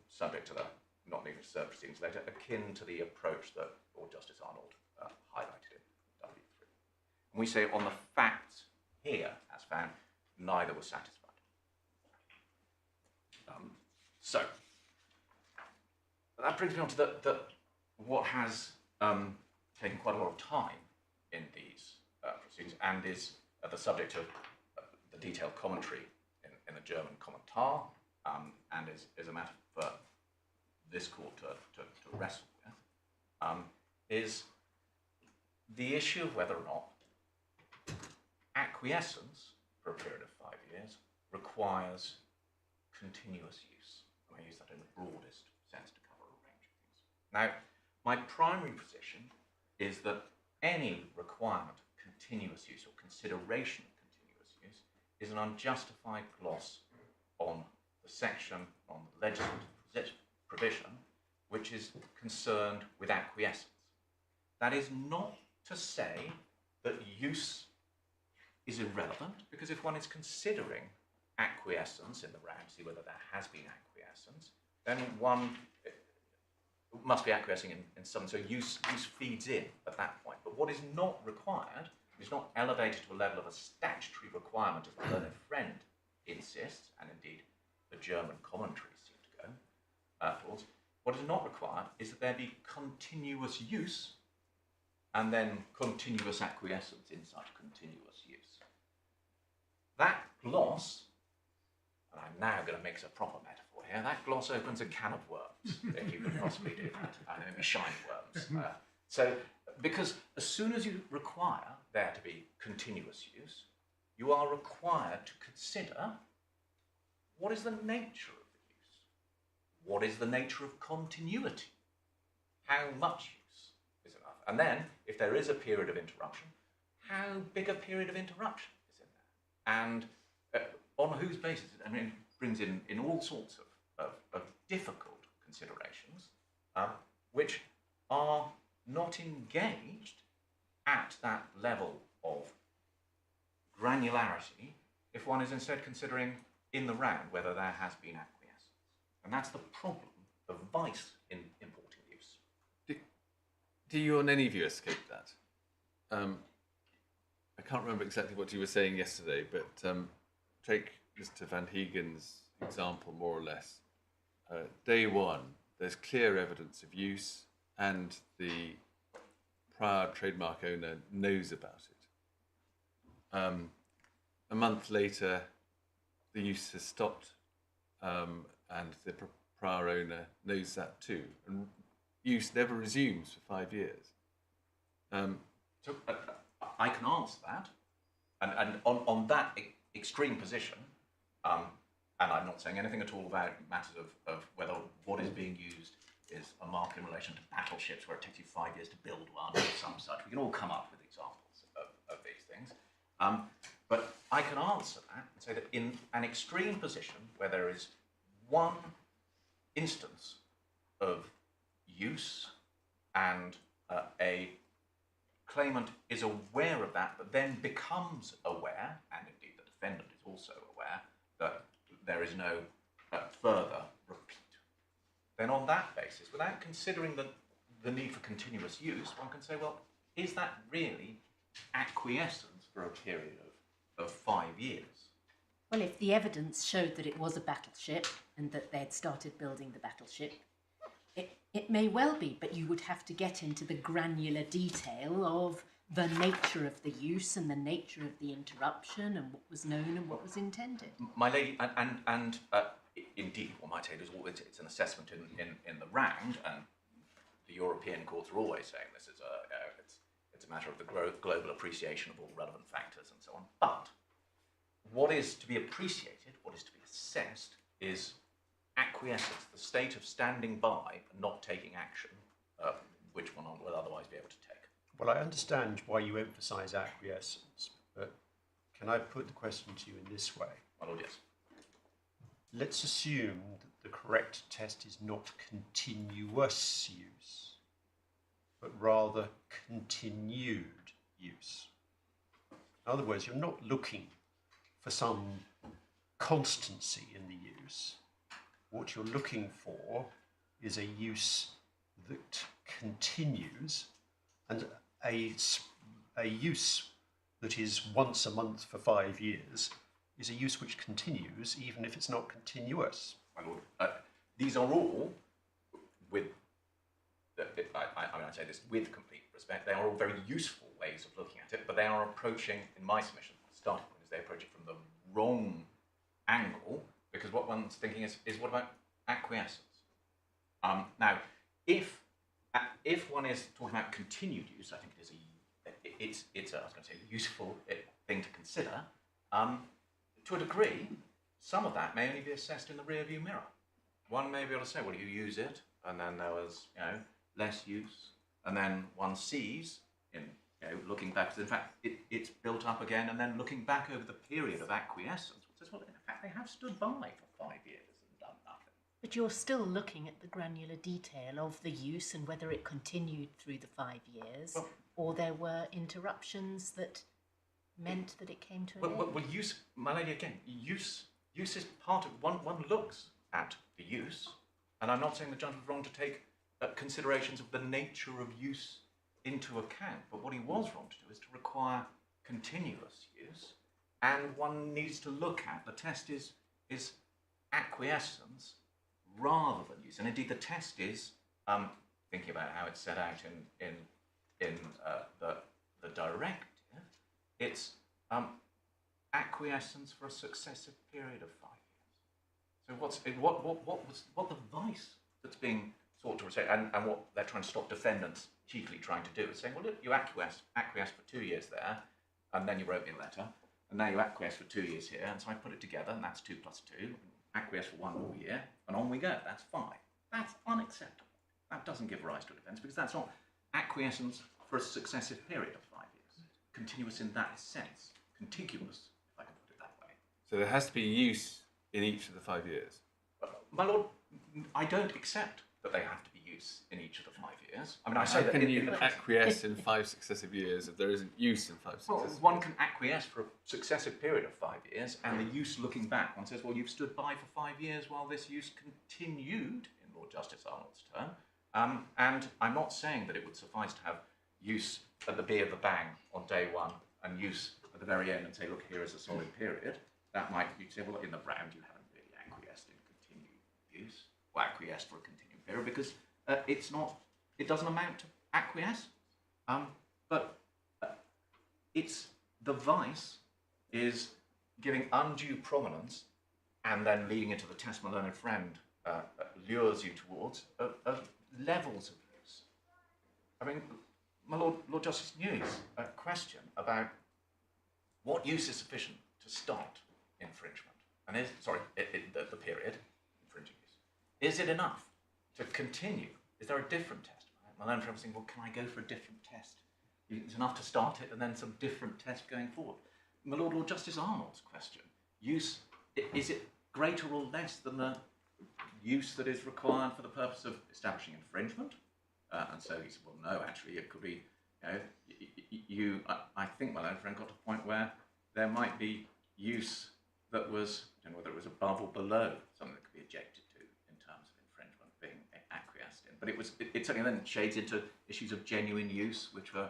subject to the not needing to serve proceedings later, akin to the approach that Lord Justice Arnold highlighted in W3. And we say on the facts here, as found, neither was satisfied. So that brings me on to what has taken quite a lot of time in these proceedings and is the subject of the detailed commentary in the German Kommentar, and is a matter for this court to wrestle with, is the issue of whether or not acquiescence for a period of 5 years requires continuous use. And I use that in the broadest sense to cover a range of things. Now, my primary position is that any requirement of continuous use or consideration of continuous use is an unjustified gloss on the section on the legislative provision which is concerned with acquiescence. That is not to say that use is irrelevant, because if one is considering acquiescence in the round to see whether there has been acquiescence, then one must be acquiescing in some, so use feeds in at that point. But what is not required, is not elevated to a level of a statutory requirement, as the learned friend insists, and indeed the German commentaries seem to go, What is not required is that there be continuous use and then continuous acquiescence in such continuous use. That gloss, and I'm now going to mix a proper metaphor here, that gloss opens a can of worms, if you could possibly do that. I mean, shiny worms. Because as soon as you require there to be continuous use, you are required to consider what is the nature of the use? What is the nature of continuity? How much use is enough? And then, if there is a period of interruption, how big a period of interruption is in there? And on whose basis? I mean, it brings in all sorts of difficult considerations, which are not engaged at that level of granularity if one is instead considering in the round whether there has been acquiescence. And that's the problem, the vice in importing use. Do you on any view escape that? I can't remember exactly what you were saying yesterday, but take Mr. Van Heegen's example more or less. Day one, there's clear evidence of use and the prior trademark owner knows about it. A month later, the use has stopped and the prior owner knows that too. And use never resumes for 5 years. So I can answer that. And on that extreme position, and I'm not saying anything at all about matters of whether what is being used is a mark in relation to battleships where it takes you 5 years to build one or some such. We can all come up with examples of these things. But I can answer that and say that in an extreme position where there is one instance of use and a claimant is aware of that, but then becomes aware, and indeed the defendant is also aware, that there is no further repeat. Then on that basis, without considering the need for continuous use, one can say, well, is that really acquiescence for a period of 5 years? Well, if the evidence showed that it was a battleship and that they'd started building the battleship, it may well be, but you would have to get into the granular detail of the nature of the use and the nature of the interruption and what was known and what was intended. My lady, and indeed, one might say it's an assessment in the round, and the European courts are always saying this is it's a matter of the global appreciation of all relevant factors and so on. But what is to be appreciated, what is to be assessed, is acquiescence, the state of standing by and not taking action, which one will otherwise be able to take. Well, I understand why you emphasise acquiescence, but can I put the question to you in this way? My lord, yes. Let's assume that the correct test is not continuous use, but rather continued use. In other words, you're not looking for some constancy in the use. What you're looking for is a use that continues, and a use that is once a month for 5 years is a use which continues even if it's not continuous. My lord, these are all, with, I say this with complete respect, they are all very useful ways of looking at it, but they are approaching, in my submission, the starting point is they approach it from the wrong angle, because what one's thinking is what about acquiescence? Now, if one is talking about continued use, I think it is it's I was going to say a useful thing to consider. To a degree, some of that may only be assessed in the rear view mirror. One may be able to say, well, you use it, and then there was less use, and then one sees in looking back, in fact it's built up again, and then looking back over the period of acquiescence, which says, well, in fact they have stood by for 5 years and done nothing. But you're still looking at the granular detail of the use and whether it continued through the 5 years, or there were interruptions that meant that it came to an end. Well, use, my lady, again, use is part of, one looks at the use, and I'm not saying the judge was wrong to take considerations of the nature of use into account, but what he was wrong to do is to require continuous use, and one needs to look at, the test is acquiescence rather than use. And indeed, the test is, thinking about how it's set out in the directive, it's acquiescence for a successive period of 5 years. So what the vice that's being sought to restrain, and what they're trying to stop defendants chiefly trying to do is saying, well, look, you acquiesced for 2 years there, and then you wrote me a letter, and now you acquiesce for 2 years here, and so I put it together, and that's 2 plus 2, acquiesce for 1 more year, and on we go. That's 5. That's unacceptable. That doesn't give rise to a defence, because that's not acquiescence for a successive period of 5 years. Continuous in that sense. Contiguous, if I can put it that way. So there has to be use in each of the 5 years. My lord, I don't accept that they have to be use in each of the 5 years. I mean, I say How that can you the acquiesce in 5 successive years if there isn't use in 5 well, successive one can acquiesce for a successive period of 5 years, and the use looking back, one says, well, you've stood by for 5 years while this use continued, in Lord Justice Arnold's term, and I'm not saying that it would suffice to have use at the be of the bang on day one, and use at the very end and say, look, here is a solid period. That might, you'd say, well, in the round, you haven't really acquiesced in continued use, or acquiesced for a continued period, because it's not, it doesn't amount to acquiesce. But it's, the vice is giving undue prominence and then leading into the test my learned friend lures you towards levels of use. I mean, my Lord Justice Newey's question about what use is sufficient to start infringement, and is, the period, infringing use. Is it enough to continue? Is there a different test? My learned friend was saying, well, can I go for a different test? It's enough to start it and then some different test going forward. My Lord Justice Arnold's question, use, is it greater or less than the use that is required for the purpose of establishing infringement? And so he said, well, no, actually, it could be, I think my learned friend got to a point where there might be use that was, I don't know whether it was above or below something that could be objected to in terms of infringement being acquiesced in. But it certainly then shades into issues of genuine use, which were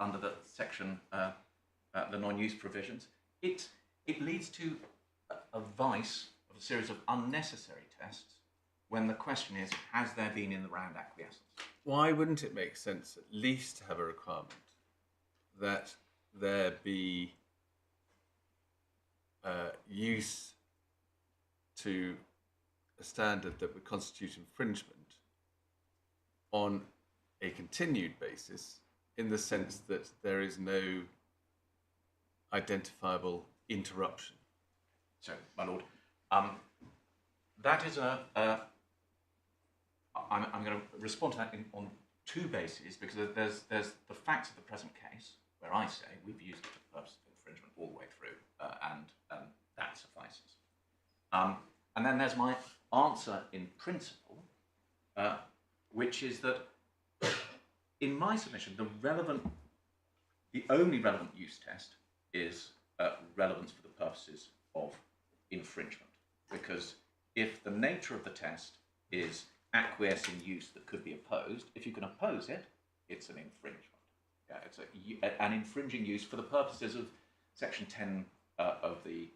under the section, the non-use provisions. It leads to a vice of a series of unnecessary tests when the question is, has there been in the round acquiescence? Why wouldn't it make sense at least to have a requirement that there be use to a standard that would constitute infringement on a continued basis, in the sense that there is no identifiable interruption? So, my lord, that is I'm going to respond to that on 2 bases, because there's the facts of the present case, where I say we've used it for the purpose of infringement all the way through, and that suffices. And then there's my answer in principle, which is that in my submission, the only relevant use test is relevance for the purposes of infringement. Because if the nature of the test is acquiescing use that could be opposed, if you can oppose it, it's an infringement. Yeah, it's an infringing use for the purposes of Section 10 of the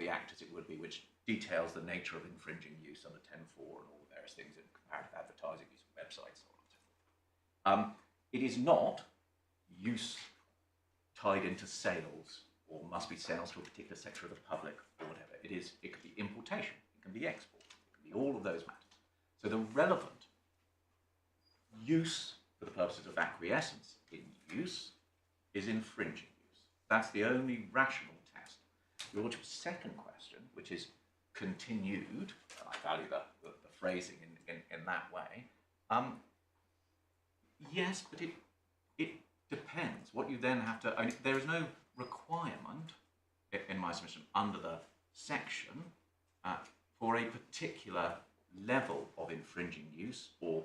Act, as it would be, which details the nature of infringing use under 10.4 and all the various things in comparative advertising, use of websites, so on and so forth. It is not use tied into sales, or must be sales to a particular sector of the public, or whatever. It could be importation, it can be export, it can be all of those matters. So the relevant use for the purposes of acquiescence in use is infringing use. That's the only rational test. Your second question, which is continued, and I value the phrasing in that way, yes, but it depends. What you then have to, there is no requirement in my submission under the section for a particular level of infringing use, or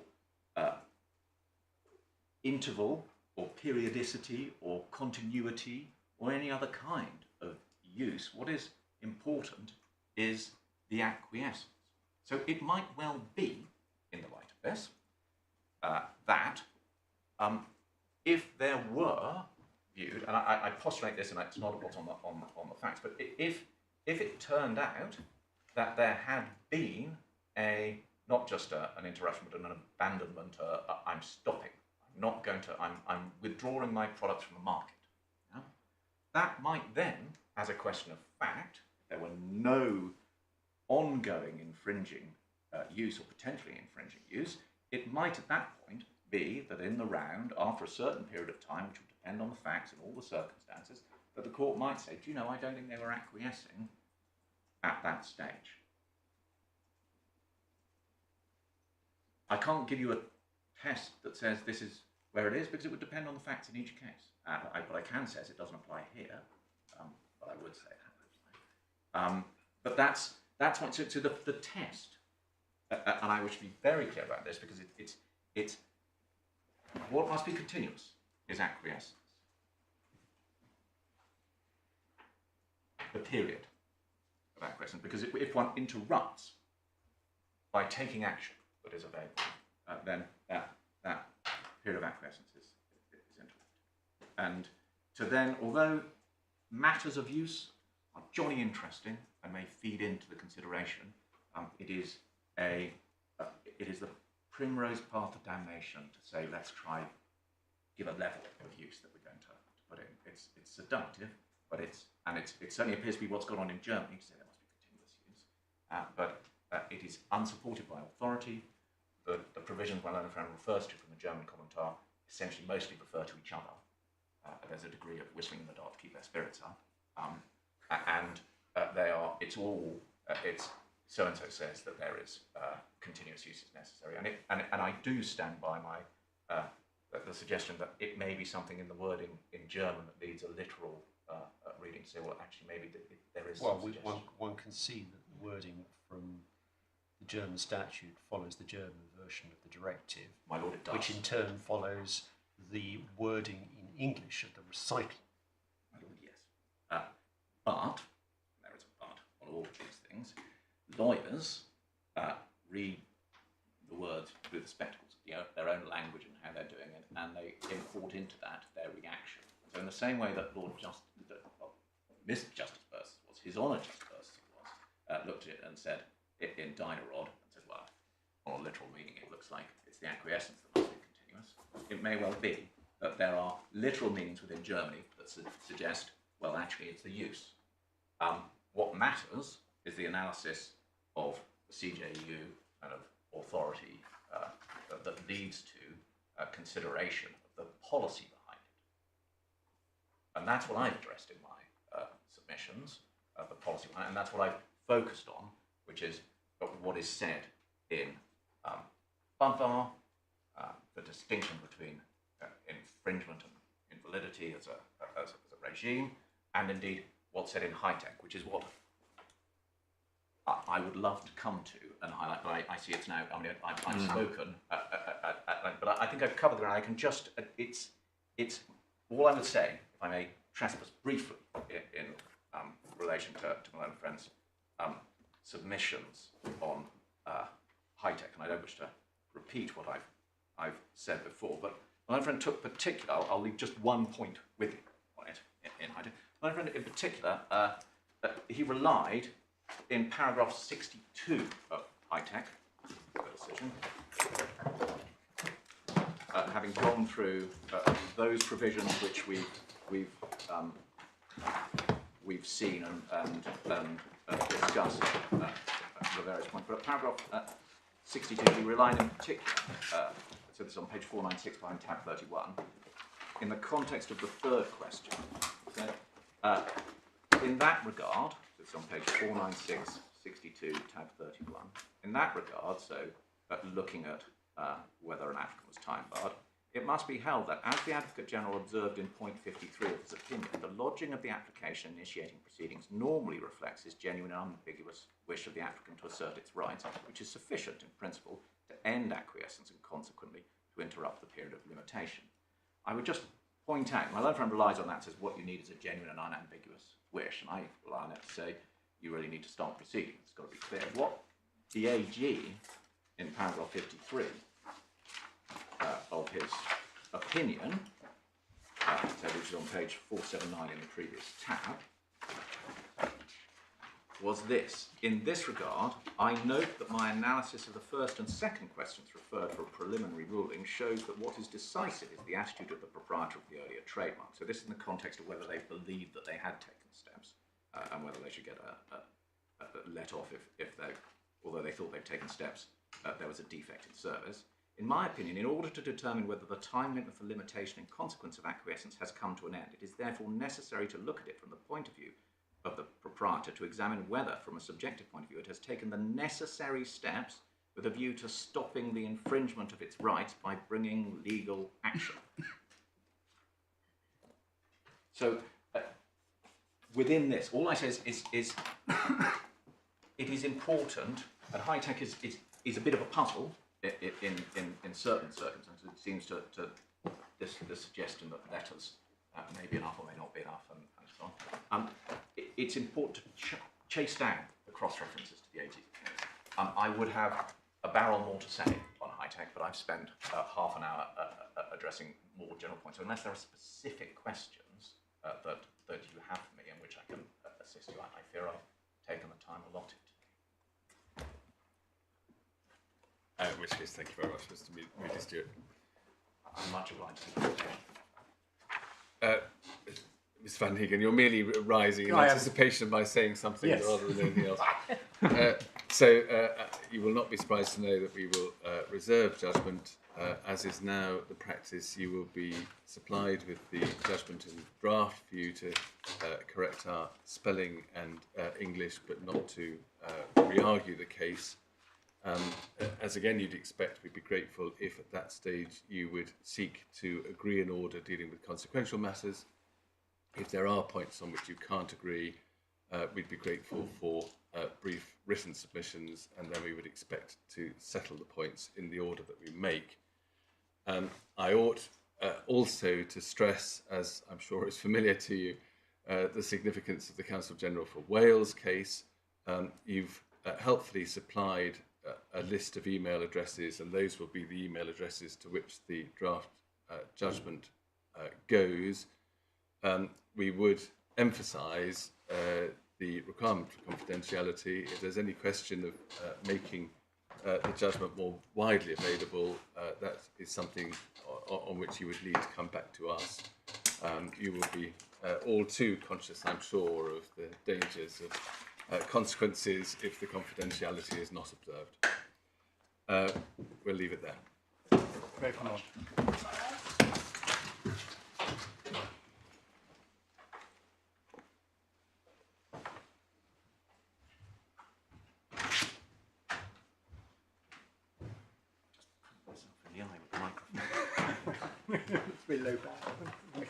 interval, or periodicity, or continuity, or any other kind of use. What is important is the acquiescence. So it might well be, in the light of this, that if there were viewed, and I postulate this, and it's not what's on the facts, but if it turned out that there had been not just an interruption, but an abandonment. I'm stopping. I'm not going to. I'm withdrawing my products from the market. Yeah? That might then, as a question of fact, there were no ongoing infringing use or potentially infringing use, it might at that point be that in the round, after a certain period of time, which would depend on the facts and all the circumstances, that the court might say, do you know, I don't think they were acquiescing at that stage. I can't give you a test that says this is where it is, because it would depend on the facts in each case. What I can say is it doesn't apply here, but I would say it happens. But that's what, so the test, and I wish to be very clear about this, because it's what must be continuous is acquiescence. The period of acquiescence, because if one interrupts by taking action that is available, then that period of acquiescence is interrupted. And to then, although matters of use are jolly interesting and may feed into the consideration, it is the primrose path of damnation to say, let's try give a level of use that we're going to put in. It's seductive, but it certainly appears to be what's gone on in Germany to say there must be continuous use. But it is unsupported by authority. The provisions my learned friend refers to from the German commentary essentially mostly refer to each other. There's a degree of whistling in the dark to keep their spirits up. It's so-and-so says that there is continuous use is necessary. And I do stand by my the suggestion that it may be something in the wording in German that needs a literal reading to say, well, actually, maybe there is some suggestion. One can see that the wording from the German statute follows the German version of the directive, My lord, it does. which in turn follows the wording in English of the recital. My lord, yes. But, there is a but on all of these things, lawyers read the words through the spectacles of their own language and how they're doing it, and they import into that their reaction. So in the same way that Mr. Justice Burst was, His Honour Justice Burst was, looked at it and said, in Dynarod, and said, well, on a literal meaning, it looks like it's the acquiescence that must be continuous. It may well be that there are literal meanings within Germany that suggest, well, actually, it's the use. What matters is the analysis of the CJU and of authority that leads to consideration of the policy behind it. And that's what I've addressed in my submissions, the policy behind it, and that's what I've focused on, which is what is said in Budvar, the distinction between infringement and invalidity as a regime, and indeed what's said in high-tech, which is what I would love to come to and highlight, but I see it's now, I mean, I've spoken, but I think I've covered the ground. I can just, it's all I would say, if I may trespass briefly in relation to my own friends' submissions on high-tech, and I don't wish to repeat what I've said before, but my own friend took particular, I'll leave just one point with you on it in high-tech. My friend in particular, he relied in paragraph 62 of high-tech, the decision, having gone through those provisions which we've seen and discussed at the various points. But at paragraph 62, he relied in particular, so this is on page 496 behind tab 31, in the context of the third question. In that regard, so it's on page 496, 62, tab 31, in that regard, so looking at whether an applicant was time-barred, it must be held that, as the Advocate General observed in point 53 of his opinion, the lodging of the application initiating proceedings normally reflects his genuine and unambiguous wish of the applicant to assert its rights, which is sufficient in principle to end acquiescence and consequently to interrupt the period of limitation. I would just point out, my learned friend relies on that, says what you need is a genuine and unambiguous wish, and I rely on it to say you really need to start proceedings. It's got to be clear. What the AG in paragraph 53 of his opinion, which is on page 479 in the previous tab, was this. In this regard, I note that my analysis of the first and second questions referred for a preliminary ruling shows that what is decisive is the attitude of the proprietor of the earlier trademark. So this is in the context of whether they believed that they had taken steps and whether they should get a let off if they, although they thought they'd taken steps, there was a defect in service. In my opinion, in order to determine whether the time limit for limitation in consequence of acquiescence has come to an end, it is therefore necessary to look at it from the point of view of the proprietor to examine whether, from a subjective point of view, it has taken the necessary steps with a view to stopping the infringement of its rights by bringing legal action. So, within this, all I say is it is important, and high tech is a bit of a puzzle in certain circumstances. It seems to the suggestion that letters may be enough or may not be enough, and so on. It's important to chase down the cross-references to the 80s. I would have a barrel more to say on high tech, but I've spent half an hour addressing more general points. So unless there are specific questions that you have for me in which I can assist you, I fear I've taken the time allotted. In which case, thank you very much, Mr. Moody Stewart. I'm much obliged to you. Ms. Van Heegen, you're merely rising in anticipation by saying something rather than anything else. So you will not be surprised to know that we will reserve judgment. As is now the practice, you will be supplied with the judgment in draft for you to correct our spelling and English, but not to re-argue the case. As again you'd expect, we'd be grateful if at that stage you would seek to agree an order dealing with consequential matters. If there are points on which you can't agree, we'd be grateful for brief written submissions, and then we would expect to settle the points in the order that we make. I ought also to stress, as I'm sure is familiar to you, the significance of the Counsel General for Wales case. You've helpfully supplied a list of email addresses, and those will be the email addresses to which the draft judgment goes. We would emphasise the requirement for confidentiality. If there's any question of making the judgment more widely available, that is something on which you would need to come back to us. You will be all too conscious, I'm sure, of the dangers of consequences if the confidentiality is not observed. We'll leave it there. Great honor. In the eye with the microphone. It's really low back.